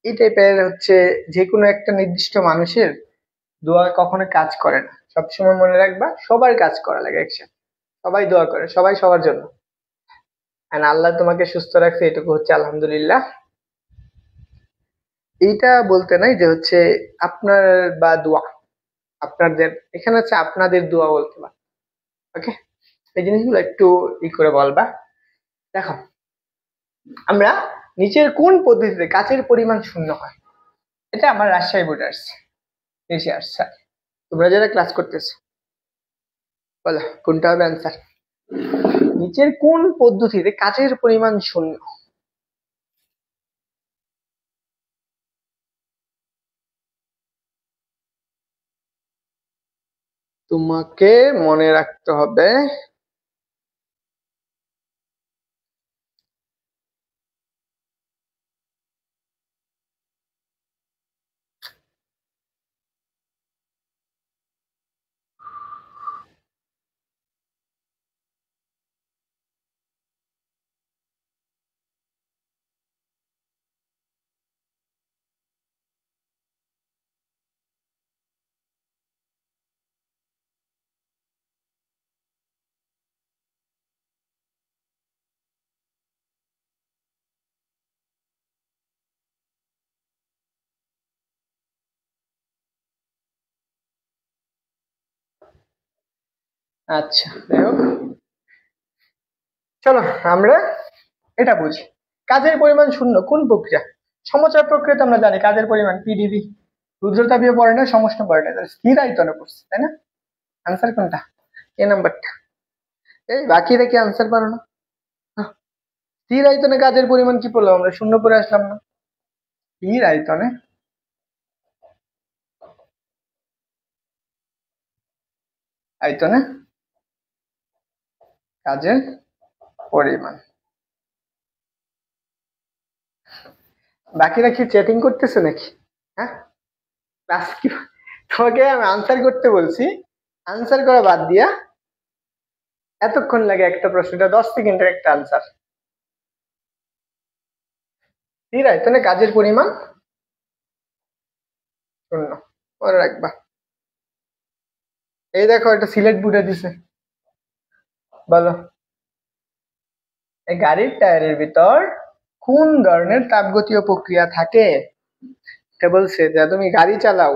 এই টাইপের হচ্ছে যে কোনো একটা নির্দিষ্ট মানুষের দোয়া কখনো কাজ করে না। সবসময় মনে রাখবা সবার কাজ করা লাগে একসাথে। সবাই দোয়া করে, সবাই সবার জন্য। আর আল্লাহ তোমাকে সুস্থ রাখছে, এটুকু হচ্ছে আলহামদুলিল্লাহ। এইটা বলতে নাই যে হচ্ছে আপনার বা দোয়া, আপনাদের এখানে হচ্ছে আপনাদের দোয়া বলতে পারে। ওকে, এই জিনিসগুলো একটু ই করে বলবা। দেখো, আমরা নিচের কোন পদ্ধতিতে কাচের পরিমাণ শূন্য হয়? এটা আমার রাজশাহী বোর্ডে আসছে, এসে আসছে। তোমরা যারা ক্লাস করতেছো বলো কোনটা হবে অ্যান্সার? নিচের কোন পদ্ধতিতে কাচের পরিমাণ শূন্য? তোমাকে মনে রাখতে হবে। আচ্ছা, যাই হোক, চলো আমরা এটা বুঝি। কাজের পরিমাণ শূন্য কোন প্রক্রিয়া? সমচাপ প্রক্রিয়া তো আমরা জানি কাজের পরিমাণ পিডিভি। রুদ্রতাপীয় পড়ে না, সমষ্ণ পড়ে না, তাহলে স্থির আয়তনে পড়ছে, তাই না? আনসার কোনটা? এ নাম্বারটা। এই বাকিরা কি আনসার পারো না? হ্যাঁ, স্থির আয়তনে কাজের পরিমাণ কি পড়লাম আমরা? শূন্য পরে আসলাম না? স্থির আয়তনে আয়তনে কাজের পরিমাণ। বাকিরা কি চ্যাটিং করতেছে নাকি? হ্যাঁ, ক্লাস কি? তোমাকে আমি আনসার করতে বলছি, আনসার করা বাদ দিয়া এতক্ষণ লাগে একটা প্রশ্নটা 10 সেকেন্ডের একটা আনসার। স্থির আয়তনে কাজের পরিমাণ শূন্য, মনে রাখবা। এই দেখো এটা সিলেট বুটে দিছে, বলো এই গাড়ির টায়ারের ভিতর কোন ধরনের তাপগতীয় প্রক্রিয়া থাকে? এটা বলছে যে তুমি গাড়ি চালাও,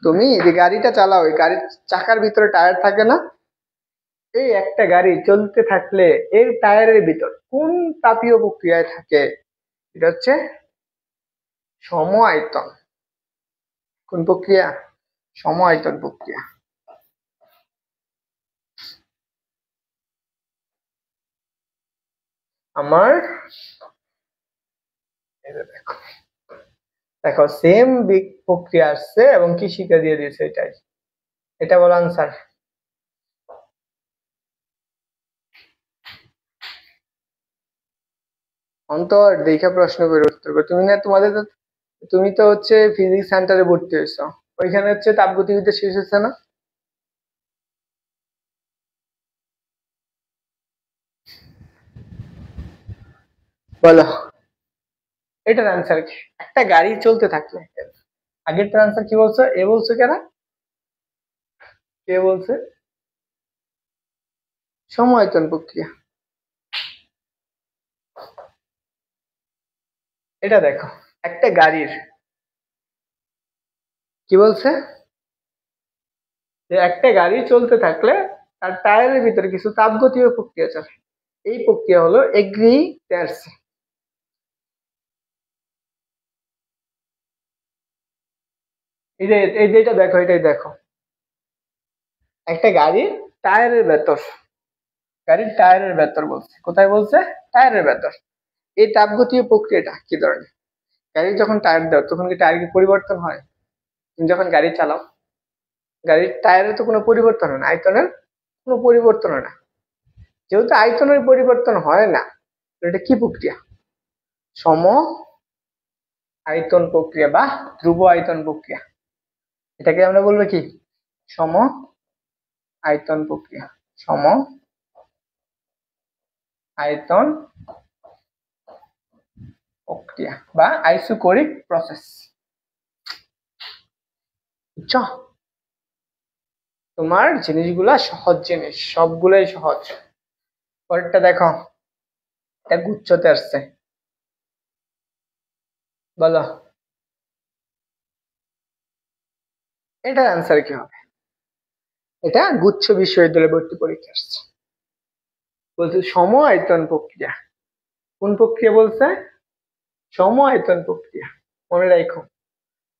তুমি যে গাড়িটা চালাও, এই গাড়ির চাকার ভিতরে টায়ার থাকে না? এই একটা গাড়ি চলতে থাকলে এর টায়ারের ভিতর কোন তাপীয় প্রক্রিয়ায় থাকে? এটা হচ্ছে সম আয়তন। কোন প্রক্রিয়া? সম আয়তন প্রক্রিয়া। আমার দেখো দেখো সেম বিগ প্রক্রিয়া আসছে এবং কি শিখে দিয়ে দিয়েছে এটাই। এটা বলো আনসার। অন্তর দেখে প্রশ্ন করে উত্তর করো। তুমি না, তোমাদের তো, তুমি তো হচ্ছে ফিজিক্স সেন্টারে ভর্তি হয়েছো, ওইখানে হচ্ছে তাপগতিবিদ্যা শেষ হচ্ছে না? বলো এটার আনসার কি? একটা গাড়ি চলতে থাকলে, আগেরটার আনসার কি বলছো? এ বলছো কেন? কে বলছে? সমায়তন প্রক্রিয়া। এটা দেখো একটা গাড়ির কি বলছে, যে একটা গাড়ি চলতে থাকলে তার টায়ারের ভিতরে কিছু তাপগতীয় প্রক্রিয়া চলে, এই প্রক্রিয়া হলো এগ্রিটার্সি। এই যে এটা দেখো, এটাই দেখো একটা গাড়ির টায়ারের ভেতর, গাড়ির টায়ারের ভেতর বলছে, কোথায় বলছে? টায়ারের ভেতর। এই তাপগতীয় প্রক্রিয়াটা কি ধরনের? গাড়ির যখন টায়ার দাও তখন কি টায়ার কি পরিবর্তন হয়? তুমি যখন গাড়ি চালাও, গাড়ির টায়ারের তো কোনো পরিবর্তন হয় না, আয়তনের কোনো পরিবর্তন হয় না। যেহেতু আয়তনের পরিবর্তন হয় না, এটা কি প্রক্রিয়া? সম আয়তন প্রক্রিয়া বা ধ্রুব আয়তন প্রক্রিয়া। এটাকে আমরা বলবো কি? সম আয়তন প্রক্রিয়া। সম আয়তন প্রক্রিয়া বা আইসোকোরিক প্রসেস। বুঝছো? তোমার জিনিসগুলা সহজ জিনিস, সবগুলাই সহজ। পরেরটা দেখো, এটা গুচ্ছতে আসছে, বলো এটার অ্যান্সার কি হবে? এটা গুচ্ছ বিশ্ববিদ্যালয় ভর্তি পরীক্ষা আসছে, বলছে সম আয়তন প্রক্রিয়া। কোন প্রক্রিয়া বলছে? সম আয়তন প্রক্রিয়া। মনে রাখো,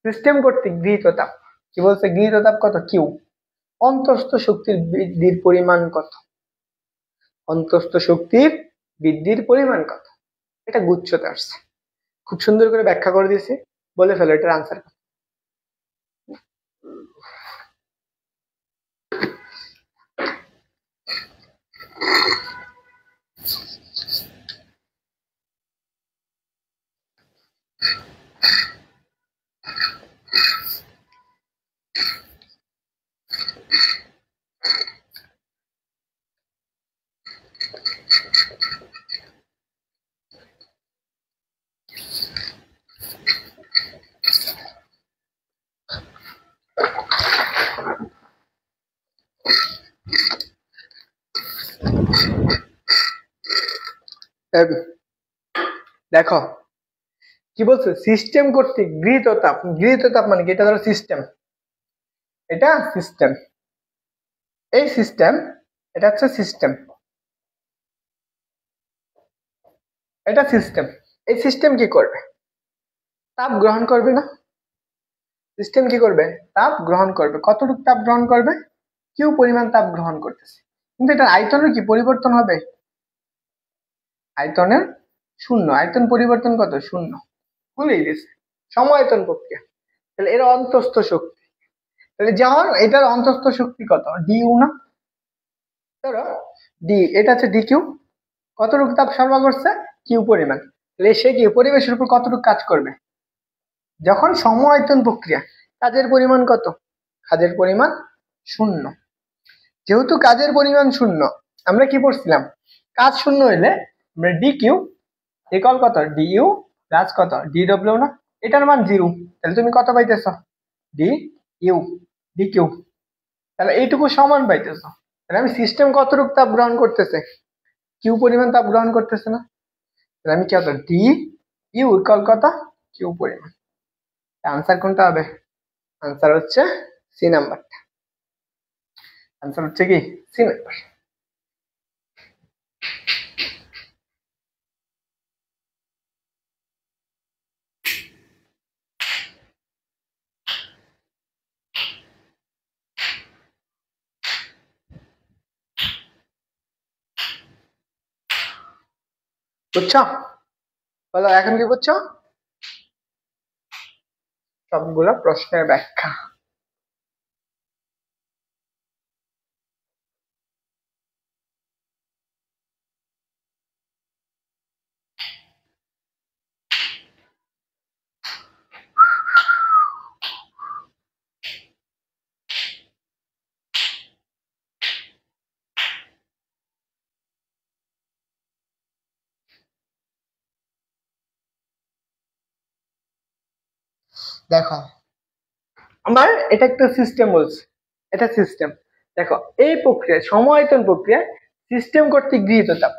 সিস্টেম কর্তৃক গৃহীত তাপ। কি বলছে? গৃহীত তাপ কত? কিউ। অন্তস্থ শক্তির বৃদ্ধির পরিমাণ কত? অন্তস্থ শক্তির বৃদ্ধির পরিমাণ কত? এটা গুচ্ছতে আসছে, খুব সুন্দর করে ব্যাখ্যা করে দিয়েছি। বলে ফেলো এটার আনসার। দেখো কি বলছে? সিস্টেম কর্তৃক গৃহীত তাপ। গৃহীত তাপ মানে কি? এটা ধরো সিস্টেম, এটা সিস্টেম, এই সিস্টেম, এটা হচ্ছে সিস্টেম, এটা সিস্টেম। এই সিস্টেম কি করবে? তাপ গ্রহণ করবে না? সিস্টেম কি করবে? তাপ গ্রহণ করবে। কতটুকু তাপ গ্রহণ করবে? কিউ পরিমাণ তাপ গ্রহণ করতেছে। কিন্তু এটার আয়তনের কি পরিবর্তন হবে? আয়তনের শূন্য। আয়তন পরিবর্তন কত? শূন্য। ভুলেই গেছে। সমায়তন প্রক্রিয়া। তাহলে এর অন্তস্থ শক্তি, তাহলে যেমন এটার অন্তস্থ শক্তি কত? ডি ইউ না? ধরো ডি, এটা হচ্ছে ডি কিউ। কতটুকু তাপ সরবরাহ করছে? কিউ পরিমাণ। তাহলে সে কি পরিবেশের উপর কতটুকু কাজ করবে? যখন সমায়তন প্রক্রিয়া, কাজের পরিমাণ কত? কাজের পরিমাণ শূন্য। যেহেতু কাজের পরিমাণ শূন্য, আমরা কি পড়ছিলাম? কাজ শূন্য হইলে আমরা ডি কিউ ইকুয়াল কত? ডি ইউ প্লাস কত? ডি ডব্লিউ না? এটার মান 0। তাহলে তুমি কত পাইতেছ? D U D Q. তাহলে এইটুকু সমান পাইতেছ। তাহলে আমি সিস্টেম কতটুকু তাপ গ্রহণ করতেছে? কিউ পরিমাণ তাপ গ্রহণ করতেছে না? তাহলে আমি কি হতো? ডি ইউ ইকুয়াল কত? কিউ পরিমাণ। আনসার কোনটা হবে? আনসার হচ্ছে সি নাম্বারটা। আনসার হচ্ছে কি সি নাম্বার। বুঝছো? বলো এখন কি বুঝছো? সবগুলো প্রশ্নের ব্যাখ্যা। দেখো, আমার এটা একটা সিস্টেম বলছে, এটা সিস্টেম। দেখো, এই প্রক্রিয়া সমায়তন প্রক্রিয়ায় সিস্টেম কর্তৃক গৃহীত তাপ,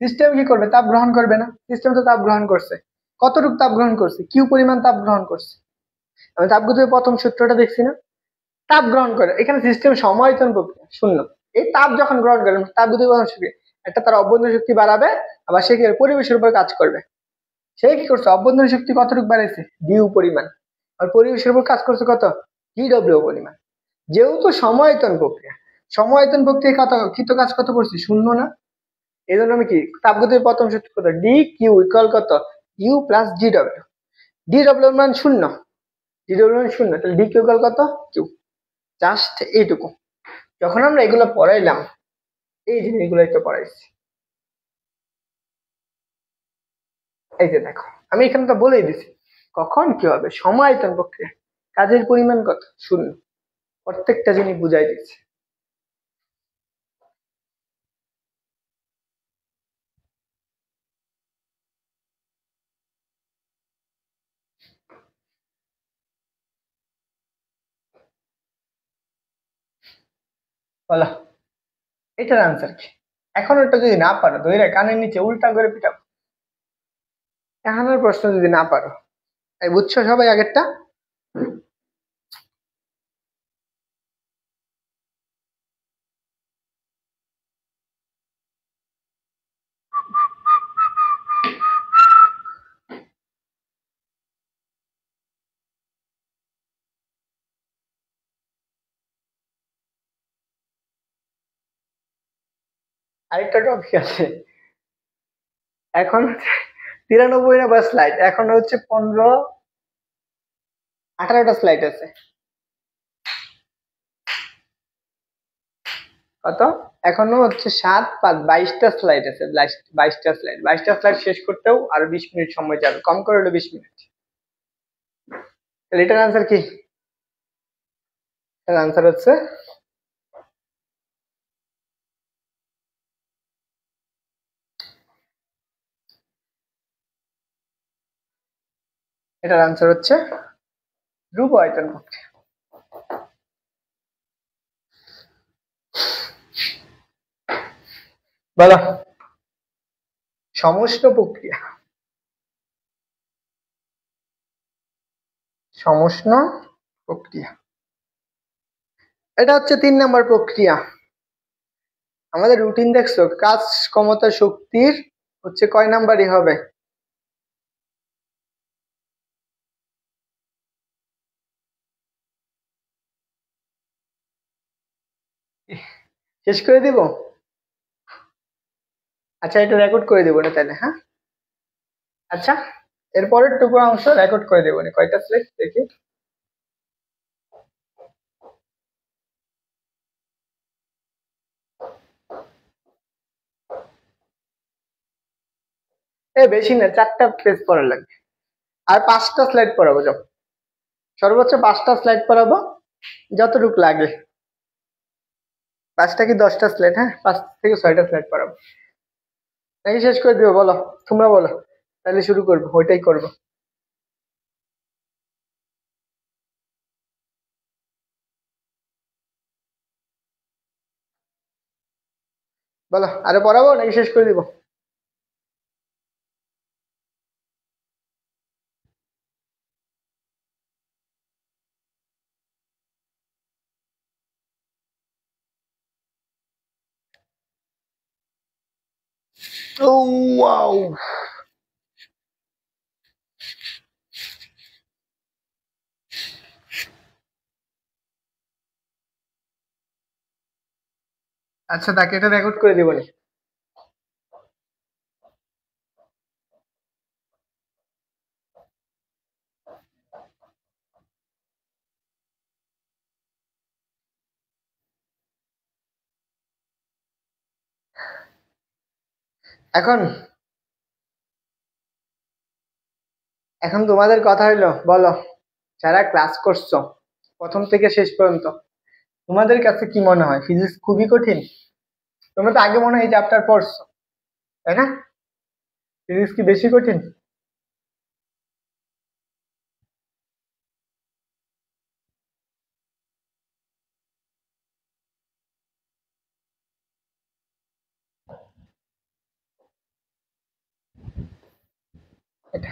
সিস্টেম কি করবে? তাপ গ্রহণ করবে না? সিস্টেম তো তাপ গ্রহণ করছে। কতটুকু তাপ গ্রহণ করছে? কিউ পরিমাণ তাপ গ্রহণ করছে। আমি তাপগতির প্রথম সূত্রটা দেখছি না? তাপ গ্রহণ করে, এখানে সিস্টেম সমায়তন প্রক্রিয়া শূন্য। এই তাপ যখন গ্রহণ করে, তাপগতির প্রথম শক্তি একটা, তার অভ্যন্তরীণ শক্তি বাড়াবে, আবার সে কি পরিবেশের উপর কাজ করবে। সে কি করছে? অভ্যন্তরীণ শক্তি কতটুকু বাড়াইছে? ডিউ পরিমাণ। আর পরিবেশের উপর কাজ করছে কত? ডিডব্লিউ পরিমাণ। যেহেতু সমায়তন প্রক্রিয়া, সমায়তন প্রক্রিয়া কত কৃত কাজ কত করছে? শূন্য না? এই জন্য আমি কি তাপগতির প্রথম সূত্র কত? ডি কিউ ইকুয়াল কত? U plus DW. ডিডব্লিউ মান শূন্য, ডিডব্লিউ মান শূন্য, তাহলে ডি কিউ ইকুয়াল কত? কিউ। জাস্ট এইটুকু। যখন আমরা এগুলো পড়াইলাম, এই জিনিসগুলোই তো পড়াইছি। এই যে দেখো, আমি এখানে তো বলেই দিছি কখন কি হবে। সমায়তন প্রক্রিয়া, কাজের পরিমাণ কত? শূন্য। প্রত্যেকটা জিনিস বুঝাই দিচ্ছে। বলো এটার আনসার কি? এখন ওটা যদি না পারো, ধরে কানের নিচে উল্টা করে পিটাবো। এখানের প্রশ্ন যদি না পারো, এই বুঝছো সবাই আগেরটা? আরেকটা টপিক আছে। এখন 93 না বা স্লাইড, এখন হচ্ছে 18টা স্লাইড আছে। কত? এখনো হচ্ছে 7, 5, 22টা স্লাইড আছে। 22টা স্লাইড, 22টা স্লাইড শেষ করতেও আরো 20 মিনিট সময় যাবে, কম করে হলো 20 মিনিট। তাহলে এটার আনসার কি? এটার আনসার হচ্ছে এটার আনসার হচ্ছে ধ্রুব আয়তন প্রক্রিয়া। বলো সমষ্ণ প্রক্রিয়া, সমষ্ণ প্রক্রিয়া, এটা হচ্ছে 3 নম্বর প্রক্রিয়া। আমাদের রুটিন দেখছো? কাজ, ক্ষমতা, শক্তির হচ্ছে কয় নাম্বারই হবে? শেষ করে দিব? আচ্ছা, এটা রেকর্ড করে দেবো না তাহলে, হ্যাঁ? আচ্ছা, এরপরের টুকু অংশ রেকর্ড করে দেবো না। কয়টা স্লাইড দেখি? বেশি না, 4টা পেজ পড়া লাগবে। আর 5টা স্লাইড পড়াবো, যাও সর্বোচ্চ 5টা স্লাইড পড়াবো, যতটুকু লাগে। 5টা কি 10টা স্লাইড, হ্যাঁ 5 থেকে 6টা স্লাইড পড়াবো, নাকি শেষ করে দিবো? বলো, তোমরা বলো, তাহলে শুরু করবো, ওইটাই করবো। বলো, আরে পড়াবো নাকি শেষ করে দিব? ও ওয়াও, আচ্ছা তাকে এটা রেকর্ড করে দিব নি। এখন এখন তোমাদের কথা হইলো, বলো যারা ক্লাস করছো প্রথম থেকে শেষ পর্যন্ত, তোমাদের কাছে কি মনে হয় ফিজিক্স খুবই কঠিন? তোমরা তো আগে মনে হয় এই চ্যাপ্টার পড়ছো, তাই না? ফিজিক্স কি বেশি কঠিন? এটা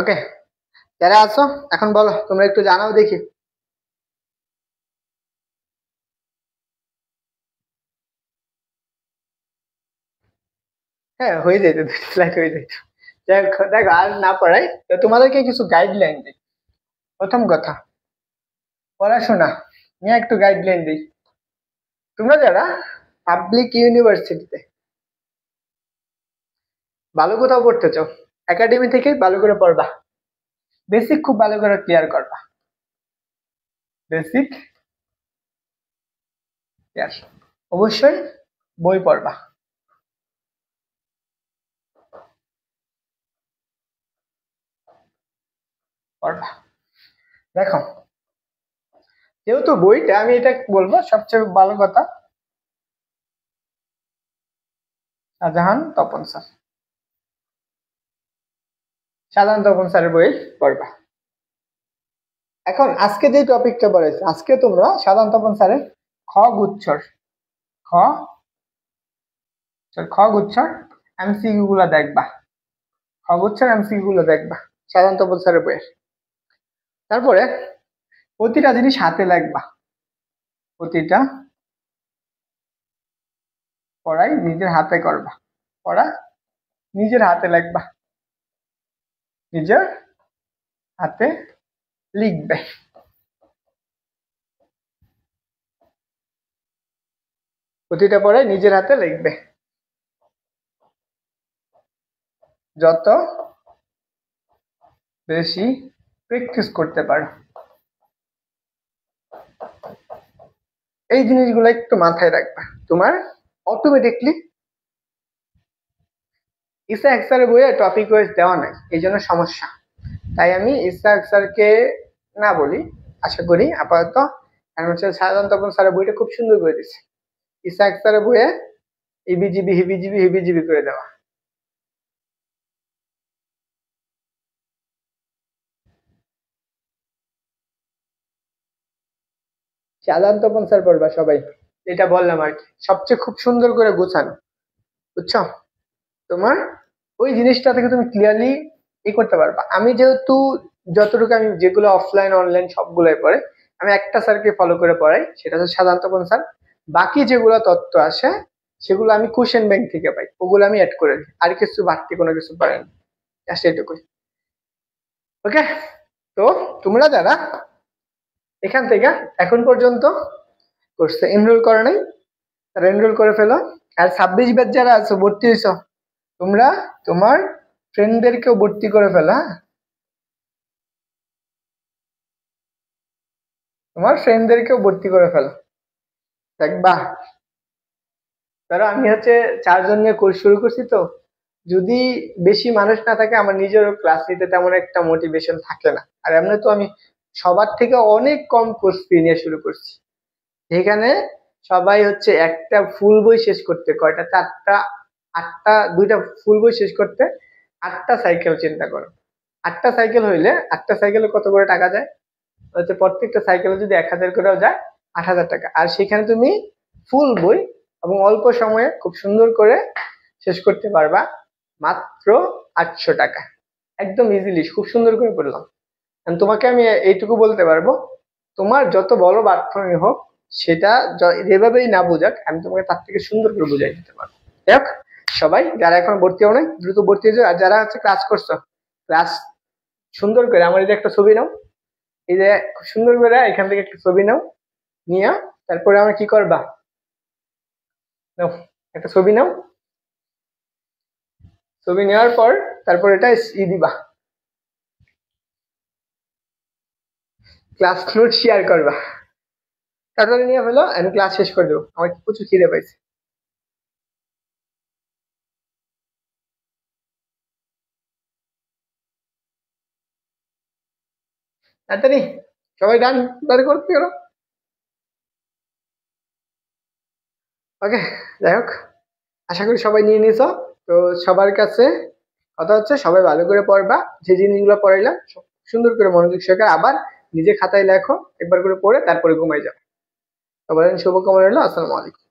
ওকে, যারা আছো এখন বলো, তোমরা একটু জানাও দেখি। হ্যাঁ হয়ে যেত, 2 স্লাইড হয়ে যেত। যাই হোক, দেখো আর না পড়াই তো তোমাদেরকে কিছু গাইডলাইন দিই। প্রথম কথা, পড়াশোনা নিয়ে একটু গাইডলাইন দিই। তোমরা যারা পাবলিক ইউনিভার্সিটিতে ভালো কোথাও পড়তে চাও, একাডেমি থেকে ভালো করে পড়বা, বেসিক খুব ভালো করে ক্লিয়ার করবা, বেসিক ক্লিয়ার। অবশ্যই বই পড়বা, পড়বা। দেখো, যেহেতু বইটা, আমি এটা বলবো সবচেয়ে ভালো কথা, শাহজাহান তপন স্যার, শাহজাহান তপন স্যারের বই পড়বা। এখন আজকে যে টপিকটা পড়েছে, আজকে তোমরা শাহজাহান তপন স্যারের খ গুচ্ছর খ খ গুচ্ছর এমসিকিউ গুলো দেখবা, খ গুচ্ছর এমসিকিউ গুলো দেখবা শাহজাহান তপন স্যারের বইয়ের। তারপরে প্রতিটা জিনিস হাতে লাগবা, প্রতিটা পড়াই নিজের হাতে করবা, পড়া নিজের হাতে লাগবা, নিজের হাতে লিখবে। প্রতিটা পড়াই নিজের হাতে লিখবে, যত বেশি প্র্যাকটিস করতে পারো। এই জিনিসগুলো একটু মাথায় রাখবা, তোমার অটোমেটিকলি ইসা স্যারের বইয়ে টপিক ওয়াইজ দেওয়া নাই, এই জন্য সমস্যা। তাই আমি ইসা স্যারকে না বলি, আশা করি আপাতত, কারণ হচ্ছে শাহজাহান তপন স্যারের বইটা খুব সুন্দর করে দিচ্ছে, ইসা স্যারের বইয়ে ইবিজিবি হিবিজিবি হিবিজিবি করে দেওয়া। শাহজাহান তপন স্যার পড়বা সবাই, যেটা বললাম আর কি, সবচেয়ে খুব সুন্দর করে গোছানো, বুঝছো? তোমার ওই জিনিসটা থেকে তুমি ক্লিয়ারলি করতে পারবা। আমি যেহেতু যতটুকু, আমি যেগুলো অফলাইন অনলাইন সবগুলোই পড়ে, আমি একটা স্যারকে ফলো করে পড়াই, সেটা হচ্ছে সাধারণত কোন স্যার। বাকি যেগুলো তথ্য আসে সেগুলো আমি কোশ্চেন ব্যাংক থেকে পাই, ওগুলো আমি অ্যাড করে দিই, আর কিছু বাড়তি কোনো কিছু পারেন, জাস্ট এটুকুই। ওকে, তো তোমরা যারা এখান থেকে এখন পর্যন্ত কোর্সে এনরোল করে নাই, তারা এনরোল করে ফেলো। আর 26 ব্যাচ যারা আছো, ভর্তি হয়েছো, তোমরা তোমার ফ্রেন্ডদেরকেও ভর্তি করে ফেলো, হ্যাঁ? তোমার ফ্রেন্ডদেরকেও ভর্তি করে ফেলো, দেখবা, ধরো আমি হচ্ছে 4 জন নিয়ে কোর্স শুরু করছি, তো যদি বেশি মানুষ না থাকে আমার নিজেরও ক্লাস নিতে তেমন একটা মোটিভেশন থাকে না। আর এমনি তো আমি সবার থেকে অনেক কম কোর্স ফি নিয়ে শুরু করছি, যেখানে সবাই হচ্ছে একটা ফুল বই শেষ করতে কয়টা, 4টা 8টা, 2টা ফুল বই শেষ করতে 8টা সাইকেল, চিন্তা করো। 8টা সাইকেল হইলে 8টা সাইকেলে কত করে টাকা যায়? হচ্ছে প্রত্যেকটা সাইকেলে যদি 1,000 করেও যায়, 8,000 টাকা। আর সেখানে তুমি ফুল বই এবং অল্প সময়ে খুব সুন্দর করে শেষ করতে পারবা মাত্র 800 টাকা। একদম ইজিলি খুব সুন্দর করে পড়লাম। And তোমাকে আমি এইটুকু বলতে পারবো, তোমার যত বড় প্ল্যাটফর্মই হোক, সেটা যেভাবেই না বোঝাক, আমি তোমাকে তার থেকে সুন্দর করে বুঝাই দিতে পারবো। দেখ, সবাই যারা এখন ভর্তি হও নাই দ্রুত ভর্তি হয়ে যাও। আর যারা হচ্ছে ক্লাস করছো, ক্লাস সুন্দর করে আমার এই যে একটা ছবি নাও, এই যে খুব সুন্দর করে এখান থেকে একটা ছবি নাও, নিয়ে তারপরে আমার কি করবা, নাও একটা ছবি নাও। ছবি নেওয়ার পর তারপর এটা দিবা, ক্লাস নোট শেয়ার করবা। তারপরে নিয়ে ফেলো, আমি ক্লাস শেষ করে দেবো, আমার প্রচুর খিদে পাইছে। তাড়াতাড়ি সবাই ডান, তাড়াতাড়ি করতে পারো। ওকে, যাই হোক, আশা করি সবাই নিয়ে নিছো। তো সবার কাছে কথা হচ্ছে, সবাই ভালো করে পড়বা, যে জিনিসগুলো পড়াইলাম সুন্দর করে মনোযোগ সহকারে আবার নিজে খাতায় লেখো, একবার করে পড়ে তারপরে ঘুমাই যাবে। সবার জন্য শুভকামনা রইলো। আসসালামু আলাইকুম।